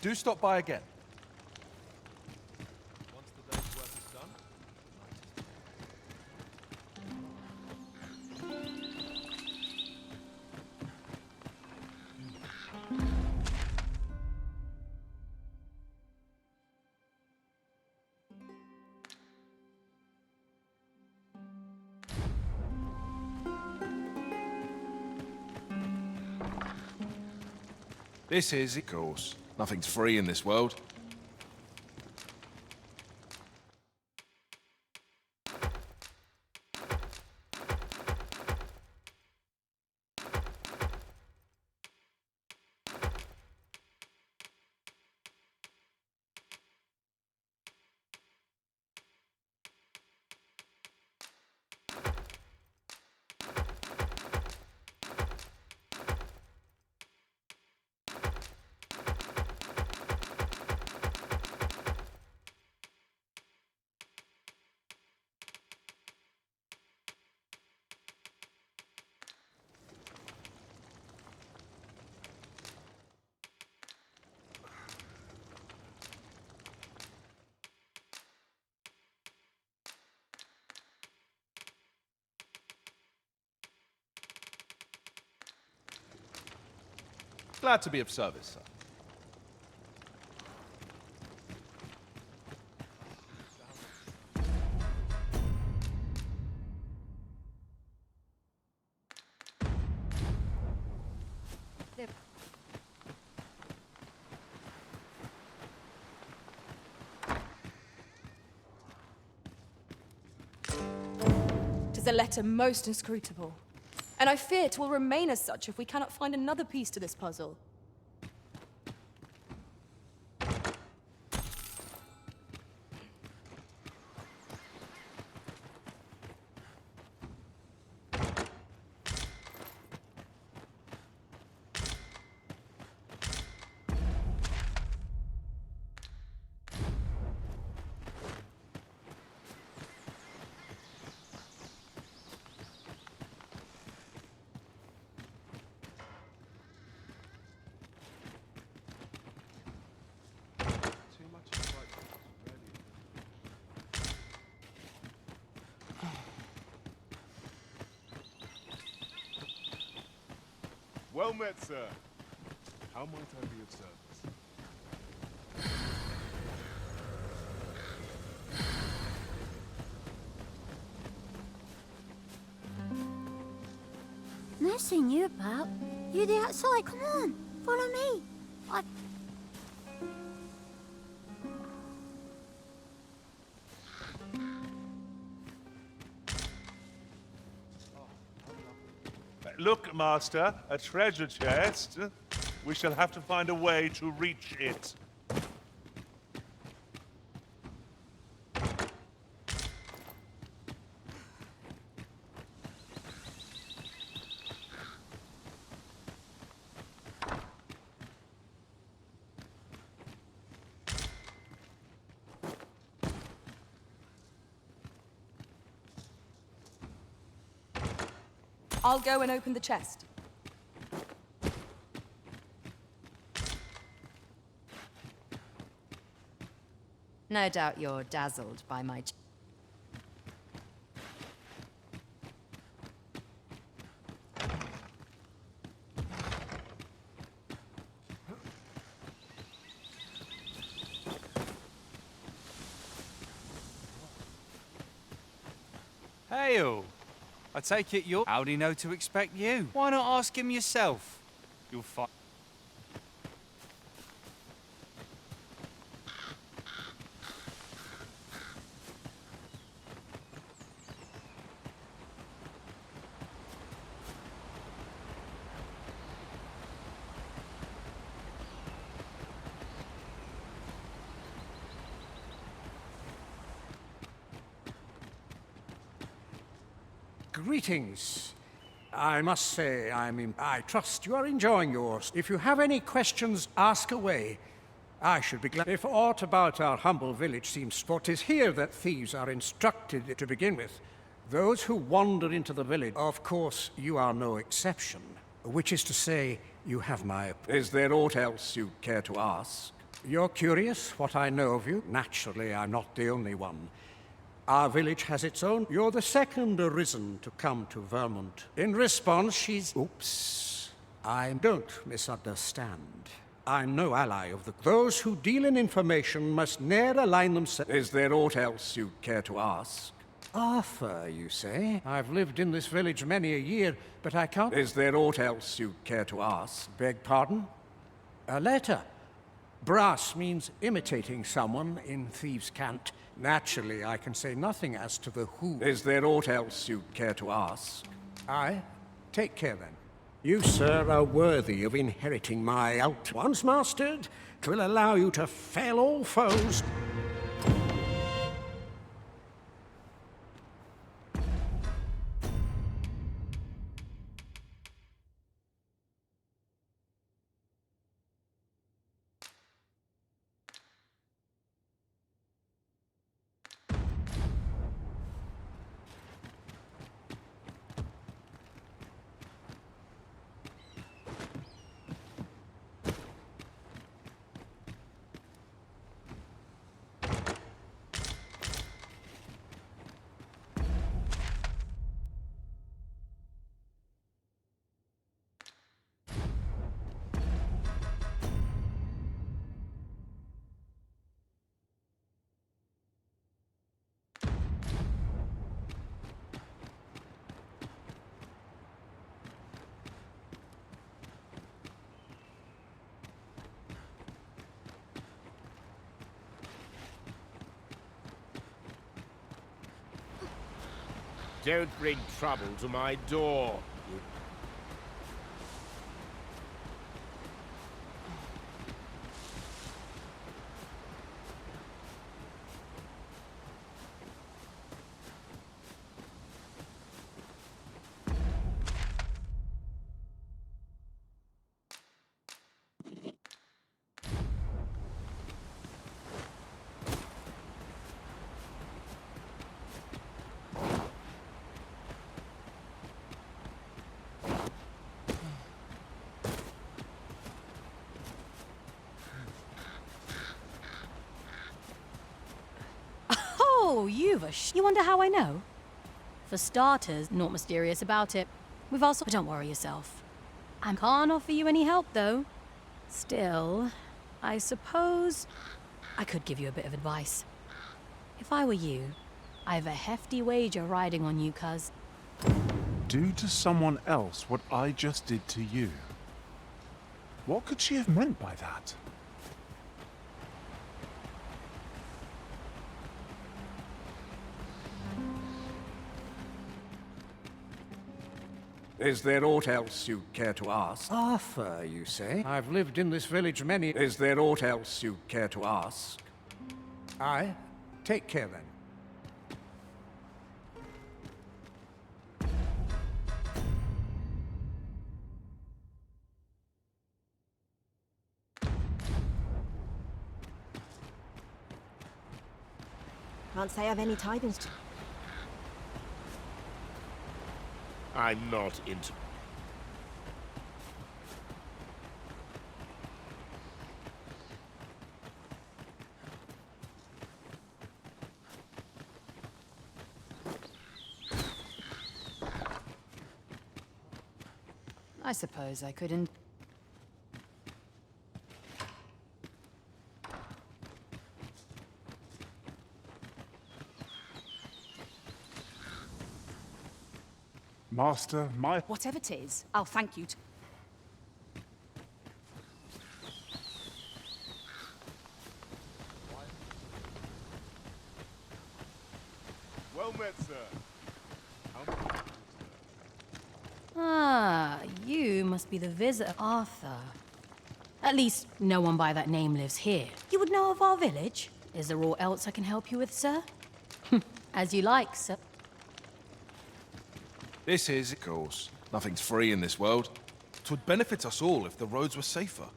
Do stop by again. Once the day's work is done, this is, of course. Nothing's free in this world. Glad to be of service, sir. Tis a letter most inscrutable, and I fear 'twill remain as such if we cannot find another piece to this puzzle. Well met, sir. How might I be of service? Never seen you about. You the outside, come on, follow me. Look, Master, a treasure chest. We shall have to find a way to reach it. I'll go and open the chest. No doubt you're dazzled by my... Hail! I take it you're... How'd he know to expect you? Why not ask him yourself? You'll find... Greetings. I must say, I trust you are enjoying yours. If you have any questions, ask away. I should be glad if aught about our humble village seems for 'tis here that thieves are instructed to begin with. Those who wander into the village, of course, you are no exception. Which is to say, you have my... Is there aught else you'd care to ask? You're curious what I know of you? Naturally, I'm not the only one. Our village has its own. You're the second arisen to come to Vermont. In response, she's... Oops. I don't misunderstand. I'm no ally of the... Those who deal in information must ne'er align themselves... Is there aught else you'd care to ask? Arthur, you say? I've lived in this village many a year, but I can't... Is there aught else you'd care to ask? Beg pardon? A letter. Brass means imitating someone in thieves' cant. Naturally, I can say nothing as to the who. Is there aught else you'd care to ask? Aye. Take care, then. You, sir, are worthy of inheriting my out. Once mastered, 'twill allow you to fell all foes. Don't bring trouble to my door. Oh, you wonder how I know? For starters, naught mysterious about it. We've also... But don't worry yourself. I can't offer you any help, though. Still, I suppose I could give you a bit of advice. If I were you, I've a hefty wager riding on you, cuz. Do to someone else what I just did to you. What could she have meant by that? Is there aught else you care to ask? Arthur, you say? I've lived in this village many... Is there aught else you care to ask? Aye. Take care, then. Can't say I've any tidings to... I'm not into... I suppose I couldn't. Master, my... Whatever it is, I'll thank you. Well met, sir. Ah, you must be the visitor, Arthur. At least, no one by that name lives here. You would know of our village? Is there aught else I can help you with, sir? As you like, sir. This is, of course. Nothing's free in this world. 'Twould benefit us all if the roads were safer.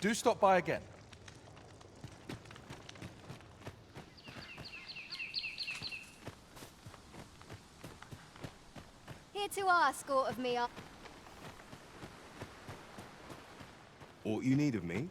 Do stop by again. Here to ask aught of me. Aught you need of me?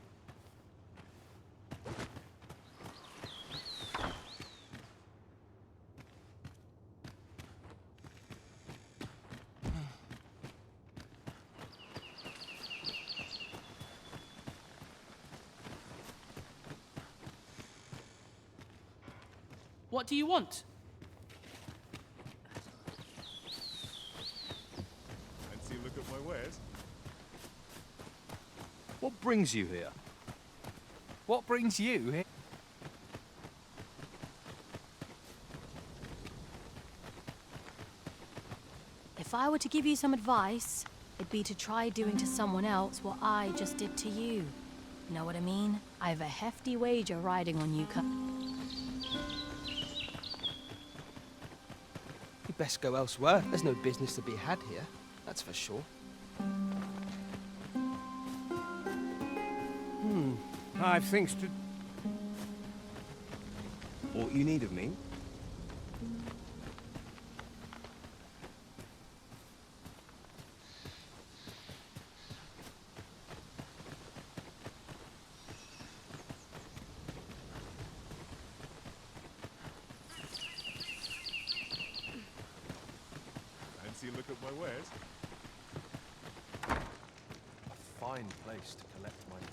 What do you want? Fancy a look at my wares? What brings you here? What brings you here? If I were to give you some advice, it'd be to try doing to someone else what I just did to you. Know what I mean? I've a hefty wager riding on you, You'd best go elsewhere. There's no business to be had here, that's for sure. I've things to... Aught you need of me? Fancy a look at my wares? A fine place to collect my goods.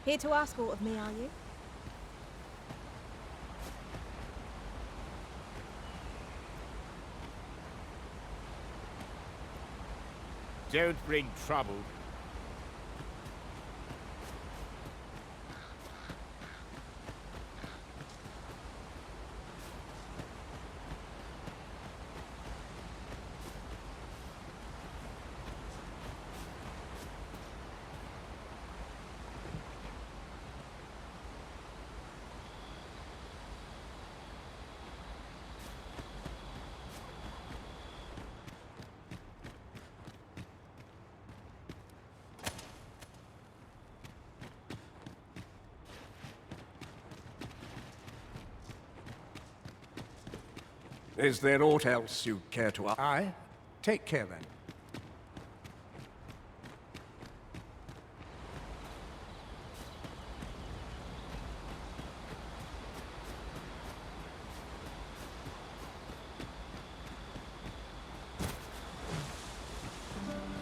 Here to ask aught of me, are you? Don't bring trouble. Is there aught else you care to ask? Aye. Take care then.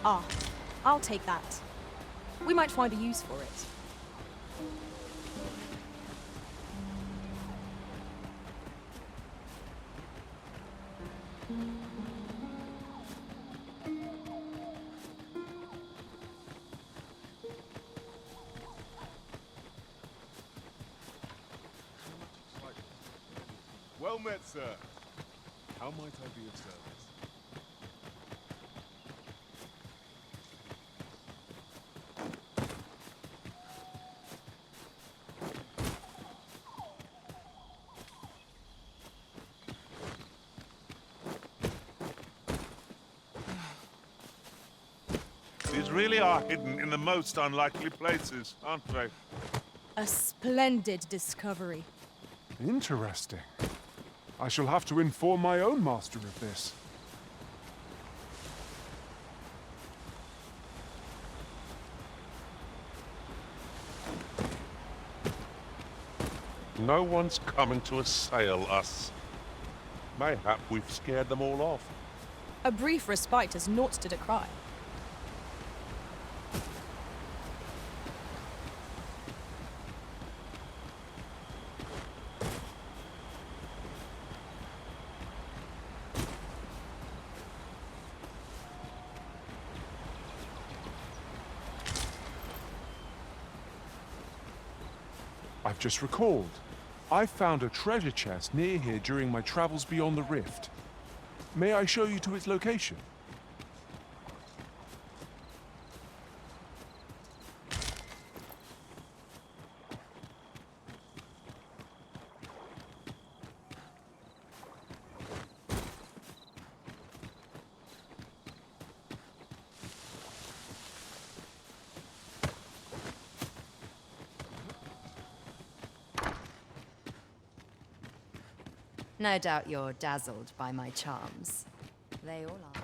Ah, I'll take that. We might find a use for it. Well met, sir. How might I be of service? These really are hidden in the most unlikely places, aren't they? A splendid discovery. Interesting. I shall have to inform my own master of this. No one's coming to assail us. Mayhap we've scared them all off. A brief respite is naught to decry. I've just recalled. I found a treasure chest near here during my travels beyond the rift. May I show you to its location? No doubt you're dazzled by my charms. They all are.